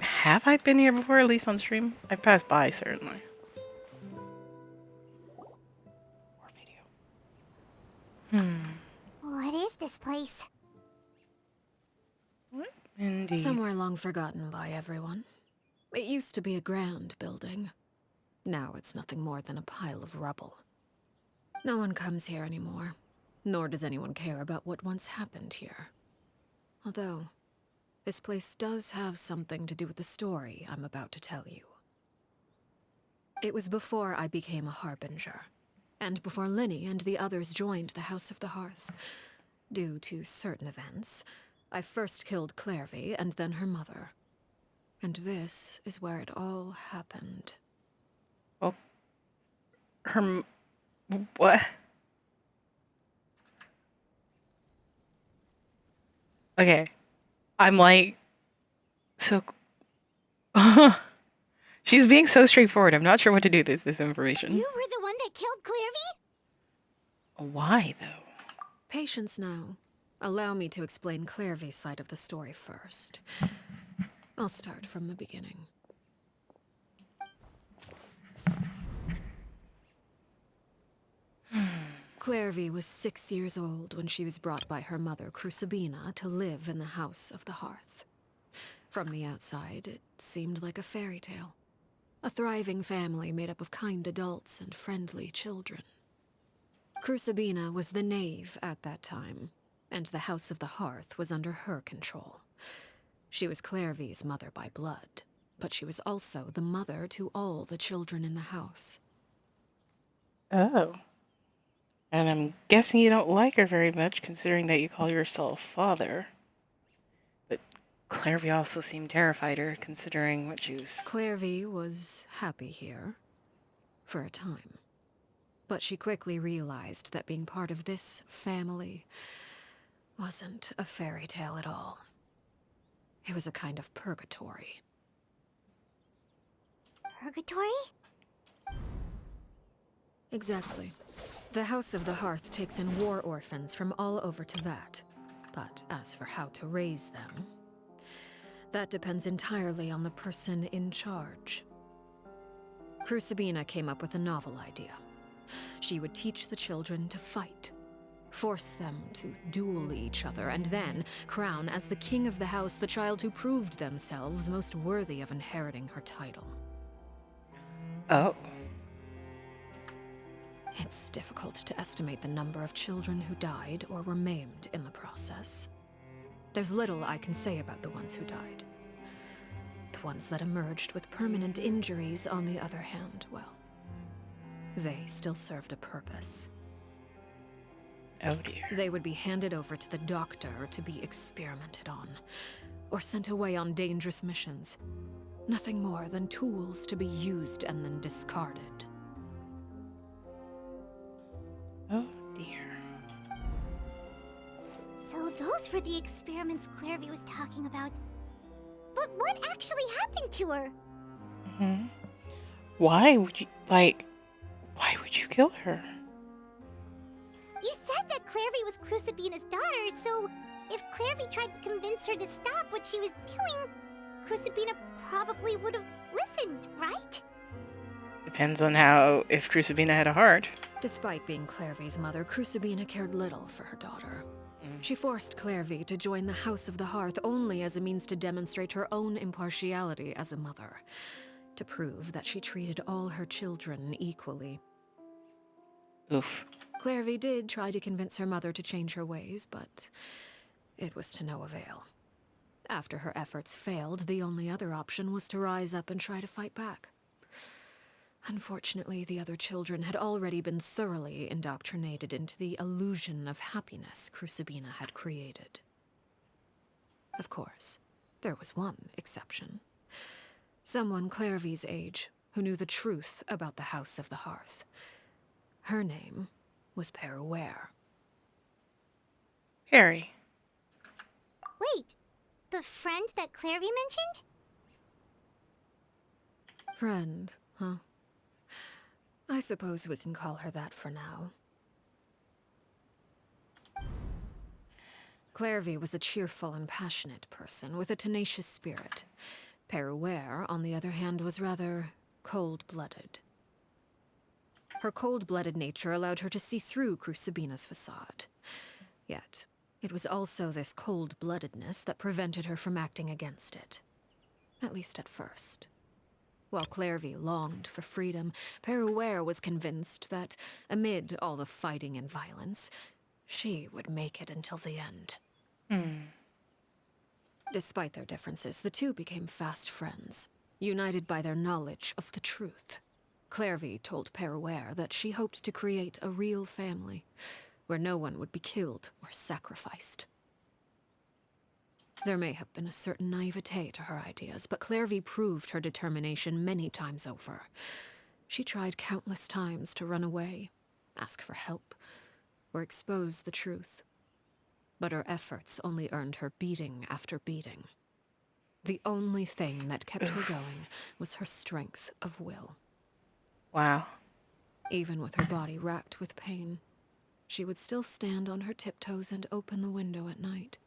[SPEAKER 1] Have I been here before, at least on stream? I've passed by, certainly. More video.
[SPEAKER 2] What is this place?
[SPEAKER 1] What? Indeed.
[SPEAKER 4] Somewhere long forgotten by everyone. It used to be a grand building. Now it's nothing more than a pile of rubble. No one comes here anymore, nor does anyone care about what once happened here. Although, this place does have something to do with the story I'm about to tell you. It was before I became a Harbinger, and before Linny and the others joined the House of the Hearth. Due to certain events, I first killed Clairvy and then her mother. And this is where it all happened.
[SPEAKER 1] Oh. What? Okay. I'm like, so... She's being so straightforward. I'm not sure what to do with this information.
[SPEAKER 2] You were the one that killed Clairvy?
[SPEAKER 1] Why, though?
[SPEAKER 4] Patience now. Allow me to explain Clairvy's side of the story first. I'll start from the beginning. Clairvy was 6 years old when she was brought by her mother, Crucibina, to live in the House of the Hearth. From the outside, it seemed like a fairy tale. A thriving family made up of kind adults and friendly children. Crucibina was the knave at that time, and the House of the Hearth was under her control. She was Clairvy's mother by blood, but she was also the mother to all the children in the house.
[SPEAKER 1] Oh. And I'm guessing you don't like her very much, considering that you call yourself father. But Clairvy also seemed terrified her, considering what she was...
[SPEAKER 4] Clairvy was happy here, for a time. But she quickly realized that being part of this family wasn't a fairy tale at all. It was a kind of purgatory.
[SPEAKER 2] Purgatory?
[SPEAKER 4] Exactly. The House of the Hearth takes in war orphans from all over Teyvat. But as for how to raise them, that depends entirely on the person in charge. Crucibina came up with a novel idea. She would teach the children to fight, force them to duel each other, and then crown as the king of the house the child who proved themselves most worthy of inheriting her title.
[SPEAKER 1] Oh.
[SPEAKER 4] It's difficult to estimate the number of children who died or were maimed in the process. There's little I can say about the ones who died. The ones that emerged with permanent injuries, on the other hand, well, they still served a purpose.
[SPEAKER 1] Oh dear.
[SPEAKER 4] They would be handed over to the doctor to be experimented on, or sent away on dangerous missions. Nothing more than tools to be used and then discarded.
[SPEAKER 1] Oh dear.
[SPEAKER 2] So those were the experiments Clairvy was talking about. But what actually happened to her?
[SPEAKER 1] Mm-hmm. Why would you kill her?
[SPEAKER 2] You said that Clairvy was Crucibina's daughter, so if Clairvy tried to convince her to stop what she was doing, Crucibina probably would have listened, right?
[SPEAKER 1] Depends on if Crucibina had a heart.
[SPEAKER 4] Despite being Clairvy's mother, Crucibina cared little for her daughter. She forced Clairvy to join the House of the Hearth only as a means to demonstrate her own impartiality as a mother, to prove that she treated all her children equally.
[SPEAKER 1] Oof.
[SPEAKER 4] Clairvy did try to convince her mother to change her ways, but it was to no avail. After her efforts failed, the only other option was to rise up and try to fight back. Unfortunately, the other children had already been thoroughly indoctrinated into the illusion of happiness Crucibina had created. Of course, there was one exception. Someone Clairvy's age who knew the truth about the House of the Hearth. Her name was Peruere.
[SPEAKER 1] Harry.
[SPEAKER 2] Wait, the friend that Clairvy mentioned?
[SPEAKER 4] Friend, huh? I suppose we can call her that for now. Clairvy was a cheerful and passionate person with a tenacious spirit. Peruere, on the other hand, was rather cold-blooded. Her cold-blooded nature allowed her to see through Crucibina's facade. Yet, it was also this cold-bloodedness that prevented her from acting against it. At least at first. While Clairvy longed for freedom, Peruere was convinced that, amid all the fighting and violence, she would make it until the end. Despite their differences, the two became fast friends, united by their knowledge of the truth. Clairvy told Peruere that she hoped to create a real family, where no one would be killed or sacrificed. There may have been a certain naivete to her ideas, but Clairvy proved her determination many times over. She tried countless times to run away, ask for help, or expose the truth. But her efforts only earned her beating after beating. The only thing that kept her going was her strength of will.
[SPEAKER 1] Wow.
[SPEAKER 4] Even with her body racked with pain, she would still stand on her tiptoes and open the window at night.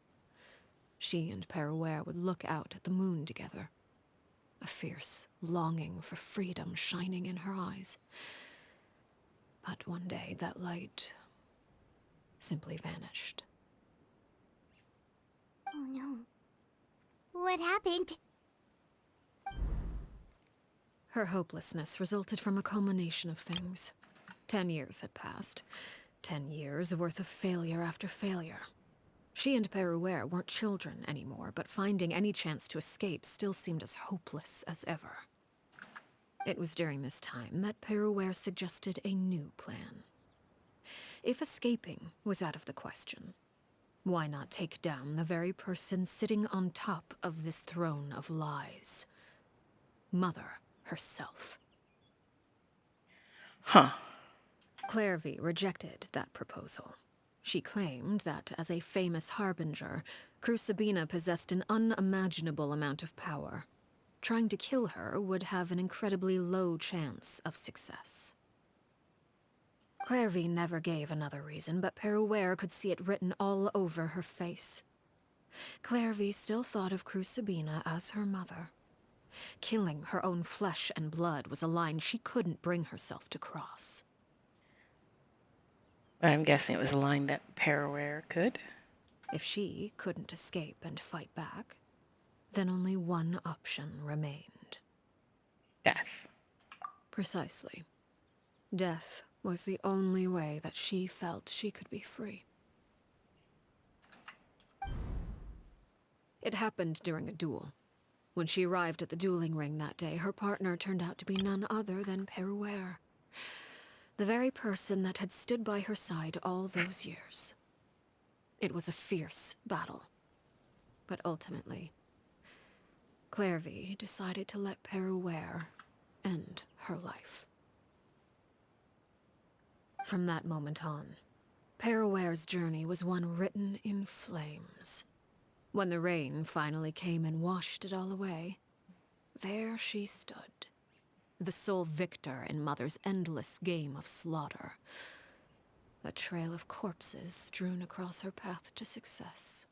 [SPEAKER 4] She and Perouer would look out at the moon together, a fierce longing for freedom shining in her eyes. But one day that light simply vanished.
[SPEAKER 2] Oh no. What happened?
[SPEAKER 4] Her hopelessness resulted from a culmination of things. 10 years had passed. 10 years worth of failure after failure. She and Perouer weren't children anymore, but finding any chance to escape still seemed as hopeless as ever. It was during this time that Perouer suggested a new plan. If escaping was out of the question, why not take down the very person sitting on top of this throne of lies? Mother herself.
[SPEAKER 1] Huh.
[SPEAKER 4] Clairvy rejected that proposal. She claimed that, as a famous harbinger, Crucibina possessed an unimaginable amount of power. Trying to kill her would have an incredibly low chance of success. Clairvy never gave another reason, but Perouer could see it written all over her face. Clairvy still thought of Crucibina as her mother. Killing her own flesh and blood was a line she couldn't bring herself to cross.
[SPEAKER 1] But I'm guessing it was a line that Perouer could.
[SPEAKER 4] If she couldn't escape and fight back, then only one option remained.
[SPEAKER 1] Death.
[SPEAKER 4] Precisely. Death was the only way that she felt she could be free. It happened during a duel. When she arrived at the dueling ring that day, her partner turned out to be none other than Perouer. The very person that had stood by her side all those years. It was a fierce battle. But ultimately, Clairvy decided to let Perouer end her life. From that moment on, Perouer's journey was one written in flames. When the rain finally came and washed it all away, there she stood, the sole victor in Mother's endless game of slaughter. A trail of corpses strewn across her path to success.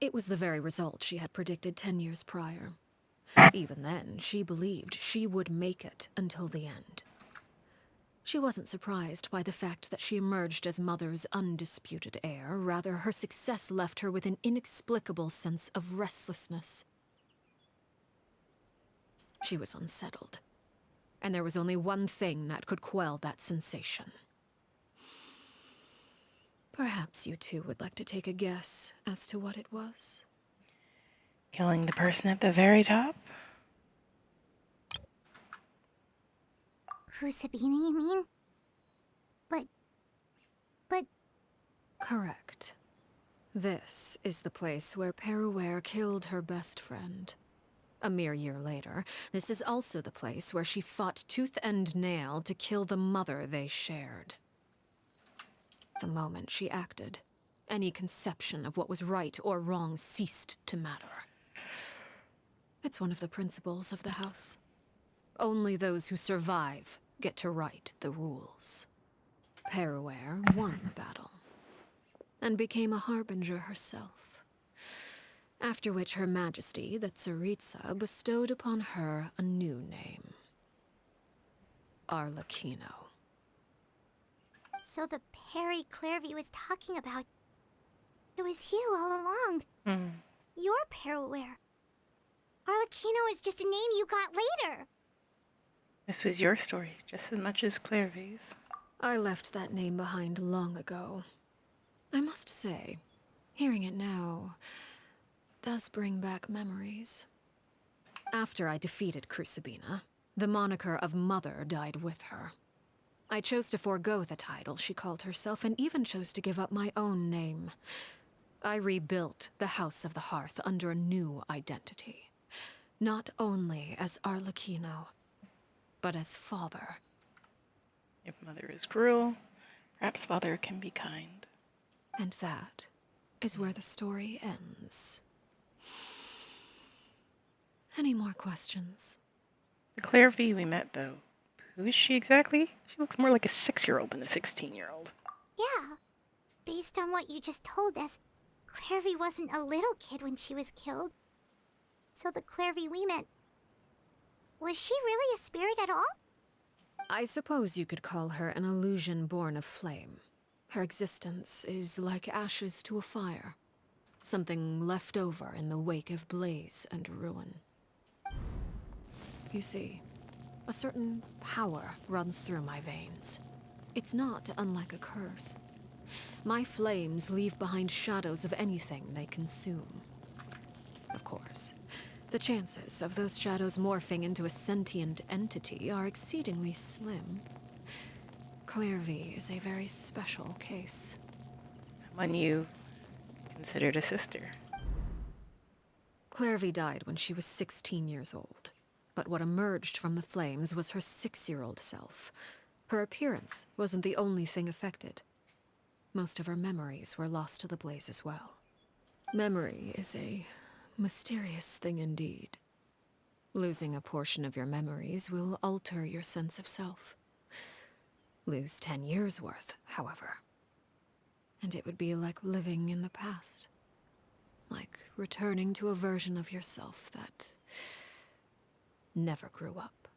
[SPEAKER 4] It was the very result she had predicted 10 years prior. Even then, she believed she would make it until the end. She wasn't surprised by the fact that she emerged as Mother's undisputed heir. Rather, her success left her with an inexplicable sense of restlessness. She was unsettled, and there was only one thing that could quell that sensation. Perhaps you two would like to take a guess as to what it was?
[SPEAKER 1] Killing the person at the very top?
[SPEAKER 2] Crucibina, you mean? But...
[SPEAKER 4] Correct. This is the place where Perouer killed her best friend. A mere year later, this is also the place where she fought tooth and nail to kill the mother they shared. The moment she acted, any conception of what was right or wrong ceased to matter. It's one of the principles of the house. Only those who survive get to write the rules. Perouer won the battle, and became a harbinger herself. After which Her Majesty, the Tsaritsa, bestowed upon her a new name. Arlecchino.
[SPEAKER 2] So the Perry Clairvy was talking about... It was you all along. You're Perouer. Arlecchino is just a name you got later.
[SPEAKER 1] This was your story, just as much as Clairvy's.
[SPEAKER 4] I left that name behind long ago. I must say, hearing it now does bring back memories. After I defeated Crucibina, the moniker of Mother died with her. I chose to forego the title she called herself, and even chose to give up my own name. I rebuilt the House of the Hearth under a new identity. Not only as Arlecchino, but as father.
[SPEAKER 1] If Mother is cruel, perhaps Father can be kind.
[SPEAKER 4] And that is where the story ends. Any more questions?
[SPEAKER 1] The Clairvy we met, though, Who is she exactly? She looks more like a 6-year-old than a 16-year-old.
[SPEAKER 2] Yeah. Based on what you just told us, Clairvy wasn't a little kid when she was killed. So the Clairvy we met, was she really a spirit at all?
[SPEAKER 4] I suppose you could call her an illusion born of flame. Her existence is like ashes to a fire. Something left over in the wake of blaze and ruin. You see, a certain power runs through my veins. It's not unlike a curse. My flames leave behind shadows of anything they consume. Of course, the chances of those shadows morphing into a sentient entity are exceedingly slim. Clairvy is a very special case.
[SPEAKER 1] Someone you considered a sister.
[SPEAKER 4] Clairvy died when she was 16 years old. But what emerged from the flames was her 6-year-old self. Her appearance wasn't the only thing affected. Most of her memories were lost to the blaze as well. Memory is a mysterious thing indeed. Losing a portion of your memories will alter your sense of self. Lose 10 years' worth, however, and it would be like living in the past. Like returning to a version of yourself that never grew up.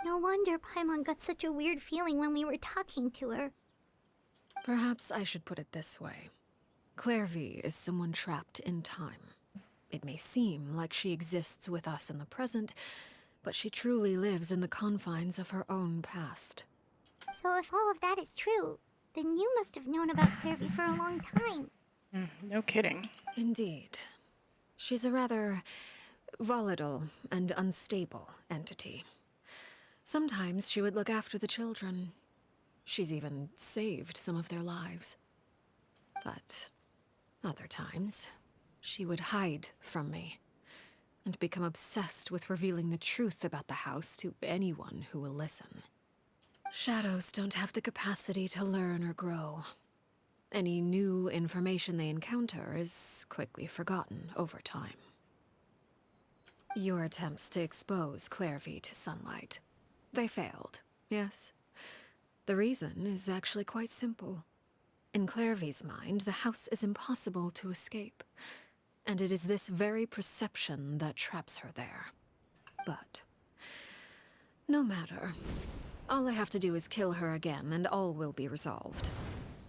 [SPEAKER 2] No wonder Paimon got such a weird feeling when we were talking to her.
[SPEAKER 4] Perhaps I should put it this way. Clairvy is someone trapped in time. It may seem like she exists with us in the present, but she truly lives in the confines of her own past.
[SPEAKER 2] So if all of that is true, then you must have known about Clairvy for a long time.
[SPEAKER 1] No kidding.
[SPEAKER 4] Indeed. She's a rather volatile and unstable entity. Sometimes she would look after the children. She's even saved some of their lives. But other times, she would hide from me and become obsessed with revealing the truth about the house to anyone who will listen. Shadows don't have the capacity to learn or grow. Any new information they encounter is quickly forgotten over time. Your attempts to expose Clairvy to sunlight. They failed, yes? The reason is actually quite simple. In Clairvy's mind, the house is impossible to escape. And it is this very perception that traps her there. But no matter. All I have to do is kill her again, and all will be resolved.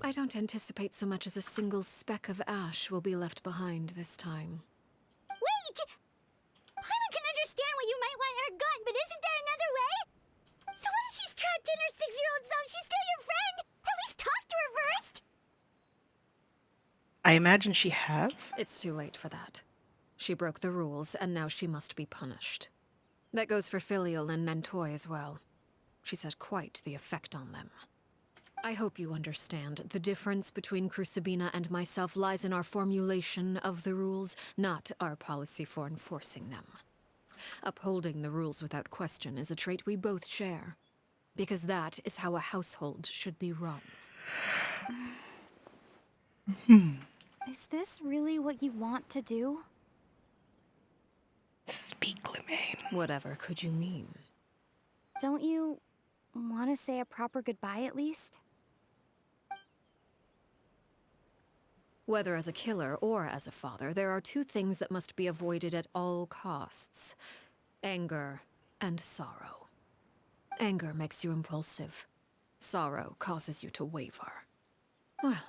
[SPEAKER 4] I don't anticipate so much as a single speck of ash will be left behind this time.
[SPEAKER 2] Wait! Paimon can understand why you might want her gone, but isn't there another way? So what if she's trapped in her 6-year-old self? She's still your friend! At least talk to her first!
[SPEAKER 1] I imagine she has.
[SPEAKER 4] It's too late for that. She broke the rules, and now she must be punished. That goes for Filial and Nantoy as well. She's had quite the effect on them. I hope you understand. The difference between Crucibina and myself lies in our formulation of the rules, not our policy for enforcing them. Upholding the rules without question is a trait we both share, because that is how a household should be run.
[SPEAKER 13] Is this really what you want to do?
[SPEAKER 1] Speak, Limane.
[SPEAKER 4] Whatever could you mean?
[SPEAKER 13] Don't you want to say a proper goodbye at least?
[SPEAKER 4] Whether as a killer or as a father, there are two things that must be avoided at all costs: anger and sorrow. Anger makes you impulsive. Sorrow causes you to waver. Well,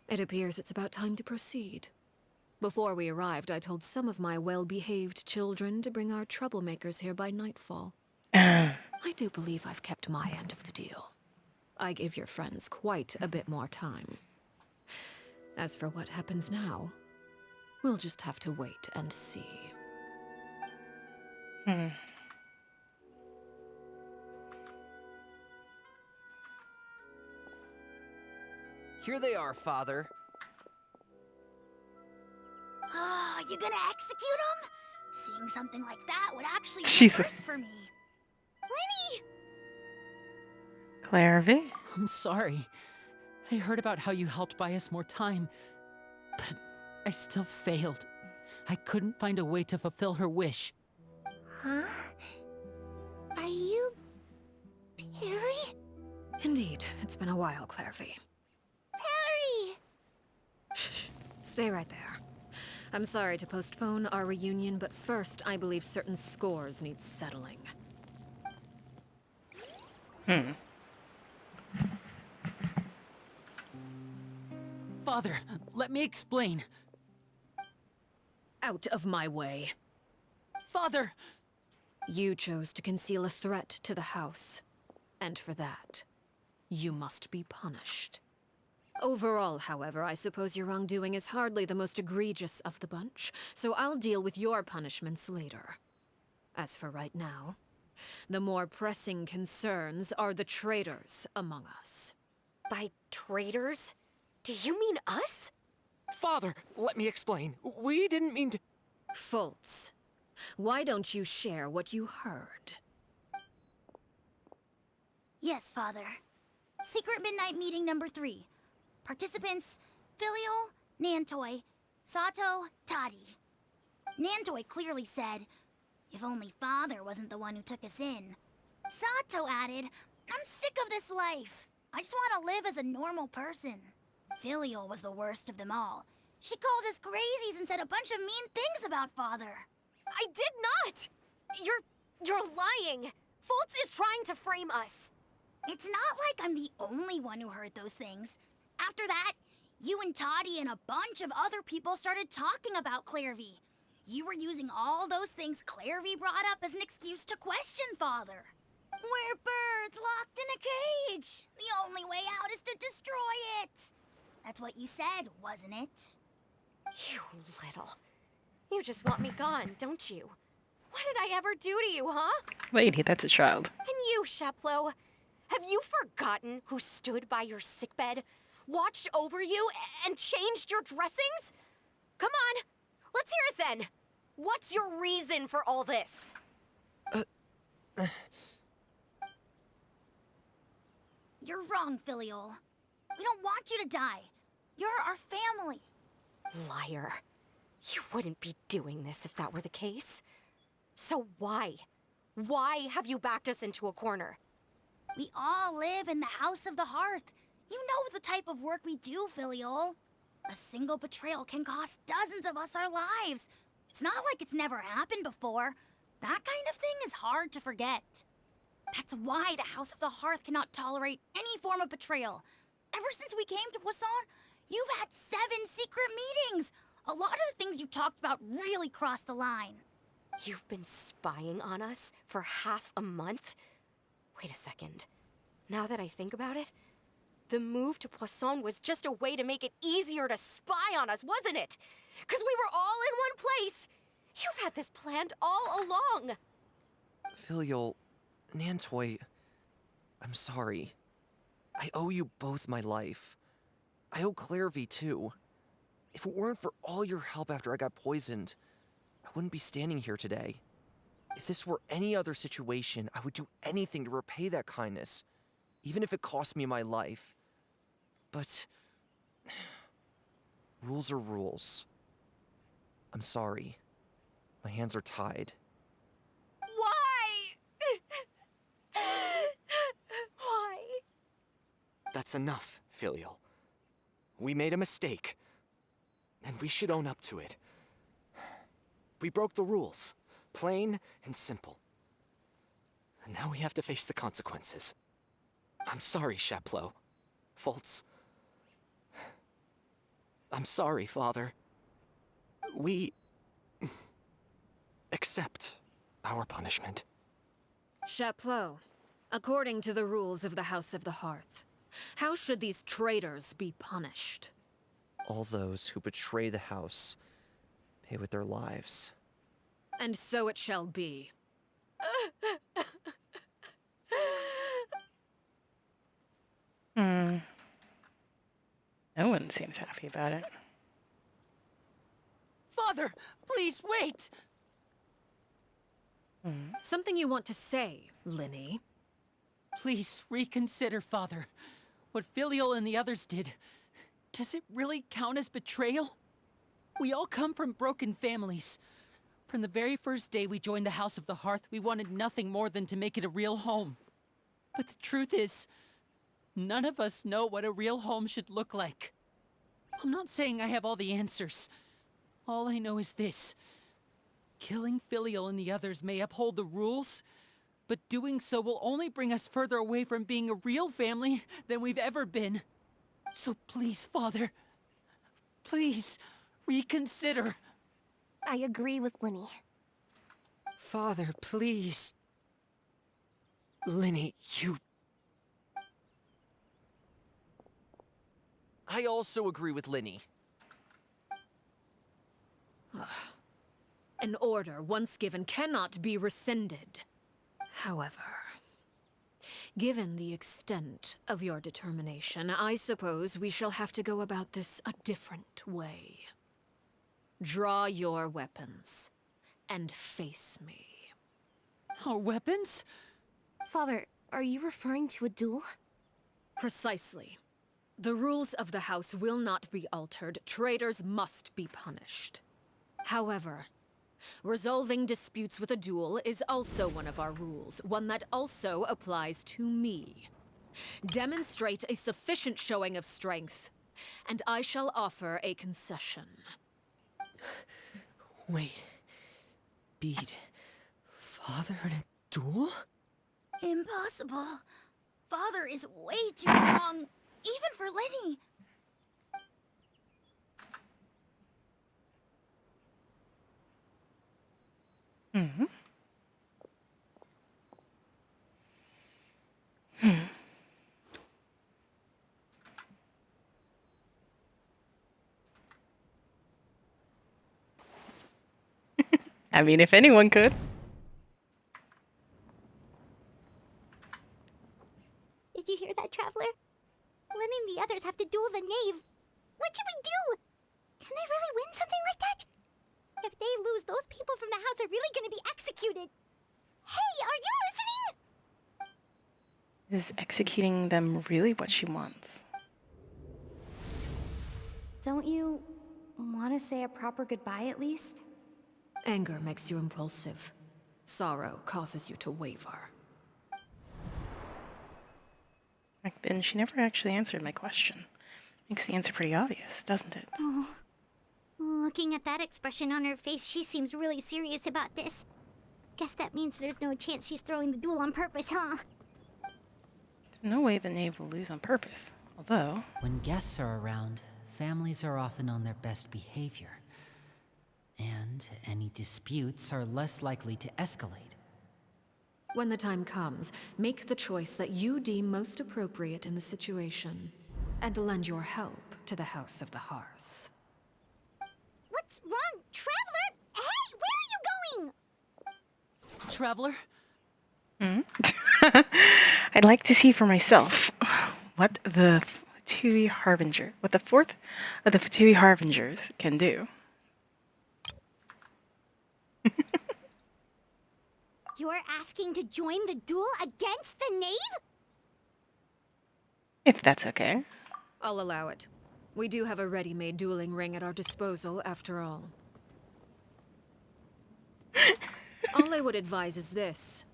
[SPEAKER 4] it appears it's about time to proceed. Before we arrived, I told some of my well-behaved children to bring our troublemakers here by nightfall. I do believe I've kept my end of the deal. I gave your friends quite a bit more time. As for what happens now, we'll just have to wait and see.
[SPEAKER 5] Here they are, Father.
[SPEAKER 2] Oh, you gonna execute him? Seeing something like that would actually be
[SPEAKER 1] Jesus.
[SPEAKER 2] worse for me. Lenny!
[SPEAKER 1] Clairvy?
[SPEAKER 3] I'm sorry. I heard about how you helped buy us more time, but I still failed. I couldn't find a way to fulfill her wish.
[SPEAKER 2] Huh?
[SPEAKER 4] Indeed, it's been a while, Clairvy.
[SPEAKER 2] Perry!
[SPEAKER 4] Shh, stay right there. I'm sorry to postpone our reunion, but first, I believe certain scores need settling.
[SPEAKER 3] Father, let me explain.
[SPEAKER 4] Out of my way.
[SPEAKER 3] Father!
[SPEAKER 4] You chose to conceal a threat to the house. And for that, you must be punished. Overall, however, I suppose your wrongdoing is hardly the most egregious of the bunch, so I'll deal with your punishments later. As for right now, the more pressing concerns are the traitors among us.
[SPEAKER 6] By traitors? Do you mean us?
[SPEAKER 7] Father, let me explain. We didn't mean to.
[SPEAKER 4] Fultz, why don't you share what you heard?
[SPEAKER 2] Yes, Father. Secret Midnight Meeting number 3. Participants, Filial, Nantoy, Sato, Toddy. Nantoy clearly said, if only Father wasn't the one who took us in. Sato added, I'm sick of this life. I just want to live as a normal person. Filial was the worst of them all. She called us crazies and said a bunch of mean things about Father.
[SPEAKER 6] I did not! You're lying! Fultz is trying to frame us.
[SPEAKER 2] It's not like I'm the only one who heard those things. After that, you and Toddy and a bunch of other people started talking about Clairvy. You were using all those things Clairvy brought up as an excuse to question Father. We're birds locked in a cage. The only way out is to destroy it. That's what you said, wasn't it?
[SPEAKER 6] You little. You just want me gone, don't you? What did I ever do to you, huh?
[SPEAKER 1] Lady, that's a child.
[SPEAKER 6] And you, Sheplo, have you forgotten who stood by your sickbed, watched over you, and changed your dressings? Come on, let's hear it then. What's your reason for all this?
[SPEAKER 2] You're wrong, Filial. We don't want you to die. You're our family.
[SPEAKER 6] Liar. You wouldn't be doing this if that were the case. So why? Why have you backed us into a corner?
[SPEAKER 2] We all live in the House of the Hearth. You know the type of work we do, Filial. A single betrayal can cost dozens of us our lives. It's not like it's never happened before. That kind of thing is hard to forget. That's why the House of the Hearth cannot tolerate any form of betrayal. Ever since we came to Poisson, you've had 7 secret meetings. A lot of the things you talked about really crossed the line.
[SPEAKER 6] You've been spying on us for half a month? Wait a second. Now that I think about it, the move to Poisson was just a way to make it easier to spy on us, wasn't it? Because we were all in one place. You've had this planned all along.
[SPEAKER 5] Filial, Nantoy, I'm sorry. I owe you both my life. I owe Clairvy too. If it weren't for all your help after I got poisoned, I wouldn't be standing here today. If this were any other situation, I would do anything to repay that kindness, even if it cost me my life. But rules are rules. I'm sorry. My hands are tied.
[SPEAKER 6] Why? Why?
[SPEAKER 7] That's enough, Filial. We made a mistake, and we should own up to it. We broke the rules, plain and simple. And now we have to face the consequences. I'm sorry, Sheplo. Fultz. I'm sorry, Father. We accept our punishment.
[SPEAKER 4] Chapleau, according to the rules of the House of the Hearth, how should these traitors be punished?
[SPEAKER 5] All those who betray the house pay with their lives.
[SPEAKER 4] And so it shall be.
[SPEAKER 1] No one seems happy about it.
[SPEAKER 3] Father, please wait!
[SPEAKER 4] Something you want to say, Linny?
[SPEAKER 3] Please reconsider, Father. What Filial and the others did, does it really count as betrayal? We all come from broken families. From the very first day we joined the House of the Hearth, we wanted nothing more than to make it a real home. But the truth is, None of us know what a real home should look like. I'm not saying I have all the answers. All I know is this. Killing Filial and the others may uphold the rules, but doing so will only bring us further away from being a real family than we've ever been. So please, Father, please, reconsider.
[SPEAKER 9] I agree with Linny.
[SPEAKER 8] Father, please. Linny, you...
[SPEAKER 5] I also agree with Linny.
[SPEAKER 4] An order once given cannot be rescinded. However, given the extent of your determination, I suppose we shall have to go about this a different way. Draw your weapons and face me.
[SPEAKER 3] Our weapons?
[SPEAKER 9] Father, are you referring to a duel?
[SPEAKER 4] Precisely. The rules of the house will not be altered. Traitors must be punished. However, resolving disputes with a duel is also one of our rules, one that also applies to me. Demonstrate a sufficient showing of strength, and I shall offer a concession.
[SPEAKER 8] Wait. Beat Father in a duel?
[SPEAKER 2] Impossible. Father is way too strong, even for Lenny.
[SPEAKER 1] Mm-hmm. I mean, if anyone could.
[SPEAKER 2] Did you hear that, Traveler? Lenny and the others have to duel the knave. What should we do? Can they really win something like that? If they lose, those people from the house are really gonna be executed. Hey, are you listening?
[SPEAKER 1] Is executing them really what she wants?
[SPEAKER 13] Don't you want to say a proper goodbye at least?
[SPEAKER 4] Anger makes you impulsive. Sorrow causes you to waver.
[SPEAKER 1] Back then, she never actually answered my question. Makes the answer pretty obvious, doesn't it?
[SPEAKER 2] Oh. Looking at that expression on her face, she seems really serious about this. Guess that means there's no chance she's throwing the duel on purpose, huh?
[SPEAKER 1] There's no way the knave will lose on purpose. Although...
[SPEAKER 3] When guests are around, families are often on their best behavior. And any disputes are less likely to escalate.
[SPEAKER 4] When the time comes, make the choice that you deem most appropriate in the situation, and lend your help to the House of the Hearth.
[SPEAKER 2] What's wrong, Traveler? Hey, where are you going?
[SPEAKER 3] Traveler?
[SPEAKER 1] I'd like to see for myself what the Fatui Harbinger, what the fourth of the Fatui Harbingers can do.
[SPEAKER 2] You're asking to join the duel against the knave?
[SPEAKER 1] If that's okay.
[SPEAKER 4] I'll allow it. We do have a ready-made dueling ring at our disposal, after all. All I would advise is this.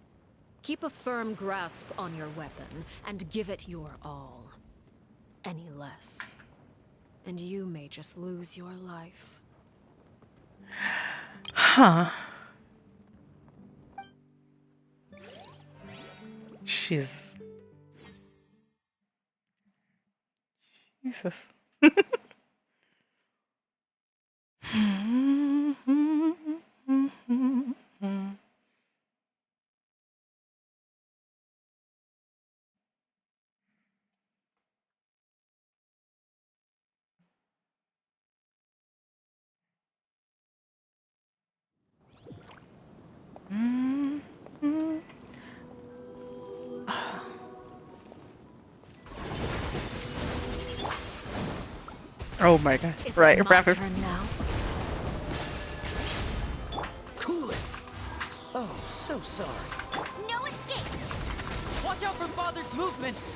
[SPEAKER 4] Keep a firm grasp on your weapon, and give it your all. Any less, and you may just lose your life.
[SPEAKER 1] Huh. Jesus. Jesus. Oh my god.
[SPEAKER 9] Is
[SPEAKER 1] Right,
[SPEAKER 9] it my
[SPEAKER 1] rapid.
[SPEAKER 9] turn now?
[SPEAKER 12] Cool it! Oh, so sorry.
[SPEAKER 2] No escape!
[SPEAKER 3] Watch out for Father's movements!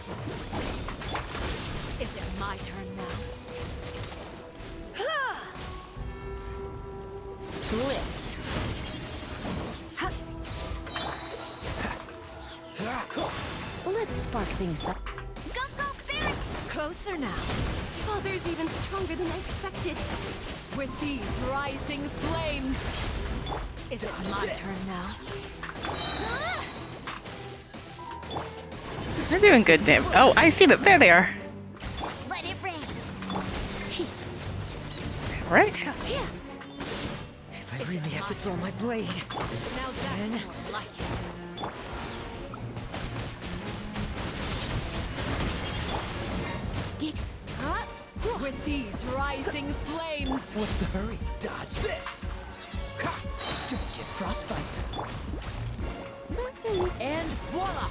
[SPEAKER 9] Is it my turn now?
[SPEAKER 6] Blitz. Let's spark things up.
[SPEAKER 2] Go, go,
[SPEAKER 4] closer now.
[SPEAKER 9] Father's even stronger than I expected.
[SPEAKER 4] With these rising flames. Is it my turn now?
[SPEAKER 1] They're doing good, damn. Oh, I see them. There they are.
[SPEAKER 2] Let it rain.
[SPEAKER 1] Right.
[SPEAKER 8] If I really have to draw my blade,
[SPEAKER 4] Now that's more like it. With these rising flames.
[SPEAKER 8] what's the hurry? Dodge this! Ha! Don't get frostbite.
[SPEAKER 4] And voila!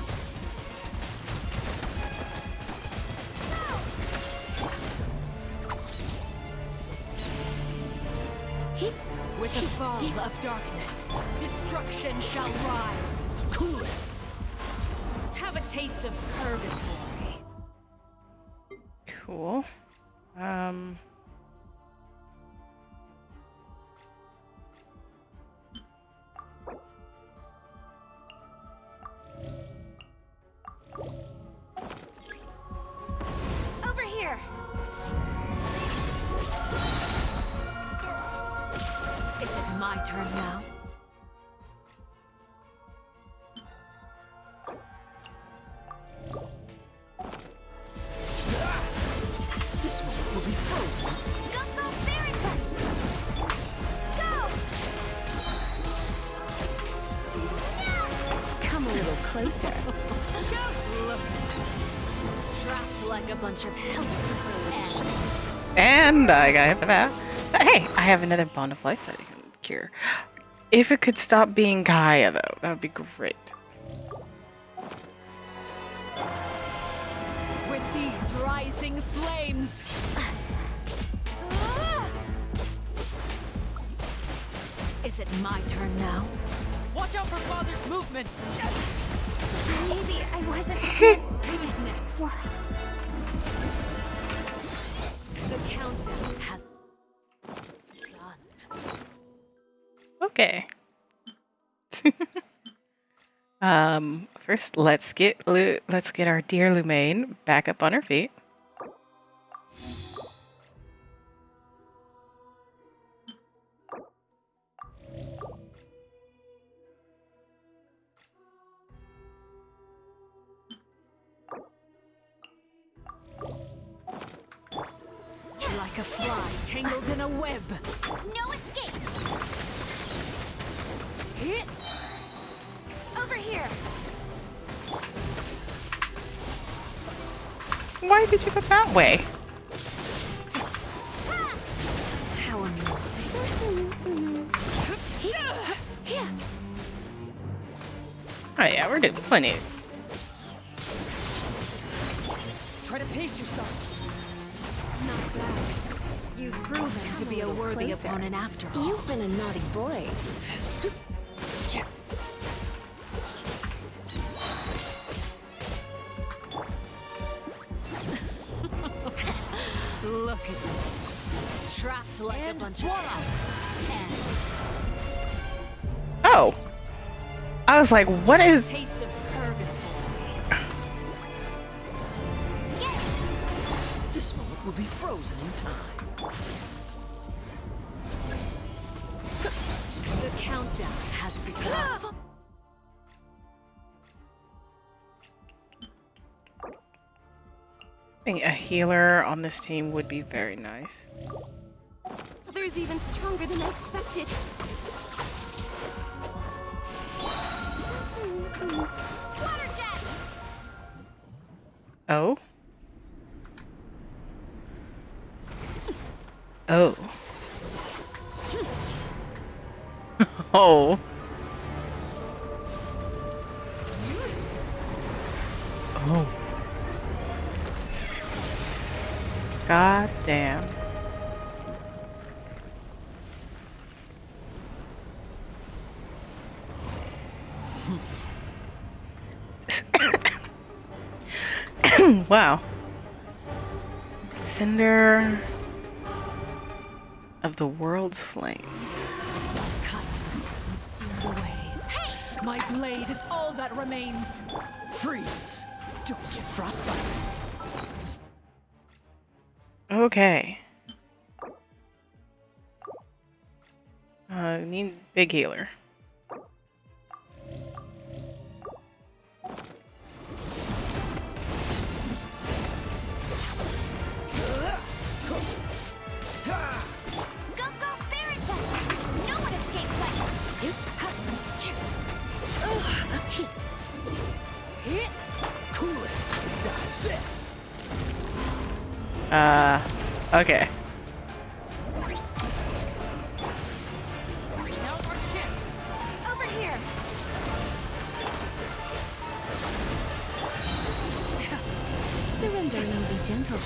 [SPEAKER 4] With the fall of darkness, destruction shall rise.
[SPEAKER 8] Cool it!
[SPEAKER 4] Have a taste of purgatory.
[SPEAKER 1] Cool.
[SPEAKER 6] Over here!
[SPEAKER 4] Is it my turn now?
[SPEAKER 8] This one will be frozen.
[SPEAKER 2] Go, Fairy Cut! Go!
[SPEAKER 9] Come a little closer.
[SPEAKER 4] Don't look at us. Trapped like a bunch of helpless animals.
[SPEAKER 1] And I got hit for that. But hey, I have another bond of life that I can cure. If it could stop being Gaia, though, that would be great.
[SPEAKER 4] With these rising flames. Is it my turn now?
[SPEAKER 3] Watch out for Father's movements!
[SPEAKER 2] Maybe I wasn't prepared for this
[SPEAKER 4] Next.
[SPEAKER 2] world.
[SPEAKER 4] The countdown has begun.
[SPEAKER 1] Okay. First, let's get our dear Lumaine back up on her feet.
[SPEAKER 4] Like a fly tangled in a web.
[SPEAKER 2] No escape!
[SPEAKER 6] Over here!
[SPEAKER 1] Why did you go that way?
[SPEAKER 4] How amusing.
[SPEAKER 1] Oh yeah, we're doing plenty.
[SPEAKER 3] Try to pace yourself.
[SPEAKER 4] Not bad. You've proven to be a worthy
[SPEAKER 9] closer.
[SPEAKER 4] opponent after all.
[SPEAKER 9] You've been a naughty boy.
[SPEAKER 4] Look at you. Trapped like a bunch of animals.
[SPEAKER 1] Oh, I was like, what is?
[SPEAKER 4] Taste of purgatory.
[SPEAKER 8] This moment will be frozen in time.
[SPEAKER 4] The countdown has begun.
[SPEAKER 1] I think a healer on this team would be very nice.
[SPEAKER 9] Father's even stronger than I expected.
[SPEAKER 2] Water jet!
[SPEAKER 1] Oh. Oh. Oh. Oh. God damn. Wow. Cinder of the world's flames.
[SPEAKER 4] Kindness has been sealed away. My blade is all that remains.
[SPEAKER 8] Freeze! Don't get frostbite.
[SPEAKER 1] Okay. Need big healer.
[SPEAKER 2] Go, go, Baron Fest! No one escapes
[SPEAKER 12] Cool it. Dodge this.
[SPEAKER 1] Okay.
[SPEAKER 2] Now's our chance! Over here!
[SPEAKER 13] Surrender and be gentle.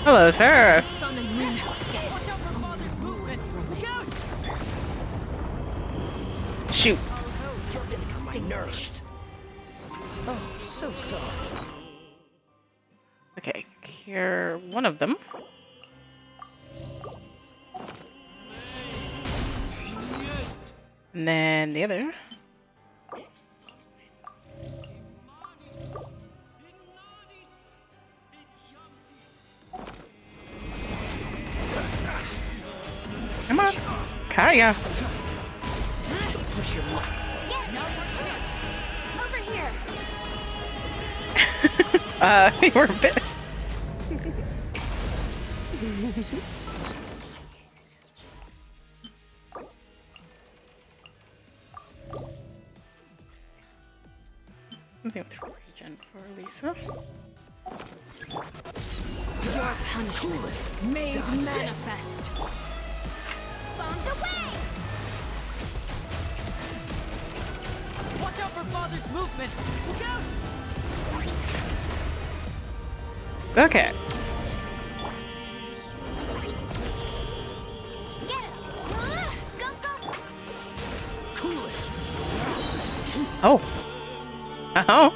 [SPEAKER 1] Hello, sir.
[SPEAKER 9] Sun and moon have set.
[SPEAKER 10] Watch out for Father's movement! Look out!
[SPEAKER 1] Shoot.
[SPEAKER 12] You're getting on my nerves. Oh, so soft.
[SPEAKER 1] Okay, cure one of them. And then the other. Come on. Kaya.
[SPEAKER 12] Don't push your luck.
[SPEAKER 2] Over here!
[SPEAKER 1] You were a bit. Something with regen for Lisa.
[SPEAKER 9] Your punishment made manifest.
[SPEAKER 2] Bombs away!
[SPEAKER 10] Watch out for Father's movements! Look out!
[SPEAKER 1] Okay.
[SPEAKER 2] Get it! Go, go!
[SPEAKER 12] Cool it.
[SPEAKER 1] Oh. Oh.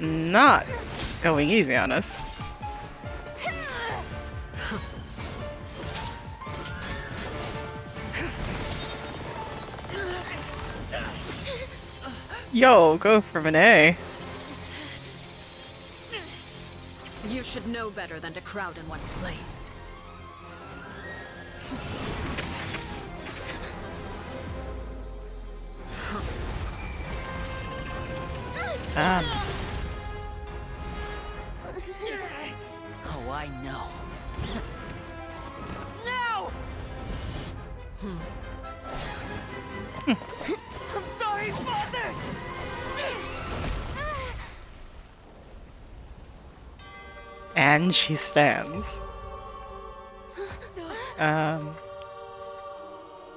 [SPEAKER 1] Not going easy on us. Yo, go from an A.
[SPEAKER 4] You should know better than to crowd in one place.
[SPEAKER 3] Oh, I know.
[SPEAKER 10] No! I'm sorry, Father!
[SPEAKER 1] And she stands.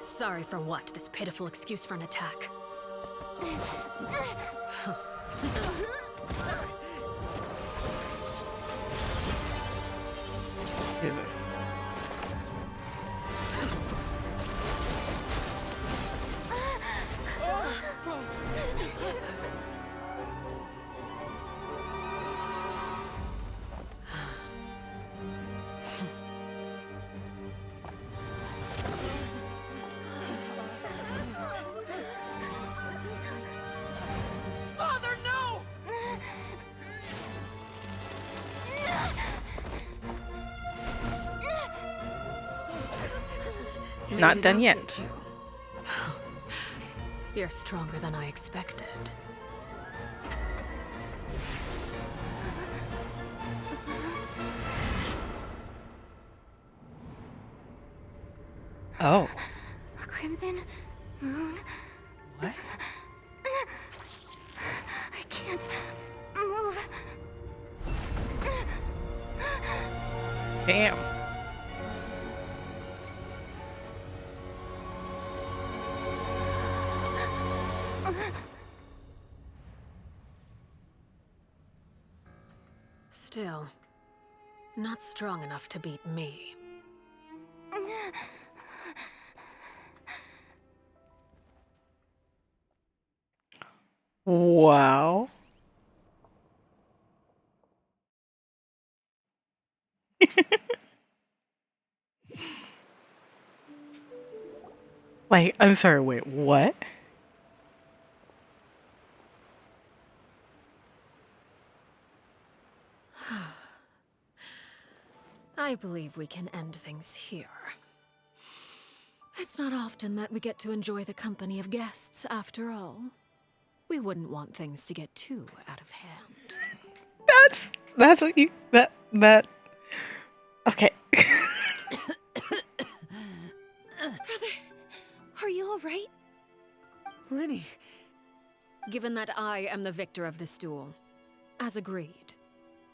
[SPEAKER 4] Sorry for what? This pitiful excuse for an attack.
[SPEAKER 1] Jesus.
[SPEAKER 10] Father, no!
[SPEAKER 1] Not done yet.
[SPEAKER 4] Did you? You're stronger than I expected.
[SPEAKER 1] Oh.
[SPEAKER 2] A crimson moon.
[SPEAKER 1] What?
[SPEAKER 2] I can't move.
[SPEAKER 1] Damn.
[SPEAKER 4] Still, not strong enough to beat me.
[SPEAKER 1] Wow. Like, I'm sorry, wait, what?
[SPEAKER 4] I believe we can end things here. It's not often that we get to enjoy the company of guests, after all. We wouldn't want things to get too out of hand.
[SPEAKER 1] That's what you, that, okay.
[SPEAKER 9] Brother, are you alright?
[SPEAKER 4] Lenny. Given that I am the victor of this duel, as agreed,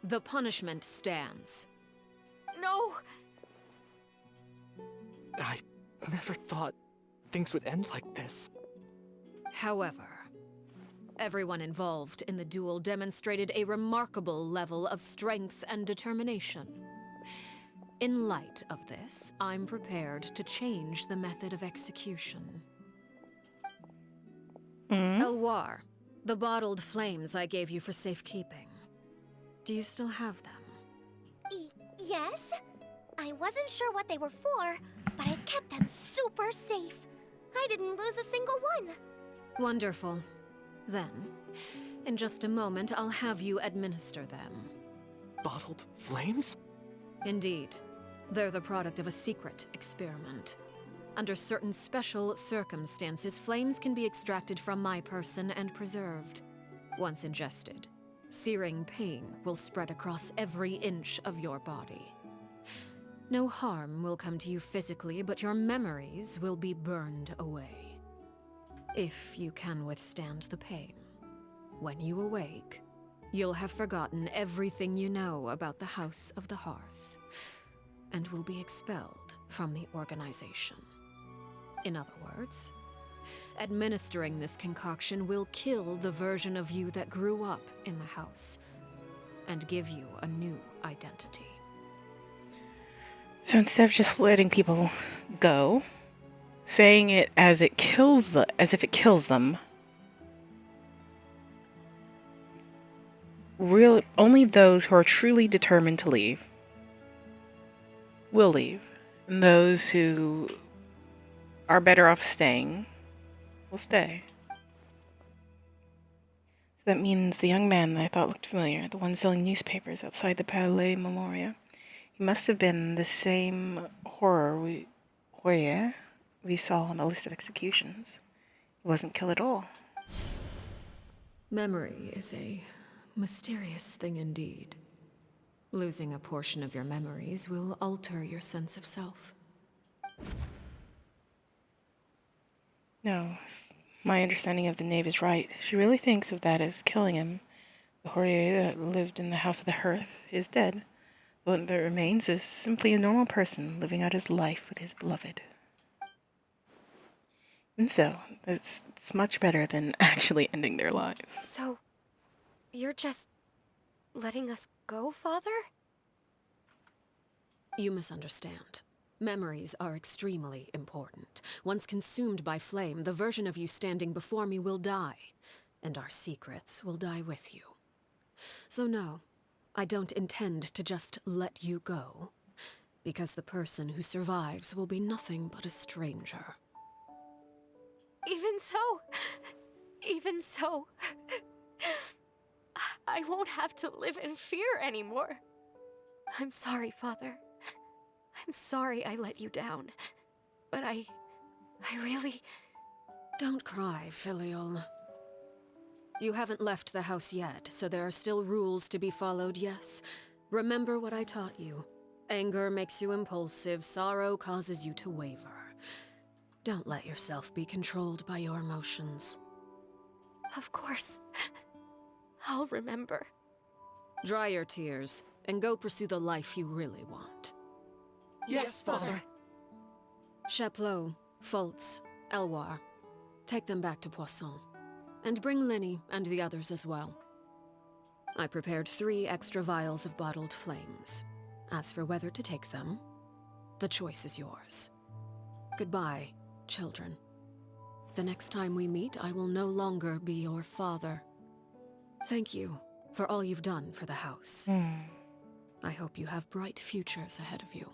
[SPEAKER 4] the punishment stands.
[SPEAKER 6] No!
[SPEAKER 7] I never thought things would end like this.
[SPEAKER 4] However, everyone involved in the duel demonstrated a remarkable level of strength and determination. In light of this, I'm prepared to change the method of execution. Elwar, the bottled flames I gave you for safekeeping. Do you still have them?
[SPEAKER 2] Yes? I wasn't sure what they were for, but I kept them super safe. I didn't lose a single one.
[SPEAKER 4] Wonderful. Then, in just a moment, I'll have you administer them.
[SPEAKER 7] Bottled flames?
[SPEAKER 4] Indeed. They're the product of a secret experiment. Under certain special circumstances, flames can be extracted from my person and preserved. Once ingested, searing pain will spread across every inch of your body. No harm will come to you physically, but your memories will be burned away. If you can withstand the pain, when you awake, you'll have forgotten everything you know about the House of the Hearth, and will be expelled from the organization. In other words, administering this concoction will kill the version of you that grew up in the house, and give you a new identity.
[SPEAKER 1] So instead of just letting people go, saying it as if it kills them, only those who are truly determined to leave will leave, and those who are better off staying will stay. So that means the young man that I thought looked familiar, the one selling newspapers outside the Palais Memoria, he must have been the same horror we saw on the list of executions. He wasn't killed at all.
[SPEAKER 4] Memory is a mysterious thing indeed. Losing a portion of your memories will alter your sense of self.
[SPEAKER 1] No, if my understanding of the knave is right, she really thinks of that as killing him. The Hourier that lived in the House of the Hearth is dead. The one that remains is simply a normal person living out his life with his beloved. And so, it's much better than actually ending their lives.
[SPEAKER 6] So, you're just letting us go, Father?
[SPEAKER 4] You misunderstand. Memories are extremely important. Once consumed by flame, the version of you standing before me will die, and our secrets will die with you. So no, I don't intend to just let you go, because the person who survives will be nothing but a stranger.
[SPEAKER 6] Even so, I won't have to live in fear anymore. I'm sorry, Father. I'm sorry I let you down. But I really...
[SPEAKER 4] Don't cry, Filial. You haven't left the house yet, so there are still rules to be followed, yes? Remember what I taught you. Anger makes you impulsive, sorrow causes you to waver. Don't let yourself be controlled by your emotions.
[SPEAKER 6] Of course. I'll remember.
[SPEAKER 4] Dry your tears, and go pursue the life you really want.
[SPEAKER 7] Yes, Father.
[SPEAKER 4] Chaplot, Fultz, Elwar, take them back to Poisson. And bring Linny and the others as well. I prepared 3 extra vials of bottled flames. As for whether to take them, the choice is yours. Goodbye, children. The next time we meet, I will no longer be your father. Thank you for all you've done for the house. I hope you have bright futures ahead of you.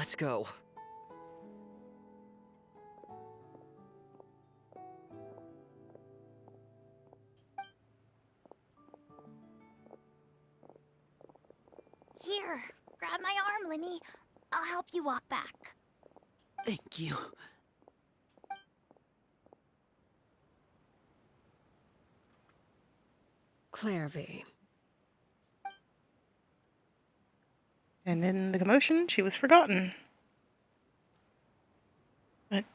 [SPEAKER 8] Let's go.
[SPEAKER 2] Here, grab my arm, Linny. I'll help you walk back.
[SPEAKER 8] Thank you.
[SPEAKER 4] Clairvy.
[SPEAKER 1] And in the commotion, she was forgotten. But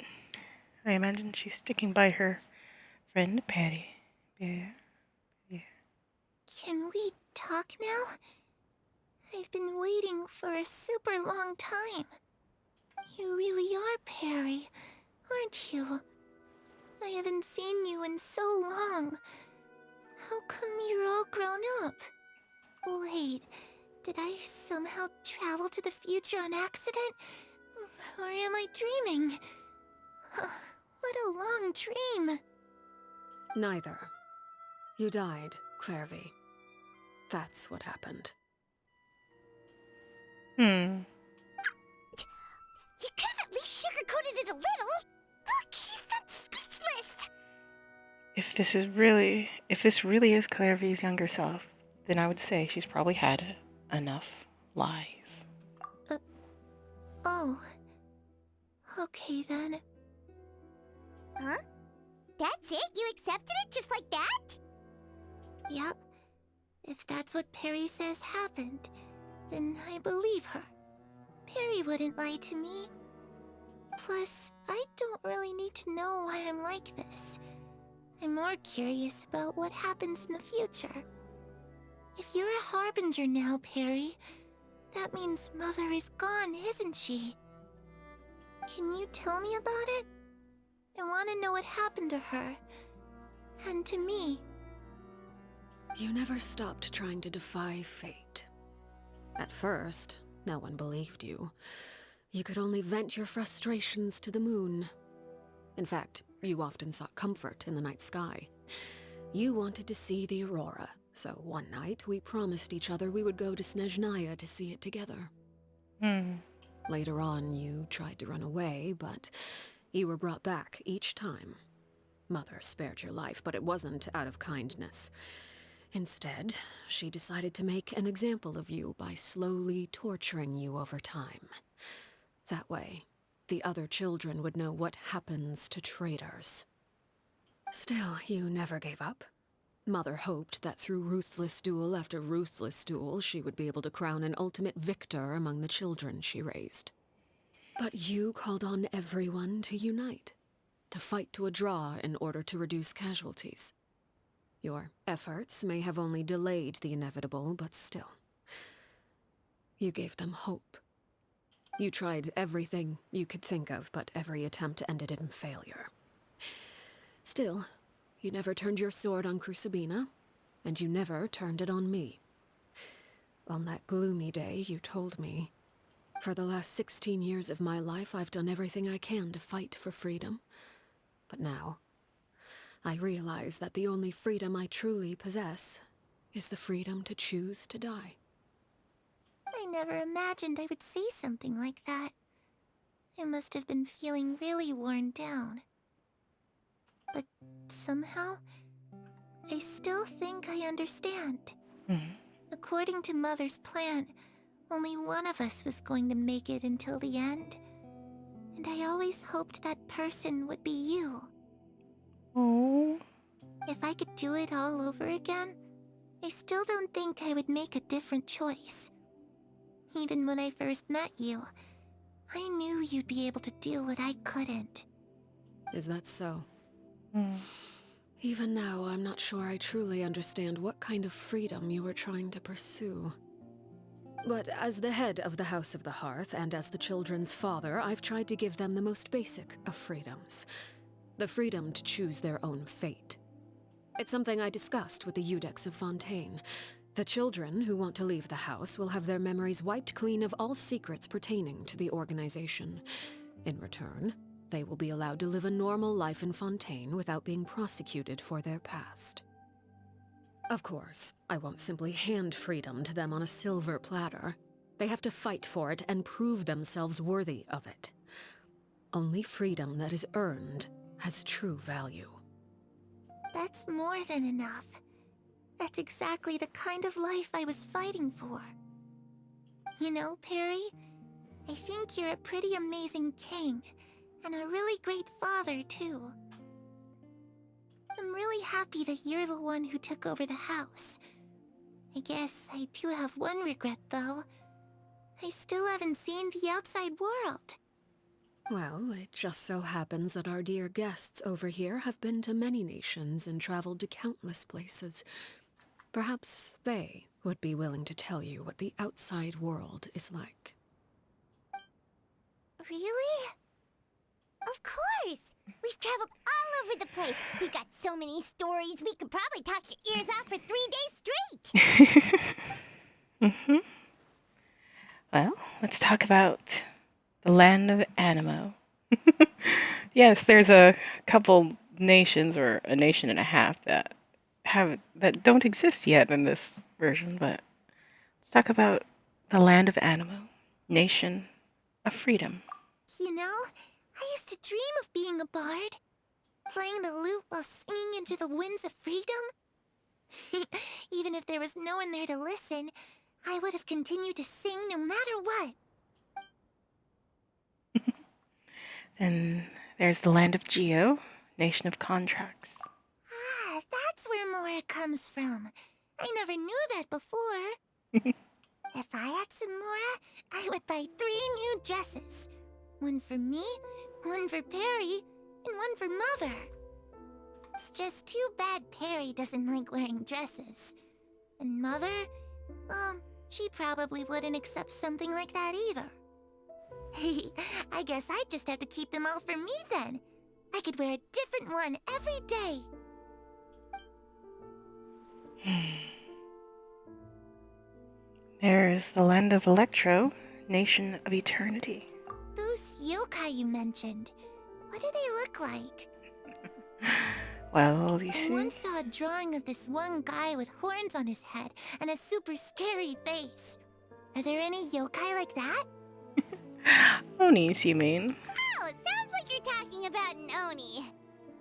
[SPEAKER 1] I imagine she's sticking by her friend Patty. Yeah.
[SPEAKER 2] Can we talk now? I've been waiting for a super long time. You really are Perry, aren't you? I haven't seen you in so long. How come you're all grown up? Wait, did I somehow travel to the future on accident? Or am I dreaming? What a long dream.
[SPEAKER 4] Neither. You died, Clairvy. That's what happened.
[SPEAKER 2] You could have at least sugarcoated it a little. Look, she's so speechless.
[SPEAKER 1] If this really is Clairvy's younger self, then I would say she's probably had enough lies.
[SPEAKER 2] Oh. Okay then. Huh? That's it? You accepted it just like that? Yep. If that's what Perry says happened, then I believe her. Perry wouldn't lie to me. Plus, I don't really need to know why I'm like this. I'm more curious about what happens in the future. If you're a harbinger now, Perry, that means Mother is gone, isn't she? Can you tell me about it? I want to know what happened to her. And to me.
[SPEAKER 4] You never stopped trying to defy fate. At first, no one believed you. You could only vent your frustrations to the moon. In fact, you often sought comfort in the night sky. You wanted to see the aurora, so one night we promised each other we would go to Snezhnaya to see it together. Later on, you tried to run away, but you were brought back each time. Mother spared your life, but it wasn't out of kindness. Instead, she decided to make an example of you by slowly torturing you over time. That way, the other children would know what happens to traitors. Still, you never gave up. Mother hoped that through ruthless duel after ruthless duel, she would be able to crown an ultimate victor among the children she raised. But you called on everyone to unite, to fight to a draw in order to reduce casualties. Your efforts may have only delayed the inevitable, but still. You gave them hope. You tried everything you could think of, but every attempt ended in failure. Still, you never turned your sword on Crucibina, and you never turned it on me. On that gloomy day, you told me, "For the last 16 years of my life, I've done everything I can to fight for freedom. But now, I realize that the only freedom I truly possess is the freedom to choose to die."
[SPEAKER 2] I never imagined I would say something like that. I must have been feeling really worn down. But somehow, I still think I understand. According to Mother's plan, only one of us was going to make it until the end. And I always hoped that person would be you.
[SPEAKER 1] Oh.
[SPEAKER 2] If I could do it all over again, I still don't think I would make a different choice. Even when I first met you, I knew you'd be able to do what I couldn't.
[SPEAKER 4] Is that so? Even now, I'm not sure I truly understand what kind of freedom you were trying to pursue. But as the head of the House of the Hearth, and as the children's father, I've tried to give them the most basic of freedoms. The freedom to choose their own fate. It's something I discussed with the Eudex of Fontaine. The children who want to leave the house will have their memories wiped clean of all secrets pertaining to the organization. In return, they will be allowed to live a normal life in Fontaine without being prosecuted for their past. Of course, I won't simply hand freedom to them on a silver platter. They have to fight for it and prove themselves worthy of it. Only freedom that is earned has true value.
[SPEAKER 2] That's more than enough. That's exactly the kind of life I was fighting for. You know, Perry, I think you're a pretty amazing king, and a really great father, too. I'm really happy that you're the one who took over the house. I guess I do have one regret, though. I still haven't seen the outside world.
[SPEAKER 4] Well, it just so happens that our dear guests over here have been to many nations and traveled to countless places. Perhaps they would be willing to tell you what the outside world is like.
[SPEAKER 2] Really? Of course! We've traveled all over the place. We've got so many stories, we could probably talk your ears off for 3 days straight!
[SPEAKER 1] Well, let's talk about the land of Animo. Yes, there's a couple nations, or a nation and a half, that don't exist yet in this version, but let's talk about the land of Animo, nation of freedom.
[SPEAKER 2] You know, I used to dream of being a bard. Playing the lute while singing into the winds of freedom. Even if there was no one there to listen, I would have continued to sing no matter what.
[SPEAKER 1] And there's the land of Geo, nation of contracts.
[SPEAKER 2] Ah, that's where Mora comes from. I never knew that before. If I had some Mora, I would buy 3 new dresses. One for me, one for Perry, and one for Mother. It's just too bad Perry doesn't like wearing dresses. And Mother, she probably wouldn't accept something like that either. I guess I'd just have to keep them all for me then. I could wear a different one every day.
[SPEAKER 1] There's the land of Electro, nation of eternity.
[SPEAKER 2] Those yokai you mentioned, what do they look like?
[SPEAKER 1] Well, you
[SPEAKER 2] I
[SPEAKER 1] see,
[SPEAKER 2] once saw a drawing of this one guy with horns on his head and a super scary face. Are there any yokai like that?
[SPEAKER 1] Onis, you mean?
[SPEAKER 2] Oh, sounds like you're talking about an Oni.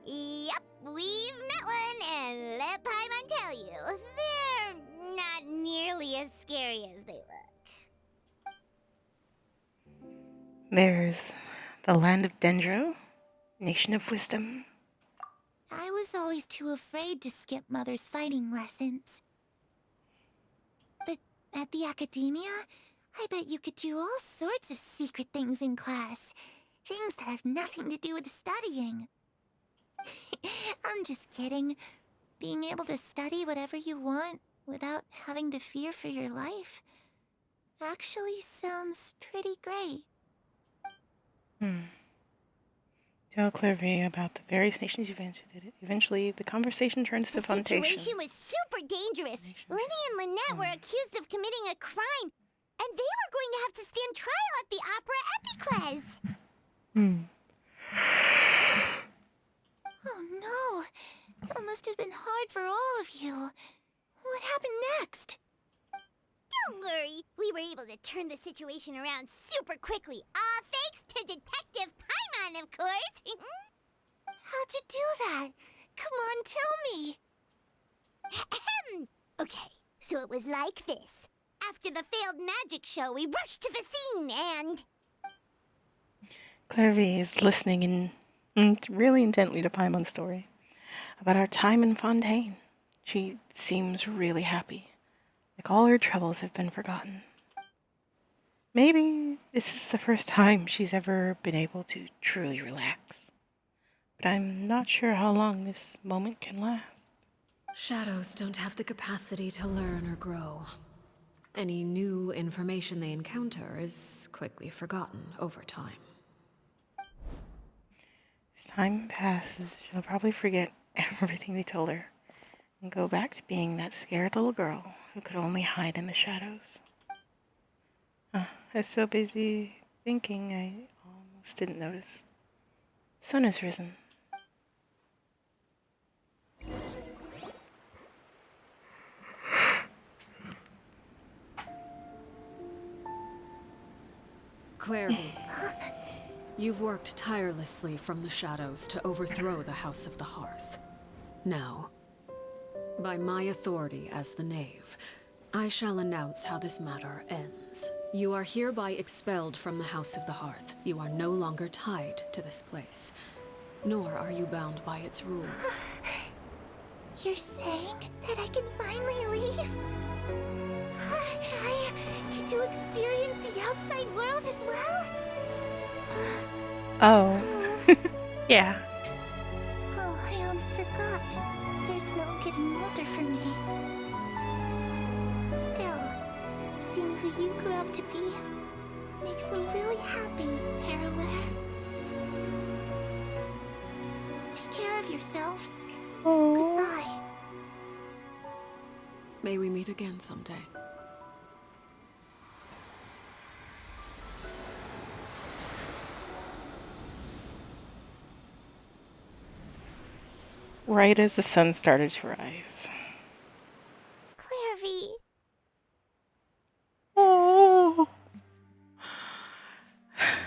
[SPEAKER 2] Yep, we've met one, and let Paimon tell you, they're not nearly as scary as they look.
[SPEAKER 1] There's the land of Dendro, nation of wisdom.
[SPEAKER 2] I was always too afraid to skip Mother's fighting lessons. But at the academia, I bet you could do all sorts of secret things in class. Things that have nothing to do with studying. I'm just kidding. Being able to study whatever you want without having to fear for your life actually sounds pretty great.
[SPEAKER 1] Tell Clairvy about the various nations you've visited. Eventually, the conversation turns to
[SPEAKER 2] The
[SPEAKER 1] Fontation.
[SPEAKER 2] situation was super dangerous. Lenny and Lynette were accused of committing a crime, and they were going to have to stand trial at the Opera Epicles. Oh no! That must have been hard for all of you. What happened next? Don't worry, we were able to turn the situation around super quickly. All thanks to Detective Paimon, of course. How'd you do that? Come on, tell me. Okay, so it was like this. After the failed magic show, we rushed to the scene and...
[SPEAKER 1] Clairvy is listening really intently to Paimon's story about our time in Fontaine. She seems really happy, like all her troubles have been forgotten. Maybe this is the first time she's ever been able to truly relax, but I'm not sure how long this moment can last.
[SPEAKER 4] Shadows don't have the capacity to learn or grow. Any new information they encounter is quickly forgotten over time.
[SPEAKER 1] As time passes, she'll probably forget everything they told her and go back to being that scared little girl who could only hide in the shadows. I was so busy thinking I almost didn't notice. The sun has risen.
[SPEAKER 4] Clairvy, you've worked tirelessly from the shadows to overthrow the House of the Hearth. Now, by my authority as the Knave, I shall announce how this matter ends. You are hereby expelled from the House of the Hearth. You are no longer tied to this place, nor are you bound by its rules.
[SPEAKER 2] You're saying that I can finally leave? I get to experience the outside world as well?
[SPEAKER 1] Oh. Yeah.
[SPEAKER 2] Oh, I almost forgot. There's no getting older for me. Still, seeing who you grew up to be makes me really happy, Parallel. Take care of yourself. Goodbye.
[SPEAKER 4] May we meet again someday.
[SPEAKER 1] Right as the sun started to rise.
[SPEAKER 2] Clairvy.
[SPEAKER 1] Oh.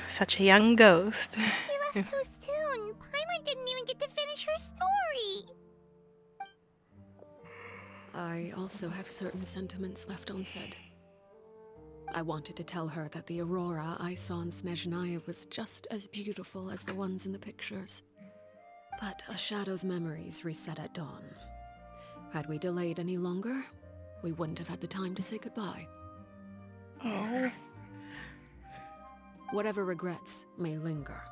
[SPEAKER 1] Such a young ghost.
[SPEAKER 2] She left so soon. Paimon didn't even get to finish her story.
[SPEAKER 4] I also have certain sentiments left unsaid. I wanted to tell her that the aurora I saw in Snezhnaya was just as beautiful as the ones in the pictures. But a shadow's memories reset at dawn. Had we delayed any longer, we wouldn't have had the time to say goodbye.
[SPEAKER 1] Oh.
[SPEAKER 4] Whatever regrets may linger,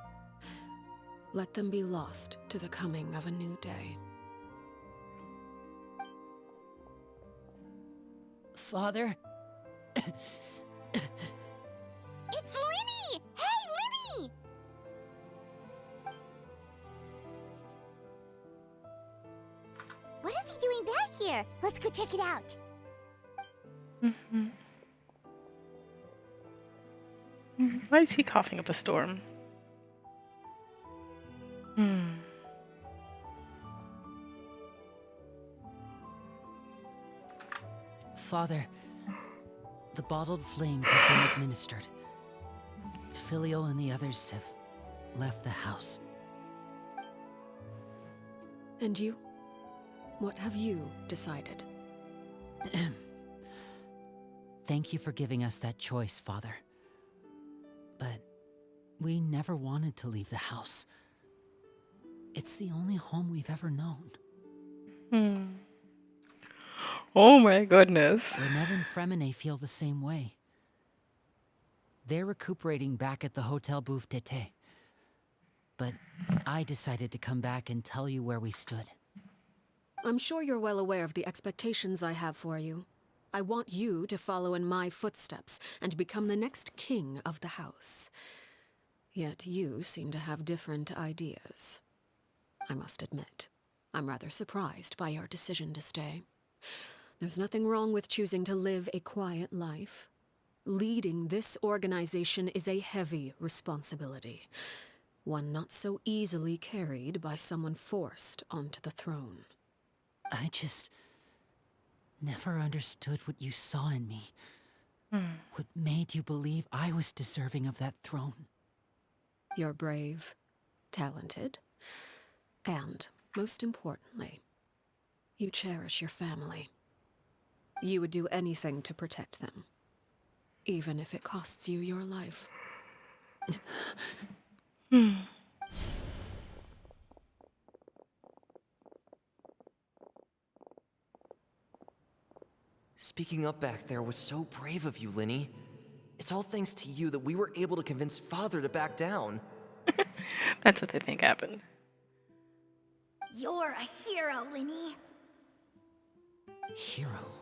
[SPEAKER 4] let them be lost to the coming of a new day.
[SPEAKER 3] Father?
[SPEAKER 2] It's Linny! Hey, Linny! What is he doing back here? Let's go check it out.
[SPEAKER 1] Why is he coughing up a storm?
[SPEAKER 3] Father, the bottled flames have been administered. Filio and the others have left the house.
[SPEAKER 4] And you? What have you decided?
[SPEAKER 3] Thank you for giving us that choice, Father. But we never wanted to leave the house. It's the only home we've ever known.
[SPEAKER 1] Oh my goodness.
[SPEAKER 3] Lynette and Fremine feel the same way. They're recuperating back at the Hotel Bouffe d'été. But I decided to come back and tell you where we stood.
[SPEAKER 4] I'm sure you're well aware of the expectations I have for you. I want you to follow in my footsteps and become the next king of the house. Yet you seem to have different ideas. I must admit, I'm rather surprised by your decision to stay. There's nothing wrong with choosing to live a quiet life. Leading this organization is a heavy responsibility, one not so easily carried by someone forced onto the throne.
[SPEAKER 3] I just never understood what you saw in me. What made you believe I was deserving of that throne?
[SPEAKER 4] You're brave, talented, and, most importantly, you cherish your family. You would do anything to protect them, even if it costs you your life.
[SPEAKER 5] Speaking up back there was so brave of you, Linny. It's all thanks to you that we were able to convince Father to back down.
[SPEAKER 1] That's what they think happened.
[SPEAKER 2] You're a hero, Linny.
[SPEAKER 3] Hero.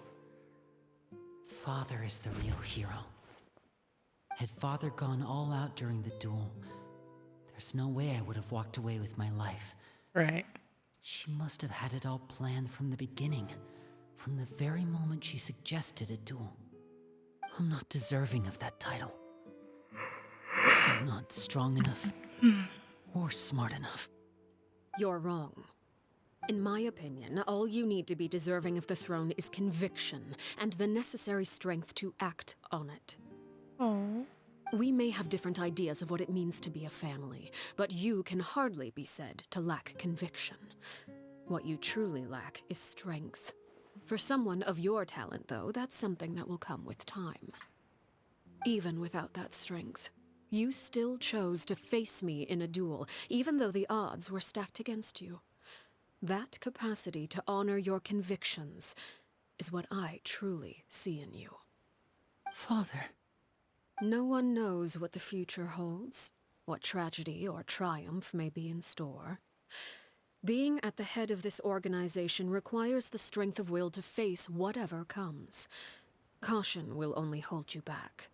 [SPEAKER 3] Father is the real hero. Had Father gone all out during the duel, there's no way I would have walked away with my life.
[SPEAKER 1] Right.
[SPEAKER 3] She must have had it all planned from the beginning, from the very moment she suggested a duel. I'm not deserving of that title. I'm not strong enough or smart enough.
[SPEAKER 4] You're wrong. In my opinion, all you need to be deserving of the throne is conviction and the necessary strength to act on it.
[SPEAKER 1] Oh.
[SPEAKER 4] We may have different ideas of what it means to be a family, but you can hardly be said to lack conviction. What you truly lack is strength. For someone of your talent, though, that's something that will come with time. Even without that strength, you still chose to face me in a duel, even though the odds were stacked against you. That capacity to honor your convictions is what I truly see in you.
[SPEAKER 3] Father.
[SPEAKER 4] No one knows what the future holds, what tragedy or triumph may be in store. Being at the head of this organization requires the strength of will to face whatever comes. Caution will only hold you back.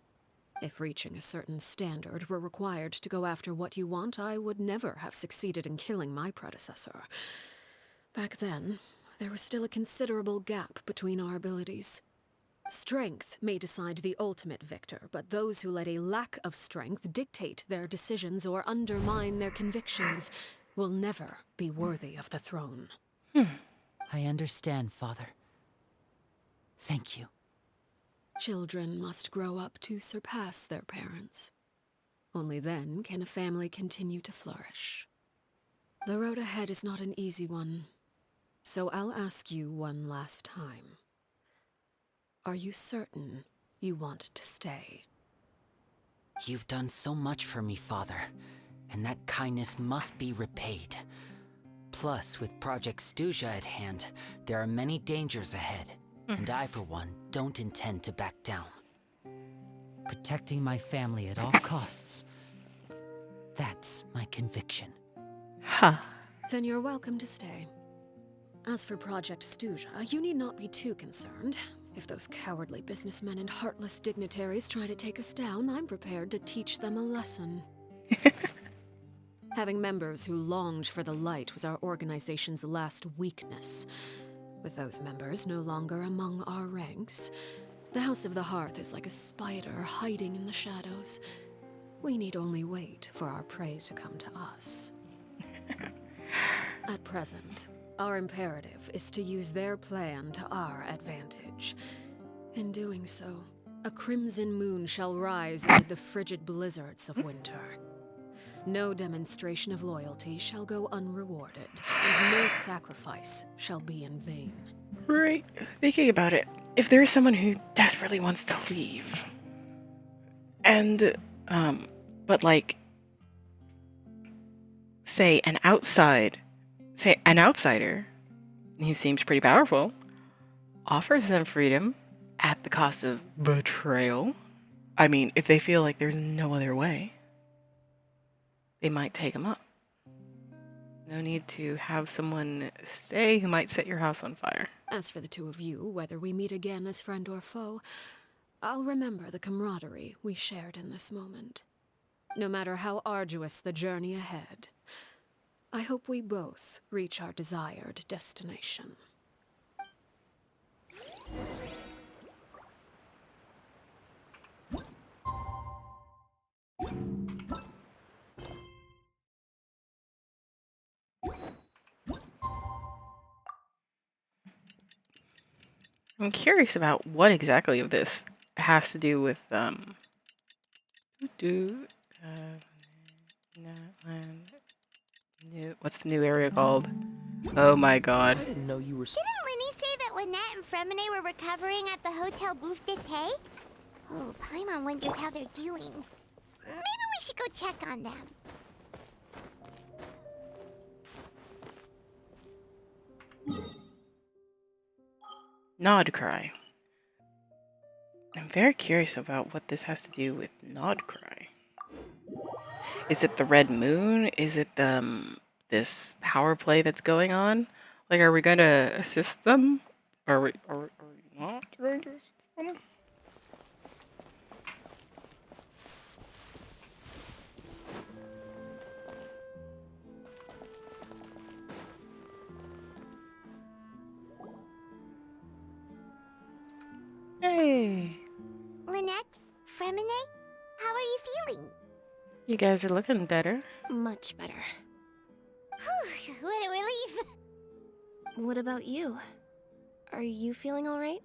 [SPEAKER 4] If reaching a certain standard were required to go after what you want, I would never have succeeded in killing my predecessor. Back then, there was still a considerable gap between our abilities. Strength may decide the ultimate victor, but those who let a lack of strength dictate their decisions or undermine their convictions will never be worthy of the throne.
[SPEAKER 3] I understand, Father. Thank you.
[SPEAKER 4] Children must grow up to surpass their parents. Only then can a family continue to flourish. The road ahead is not an easy one, so I'll ask you one last time. Are you certain you want to stay?
[SPEAKER 3] You've done so much for me, Father, and that kindness must be repaid. Plus, with Project Stuja at hand, there are many dangers ahead, and I, for one, don't intend to back down. Protecting my family at all costs. That's my conviction.
[SPEAKER 1] Huh.
[SPEAKER 4] Then you're welcome to stay. As for Project Stuja, you need not be too concerned. If those cowardly businessmen and heartless dignitaries try to take us down, I'm prepared to teach them a lesson. Having members who longed for the light was our organization's last weakness. With those members no longer among our ranks, the House of the Hearth is like a spider hiding in the shadows. We need only wait for our prey to come to us. At present, our imperative is to use their plan to our advantage. In doing so, a crimson moon shall rise amid the frigid blizzards of winter. No demonstration of loyalty shall go unrewarded, and no sacrifice shall be in vain.
[SPEAKER 1] Right. Thinking about it, if there's someone who desperately wants to leave, and, but like, say an outsider who seems pretty powerful offers them freedom at the cost of betrayal. I mean, if they feel like there's no other way, they might take them up. No need to have someone stay who might set your house on fire.
[SPEAKER 4] As for the two of you, whether we meet again as friend or foe, I'll remember the camaraderie we shared in this moment. No matter how arduous the journey ahead, I hope we both reach our desired destination.
[SPEAKER 1] I'm curious about what exactly of this has to do with what's the new area called? Oh my god.
[SPEAKER 12] I didn't know you were.
[SPEAKER 2] Didn't Linny say that Lynette and Fremine were recovering at the Hotel Bouffe d'été? Oh, Paimon wonders how they're doing. Maybe we should go check on them.
[SPEAKER 1] Nod Cry. I'm very curious about what this has to do with Nod Cry. Is it the Red Moon? Is it this power play that's going on? Like, are we going to assist them? Are we not going to assist them? Hey.
[SPEAKER 2] Lynette, Fremine, how are you feeling?
[SPEAKER 1] You guys are looking better.
[SPEAKER 9] Much better.
[SPEAKER 2] Whew, what a relief.
[SPEAKER 9] What about you? Are you feeling all right?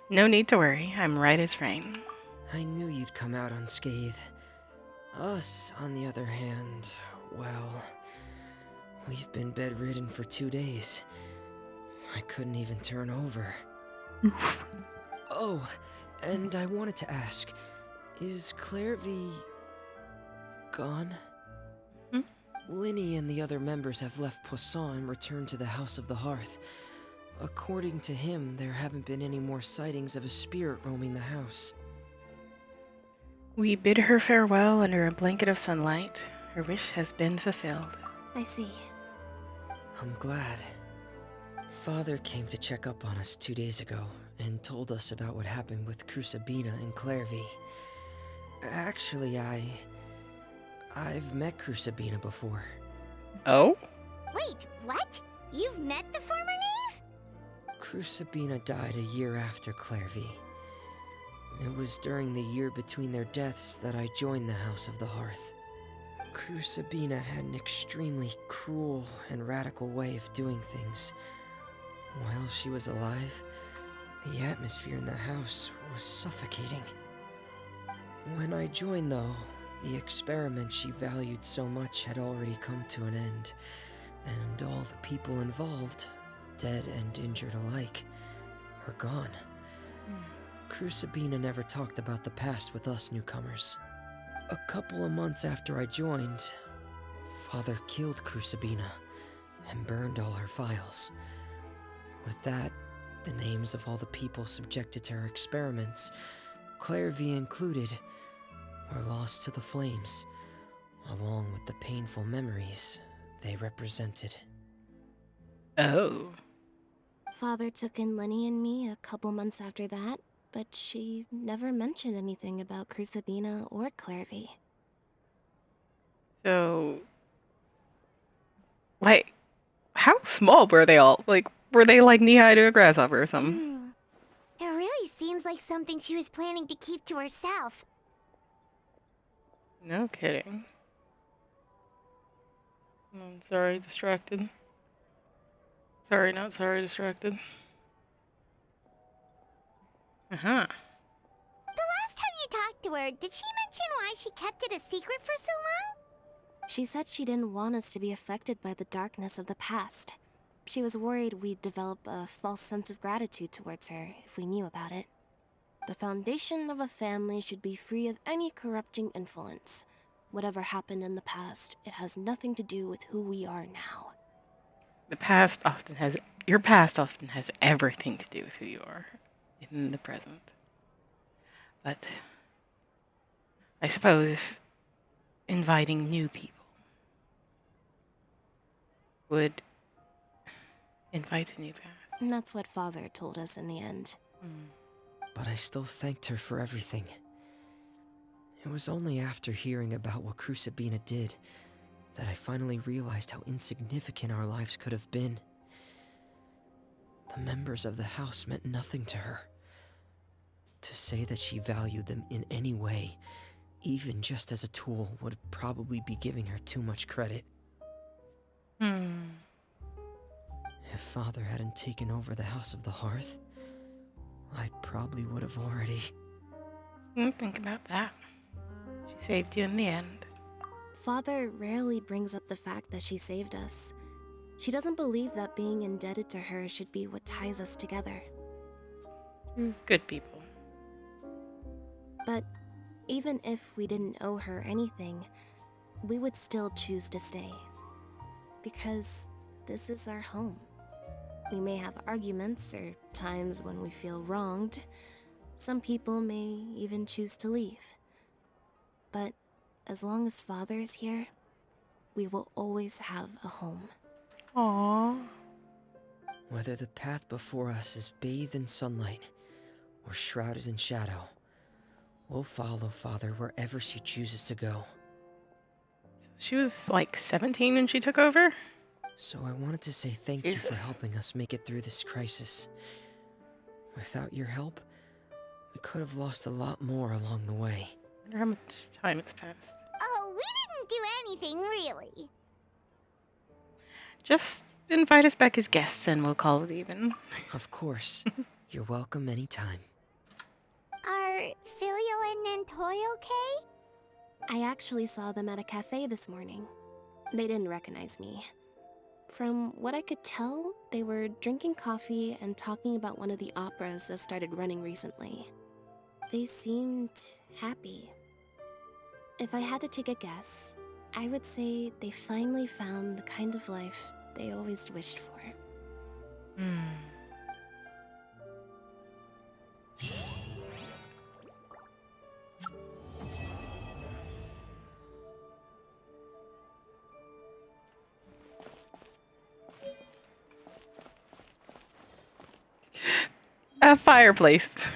[SPEAKER 1] No need to worry. I'm right as rain.
[SPEAKER 8] I knew you'd come out unscathed. Us, on the other hand, well, we've been bedridden for 2 days. I couldn't even turn over. Oh, and I wanted to ask, is Clairvy gone?
[SPEAKER 1] Hmm?
[SPEAKER 8] Linny and the other members have left Poisson and returned to the House of the Hearth. According to him, there haven't been any more sightings of a spirit roaming the house.
[SPEAKER 1] We bid her farewell under a blanket of sunlight. Her wish has been fulfilled.
[SPEAKER 9] I see.
[SPEAKER 8] I'm glad. Father came to check up on us 2 days ago and told us about what happened with Crusabina and Clairvy. Actually, I've met Crusabina before.
[SPEAKER 1] Oh?
[SPEAKER 2] Wait, what? You've met the former knave?
[SPEAKER 8] Crusabina died a year after Clairvy. It was during the year between their deaths that I joined the House of the Hearth. Crusabina had an extremely cruel and radical way of doing things. While she was alive, the atmosphere in the house was suffocating. When I joined, though, the experiment she valued so much had already come to an end, and all the people involved, dead and injured alike, were gone. Crusabina never talked about the past with us newcomers. A couple of months after I joined, Father killed Crusabina and burned all her files. With that, the names of all the people subjected to her experiments, Clairvy included, were lost to the flames, along with the painful memories they represented.
[SPEAKER 1] Oh.
[SPEAKER 9] Father took in Lenny and me a couple months after that, but she never mentioned anything about Crusabina or Clairvy.
[SPEAKER 1] So, like, how small were they all? Like, were they like knee-high to a grasshopper or something?
[SPEAKER 2] It really seems like something she was planning to keep to herself.
[SPEAKER 1] No kidding. I'm sorry, distracted. Sorry, not sorry, distracted. Uh-huh.
[SPEAKER 2] The last time you talked to her, did she mention why she kept it a secret for so long?
[SPEAKER 9] She said she didn't want us to be affected by the darkness of the past. She was worried we'd develop a false sense of gratitude towards her if we knew about it. The foundation of a family should be free of any corrupting influence. Whatever happened in the past, it has nothing to do with who we are now.
[SPEAKER 1] Your past often has everything to do with who you are in the present. But I suppose if inviting new people would invite a new past.
[SPEAKER 9] And that's what Father told us in the end.
[SPEAKER 8] But I still thanked her for everything. It was only after hearing about what Crusabina did that I finally realized how insignificant our lives could have been. The members of the house meant nothing to her. To say that she valued them in any way, even just as a tool, would probably be giving her too much credit. If Father hadn't taken over the House of the Hearth, I probably would have already...
[SPEAKER 1] Think about that. She saved you in the end.
[SPEAKER 9] Father rarely brings up the fact that she saved us. She doesn't believe that being indebted to her should be what ties us together.
[SPEAKER 1] She was good people.
[SPEAKER 9] But even if we didn't owe her anything, we would still choose to stay. Because this is our home. We may have arguments or times when we feel wronged. Some people may even choose to leave. But as long as Father is here, we will always have a home.
[SPEAKER 1] Aww.
[SPEAKER 8] Whether the path before us is bathed in sunlight or shrouded in shadow, we'll follow Father wherever she chooses to go.
[SPEAKER 1] She was like 17 when she took over?
[SPEAKER 8] So I wanted to say thank you for helping us make it through this crisis. Without your help, we could have lost a lot more along the way.
[SPEAKER 1] I wonder how much time has passed.
[SPEAKER 2] Oh, we didn't do anything, really.
[SPEAKER 1] Just invite us back as guests and we'll call it even.
[SPEAKER 8] Of course. You're welcome anytime.
[SPEAKER 2] Are Filial and and Toy okay?
[SPEAKER 9] I actually saw them at a cafe this morning. They didn't recognize me. From what I could tell, they were drinking coffee and talking about one of the operas that started running recently. They seemed happy. If I had to take a guess, I would say they finally found the kind of life they always wished for.
[SPEAKER 1] A fireplace.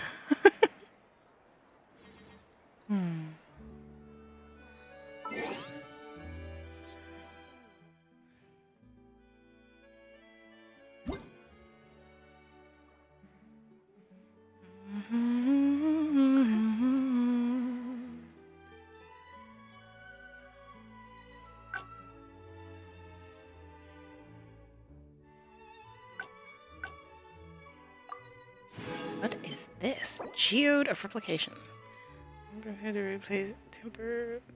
[SPEAKER 1] What is this? Geode of replication.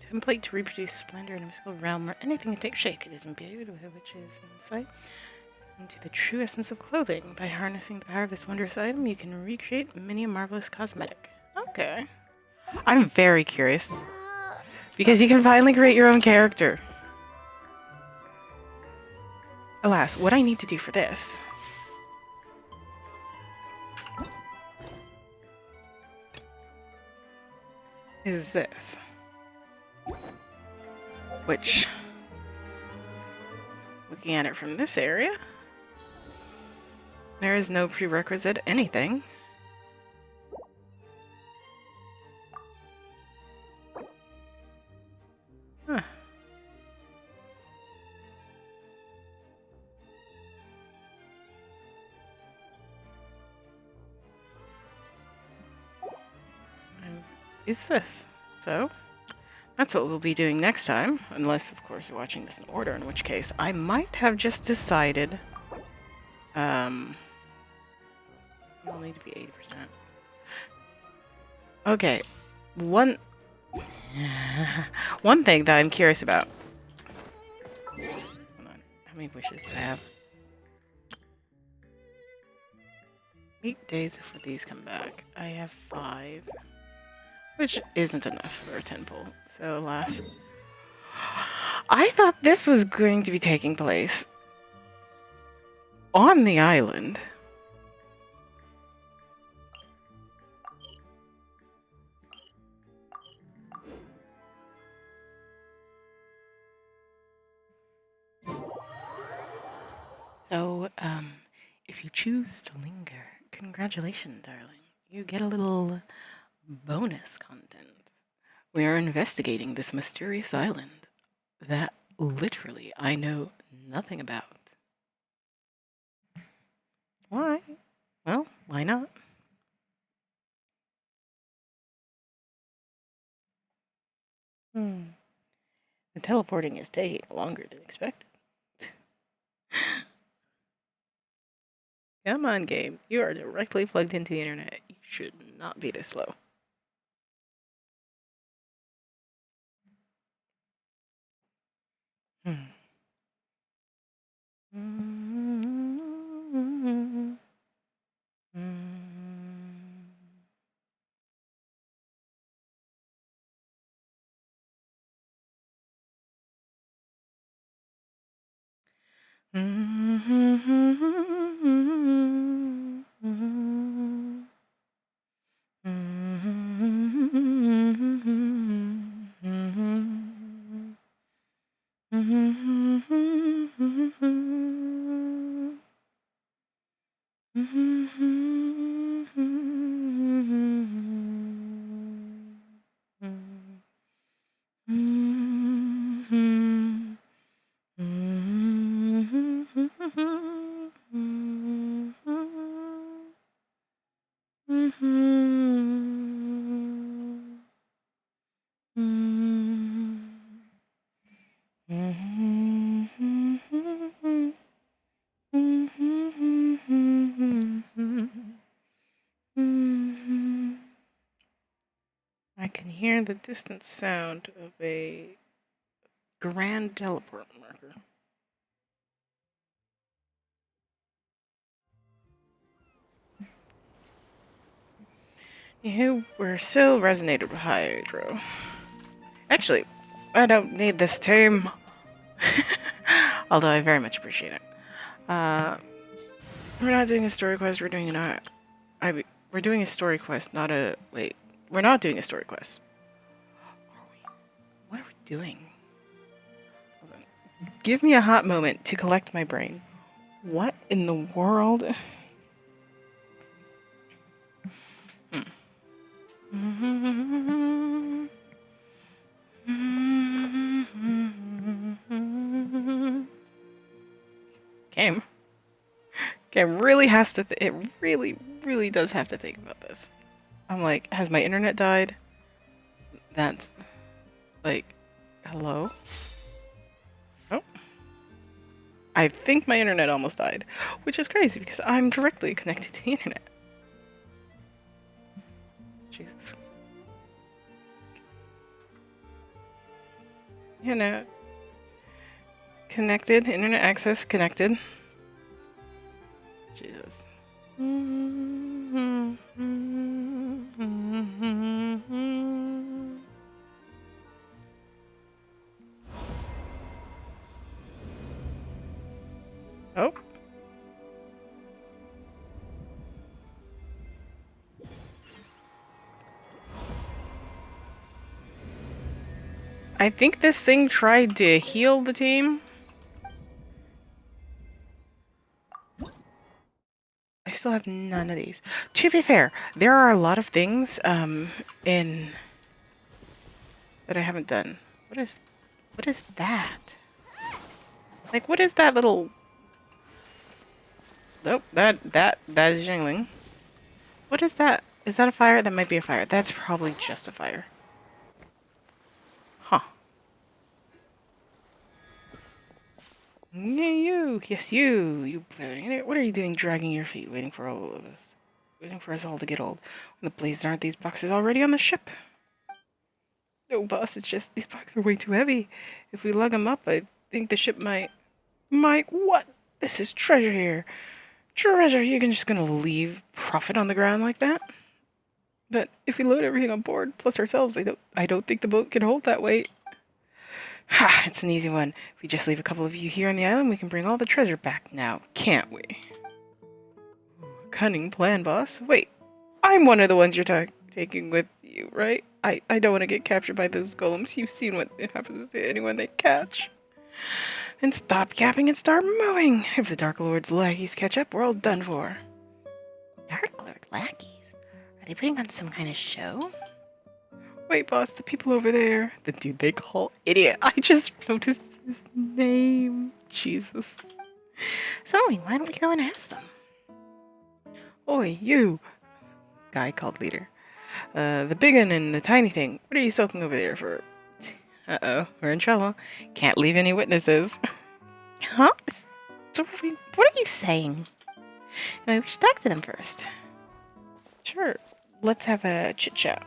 [SPEAKER 1] Template to reproduce splendor in a mystical realm where anything can take shape. It is imbued with witches' insight into the true essence of clothing. By harnessing the power of this wondrous item, you can recreate many a marvelous cosmetic. Okay. I'm very curious. Because you can finally create your own character. Alas, what I need to do for this is this. Which, looking at it from this area, there is no prerequisite anything. Huh. Is this? So, that's what we'll be doing next time. Unless, of course, you're watching this in order, in which case I might have just decided you'll need to be 80%. Okay. One thing that I'm curious about. Hold on. How many wishes do I have? 8 days before these come back. I have 5. Which isn't enough for a 10 pull. So last. I thought this was going to be taking place on the island. So, if you choose to linger, congratulations, darling. You get a little bonus content. We are investigating this mysterious island that literally I know nothing about. Why? Well, why not? The teleporting is taking longer than expected. Come on, game. You are directly plugged into the internet. You should not be this slow. can hear the distant sound of a grand teleport marker. You were still resonated with Hydro. Actually, I don't need this team. Although I very much appreciate it. We're not doing a story quest, we're doing we're doing a story quest, not a... Wait. We're not doing a story quest. What are we doing? Hold on. Give me a hot moment to collect my brain. What in the world? Game. Game really has to... it really, really does have to think about this. I'm like, has my internet died? That's... like... hello? Oh. I think my internet almost died. Which is crazy because I'm directly connected to the internet. Jesus. You know... connected. Internet access connected. Jesus. Oh. I think this thing tried to heal the team. I still have none of these. To be fair, there are a lot of things in that I haven't done. What is that? Like, what is that little... Nope, that is jingling. What is that? Is that a fire? That might be a fire. That's probably just a fire. Huh. Yeah, you. Yes, you. You. What are you doing dragging your feet, waiting for all of us? Waiting for us all to get old. When the blazes aren't these boxes already on the ship? No, boss, it's just these boxes are way too heavy. If we lug them up, I think the ship might... what? This is treasure here. Treasure, you're just gonna leave profit on the ground like that? But if we load everything on board, plus ourselves, I don't think the boat can hold that weight. Ha, it's an easy one. If we just leave a couple of you here on the island, we can bring all the treasure back now, can't we? Ooh, cunning plan, boss. Wait, I'm one of the ones you're taking with you, right? I don't want to get captured by those golems. You've seen what happens to anyone they catch. And stop yapping and start moving. If the Dark Lord's lackeys catch up, we're all done for. Dark Lord lackeys? Are they putting on some kind of show? Wait, boss, the people over there. The dude they call idiot. I just noticed his name. Jesus. Zoe, why don't we go and ask them? Oi, you. Guy called leader. The big one and the tiny thing. What are you soaking over there for? Uh-oh, we're in trouble. Can't leave any witnesses. Huh? What are you saying? We should talk to them first. Sure. Let's have a chit-chat.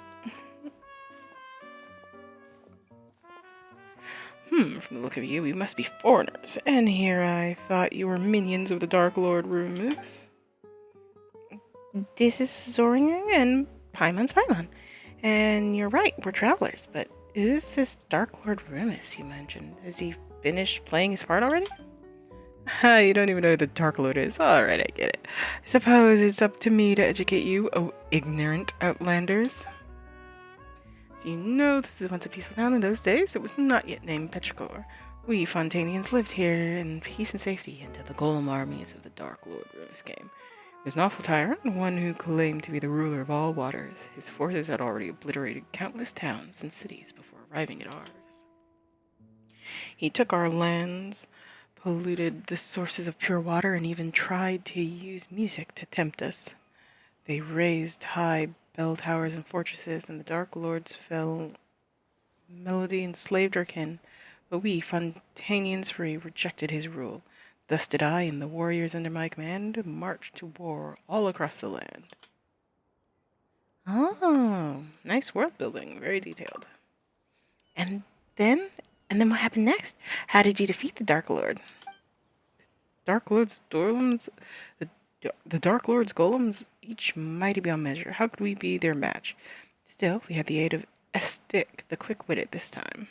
[SPEAKER 1] From the look of you must be foreigners. And here I thought you were minions of the Dark Lord Rumus. This is Zoringa and Paimon's Paimon. And you're right, we're travelers, but who's this Dark Lord Rumus you mentioned? Has he finished playing his part already? Ha, you don't even know who the Dark Lord is. Alright, I get it. I suppose it's up to me to educate you, oh ignorant outlanders. So you know this is once a peaceful town. In those days, it was not yet named Petrichor. We Fontanians lived here in peace and safety until the golem armies of the Dark Lord Rumus came. He was an awful tyrant, one who claimed to be the ruler of all waters. His forces had already obliterated countless towns and cities before arriving at ours. He took our lands, polluted the sources of pure water, and even tried to use music to tempt us. They raised high bell towers and fortresses, and the Dark Lord's fell melody enslaved our kin. But we, Fontanians free, rejected his rule. Thus did I and the warriors under my command march to war all across the land. Oh, nice world building. Very detailed. And then, and then what happened next? How did you defeat the Dark Lord? Dark Lord's golems, the Dark Lord's golems, each mighty beyond measure. How could we be their match? Still, we had the aid of Estik, the quick-witted this time.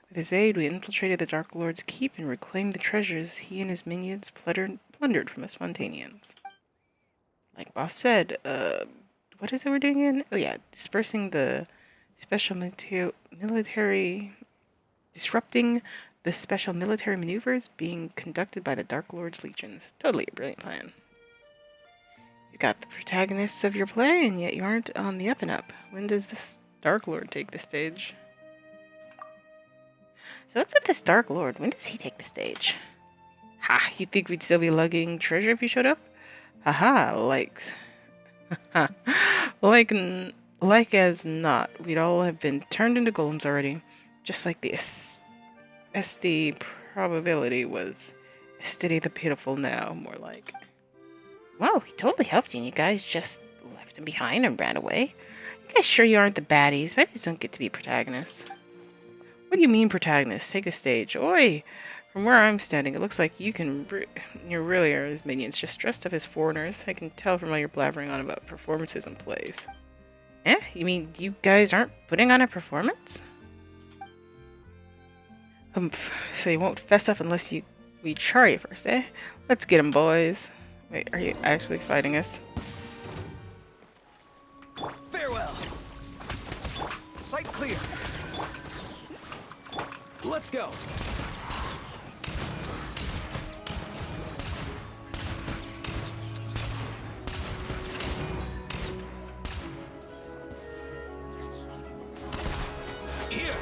[SPEAKER 1] With his aid, we infiltrated the Dark Lord's keep and reclaimed the treasures he and his minions plundered from us Fontanians. Like Boss said, what is it we're doing again? Oh yeah, dispersing the disrupting the special military maneuvers being conducted by the Dark Lord's legions. Totally a brilliant plan. You got the protagonists of your play, and yet you aren't on the up and up. When does this Dark Lord take the stage? So what's with this Dark Lord? When does he take the stage? Ha, you think we'd still be lugging treasure if you showed up? Haha, likes. like as not, we'd all have been turned into golems already. Just like the SD probability was Steady the Pitiful now, more like. Wow, he totally helped you and you guys just left him behind and ran away? You guys sure you aren't the baddies? Baddies don't get to be protagonists. What do you mean protagonists? Take a stage. Oi! From where I'm standing, it looks like you really are his minions, just dressed up as foreigners. I can tell from all your blabbering on about performances and plays. Eh? You mean you guys aren't putting on a performance? So you won't fess up unless we try you first, eh? Let's get 'em, boys. Wait, are you actually fighting us?
[SPEAKER 14] Farewell. Sight clear. Let's go. Here.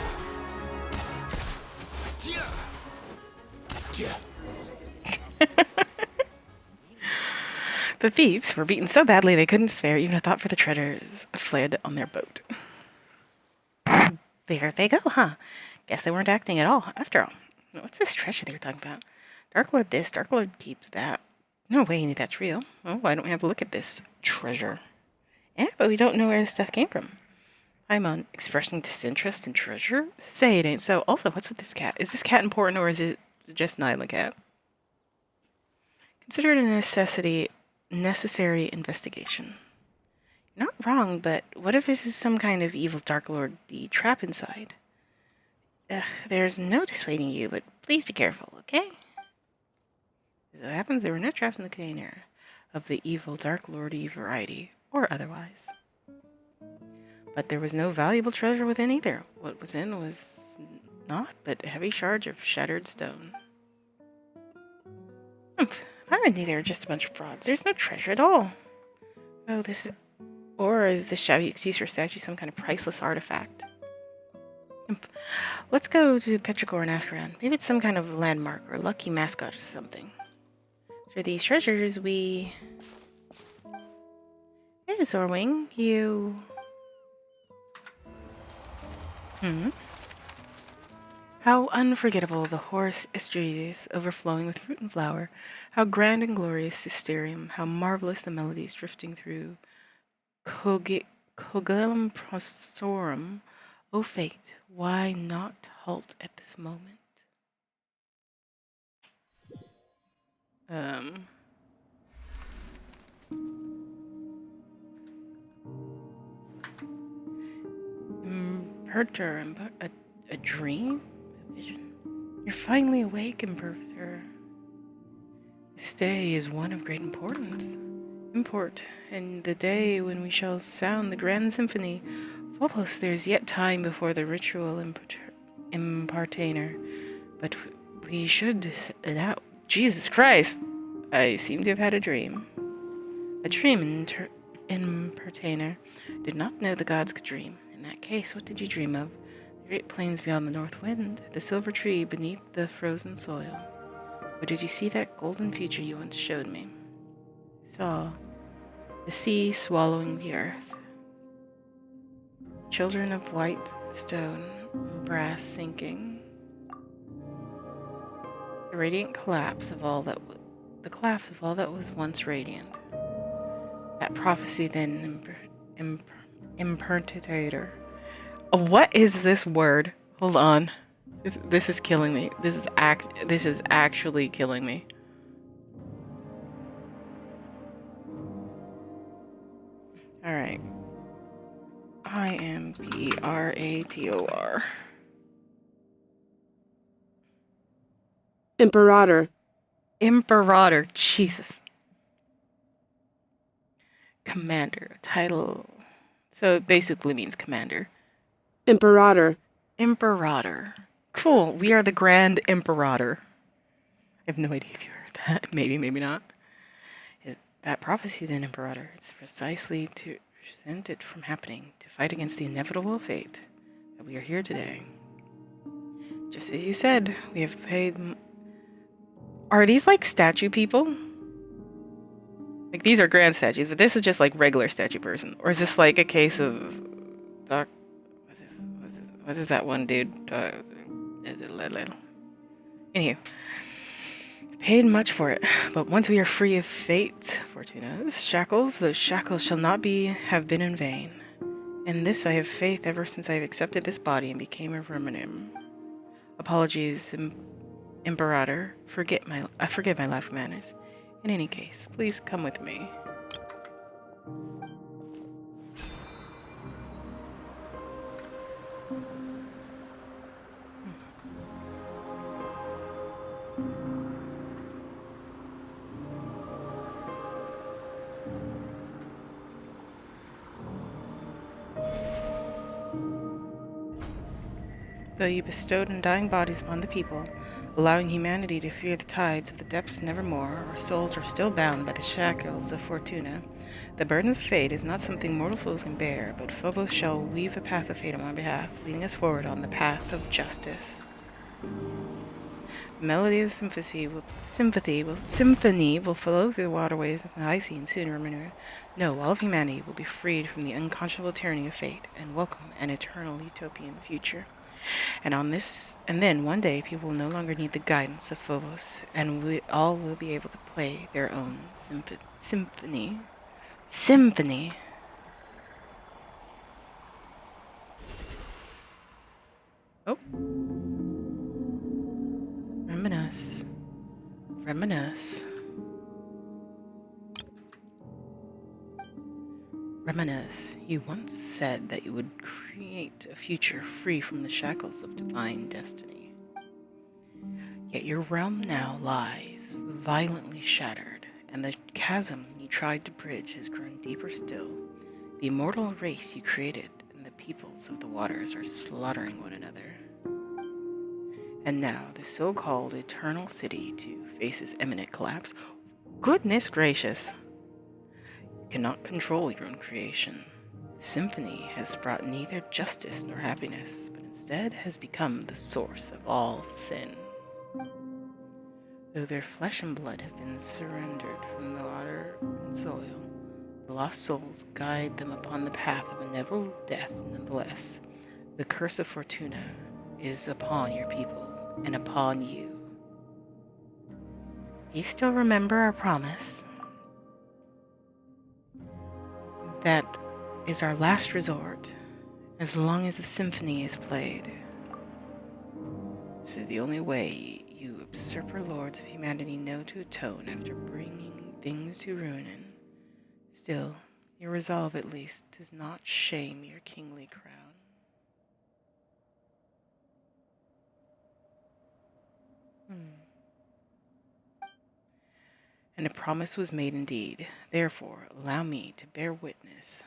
[SPEAKER 1] The thieves were beaten so badly they couldn't spare even a thought for the treasures fled on their boat. There they go, huh? Guess they weren't acting at all, after all. What's this treasure they were talking about? Dark Lord this, Dark Lord keeps that. No way that's real. Oh, why don't we have a look at this treasure? Yeah, but we don't know where this stuff came from. I'm on expressing disinterest in treasure? Say it ain't so. Also, what's with this cat? Is this cat important or is it just an island cat? Consider it a necessary investigation. You're not wrong, but what if this is some kind of evil Dark Lord the trap inside? Ugh, there's no dissuading you, but please be careful, okay? As it happens, there were no traps in the container of the evil Dark Lordy variety, or otherwise. But there was no valuable treasure within either. What was in was not but a heavy charge of shattered stone. I knew they were just a bunch of frauds. There's no treasure at all. Oh, or is this shabby excuse for a statue some kind of priceless artifact? Let's go to Petrichor and ask around. Maybe it's some kind of landmark or lucky mascot or something. For these treasures, Hey, Zorwing, you... How unforgettable the Horus estuaries overflowing with fruit and flower. How grand and glorious Systerium. How marvelous the melodies drifting through Cogellum Prosorum. O fate, why not halt at this moment? Imperter, a dream? A vision? You're finally awake, Imperter. This day is one of great importance. And the day when we shall sound the grand symphony. Phobos, there's yet time before the ritual impartainer. But we should set out. Jesus Christ! I seem to have had a dream. A dream impartainer. Did not know the gods could dream. In that case, what did you dream of? The great plains beyond the north wind, the silver tree beneath the frozen soil. Or did you see that golden future you once showed me? Saw the sea swallowing the earth. Children of white stone, brass sinking. The radiant collapse of all that was once radiant. That prophecy then impertator. What is this word? Hold on. This is killing me. This is actually killing me. All right. Imperator.
[SPEAKER 15] Imperator.
[SPEAKER 1] Imperator. Jesus. Commander. Title. So it basically means commander.
[SPEAKER 15] Imperator.
[SPEAKER 1] Imperator. Cool. We are the Grand Imperator. I have no idea if you heard that. Maybe, maybe not. That prophecy then, Imperator, it's precisely to prevent it from happening, to fight against the inevitable fate that we are here today. Just as you said, we have paid... Are these like statue people? Like, these are grand statues, but this is just like regular statue person. Or is this like a case of... What is that one dude? Anywho. Paid much for it, but once we are free of fate, Fortuna's shackles, those shackles shall not have been in vain. In this I have faith ever since I have accepted this body and became a Romanim. Apologies, Imperator. Forgive my lack of manners. In any case, please come with me. Though you bestowed undying bodies upon the people, allowing humanity to fear the tides of the depths nevermore, our souls are still bound by the shackles of Fortuna. The burdens of fate is not something mortal souls can bear, but Phobos shall weave a path of fate on our behalf, leading us forward on the path of justice. The melody of symphony will flow through the waterways of the high sea, and sooner or later, all of humanity will be freed from the unconscionable tyranny of fate and welcome an eternal utopian future. And then one day people will no longer need the guidance of Phobos, and we all will be able to play their own symphony. Oh. Reminisce, you once said that you would create a future free from the shackles of divine destiny. Yet your realm now lies violently shattered, and the chasm you tried to bridge has grown deeper still. The immortal race you created and the peoples of the waters are slaughtering one another. And now the so-called eternal city too faces imminent collapse. Goodness gracious! You cannot control your own creation. Symphony has brought neither justice nor happiness, but instead has become the source of all sin. Though their flesh and blood have been surrendered from the water and soil, the lost souls guide them upon the path of inevitable death nonetheless. The curse of Fortuna is upon your people and upon you. Do you still remember our promise? That is our last resort, as long as the symphony is played. So the only way you usurper lords of humanity know to atone after bringing things to ruin. Still, your resolve at least does not shame your kingly crown. And a promise was made indeed. Therefore, allow me to bear witness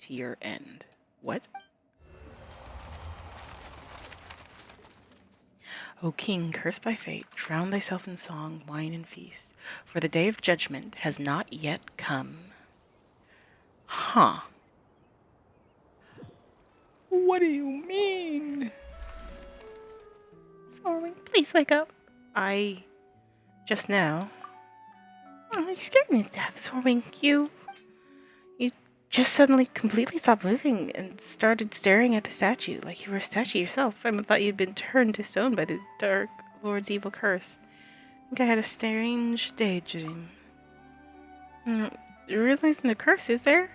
[SPEAKER 1] to your end. What? O king, cursed by fate, drown thyself in song, wine, and feast, for the day of judgment has not yet come. Huh. What do you mean? Sorry, please wake up. Just now... Oh, you scared me to death, Sorwing. You just suddenly completely stopped moving and started staring at the statue like you were a statue yourself. I thought you'd been turned to stone by the Dark Lord's evil curse. I think I had a strange daydream. There really isn't a curse, is there?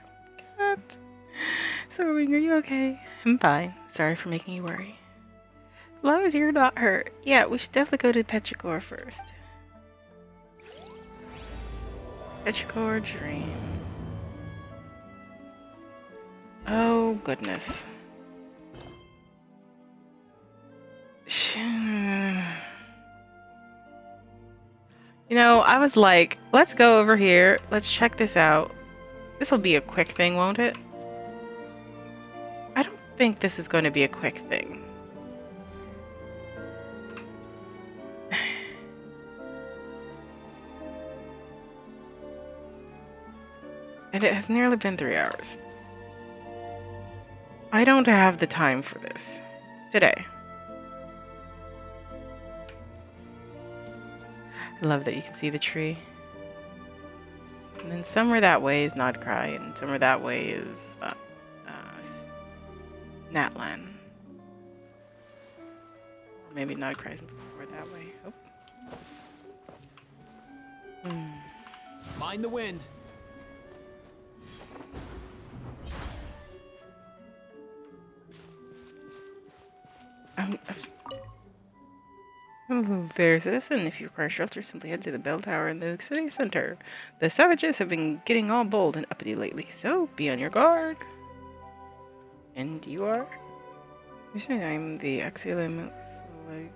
[SPEAKER 1] God. Sorwing, are you okay? I'm fine. Sorry for making you worry. As long as you're not hurt. Yeah, we should definitely go to Petrichor first. Petrichor Dream. Oh, goodness. You know, I was like, let's go over here. Let's check this out. This will be a quick thing, won't it? I don't think this is going to be a quick thing. And it has nearly been 3 hours. I don't have the time for this today. I love that you can see the tree. And then somewhere that way is Nodcry, and somewhere that way is Natlan. Or maybe Nodcry's before that way. Oh.
[SPEAKER 14] Mind the wind.
[SPEAKER 1] Fair citizen, if you require shelter, simply head to the bell tower in the city center. The savages have been getting all bold and uppity lately, so be on your guard. And you are? I'm the Axiom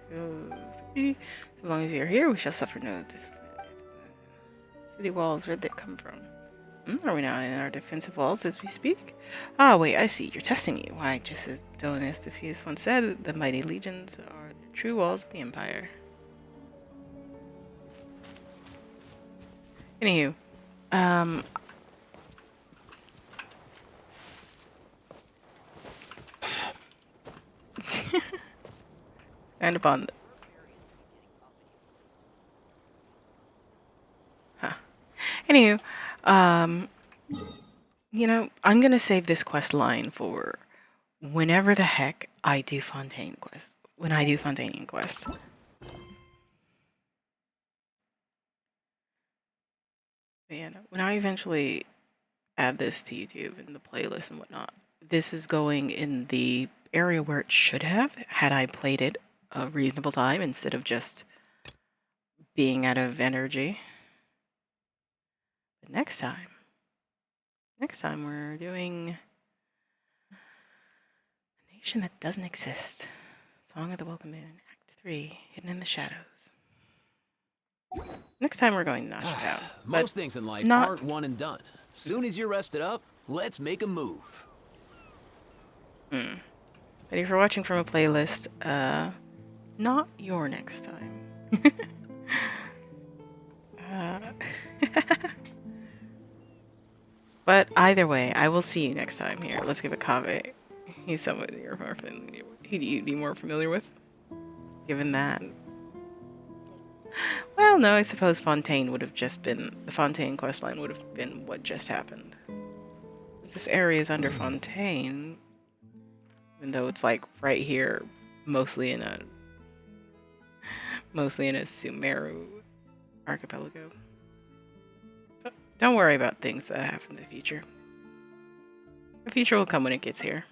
[SPEAKER 1] so long as you're here, we shall suffer no discipline. City walls, where'd they come from? Are we not in our defensive walls as we speak? Ah, wait, I see. You're testing me. Why, just as Donis Ephes once said, the mighty legions are the true walls of the Empire. Anywho, stand upon the... Huh. Anywho, you know, I'm gonna save this quest line for whenever the heck I do Fontaine quest. When I do Fontaine quest. Yeah, no, when I eventually add this to YouTube and the playlist and whatnot, this is going in the area where it should have, had I played it a reasonable time instead of just being out of energy. But next time we're doing A Nation That Doesn't Exist. Song of the Welcome Moon, Act 3, Hidden in the Shadows. Next time we're going to notch it out.
[SPEAKER 14] Most things in life aren't one and done. Soon as you're rested up, let's make a move.
[SPEAKER 1] Thank you for watching from a playlist. Not your next time. But either way, I will see you next time here. Let's give it Kaveh. He's someone you'd be more familiar with. Given that. Well, no, I suppose Fontaine would have just been... The Fontaine questline would have been what just happened. This area is under Fontaine. Even though it's like right here, mostly in a Sumeru archipelago. Don't worry about things that happen in the future. The future will come when it gets here.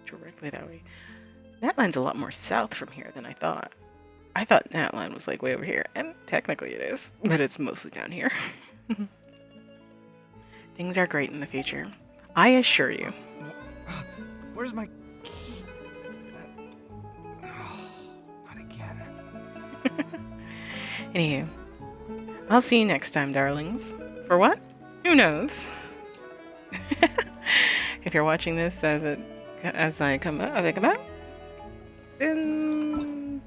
[SPEAKER 1] Directly that way. Natline's a lot more south from here than I thought. I thought Natline was like way over here, and technically it is, but it's mostly down here. Things are great in the future. I assure you.
[SPEAKER 14] Where's my key? Not again.
[SPEAKER 1] Anywho, I'll see you next time, darlings. For what? Who knows? If you're watching this as I come out, then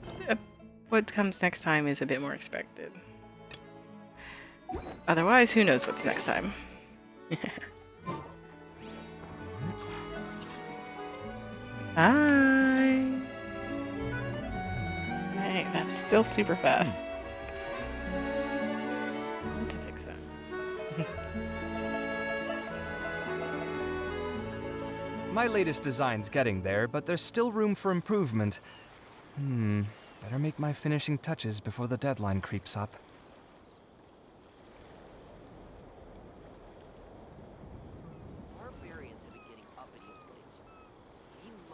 [SPEAKER 1] what comes next time is a bit more expected. Otherwise, who knows what's next time? Bye. Hey, that's still super fast. I need to fix that.
[SPEAKER 16] My latest design's getting there, but there's still room for improvement. Better make my finishing touches before the deadline creeps up.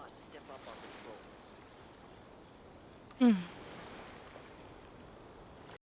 [SPEAKER 5] must step up our patrols.
[SPEAKER 1] Hmm.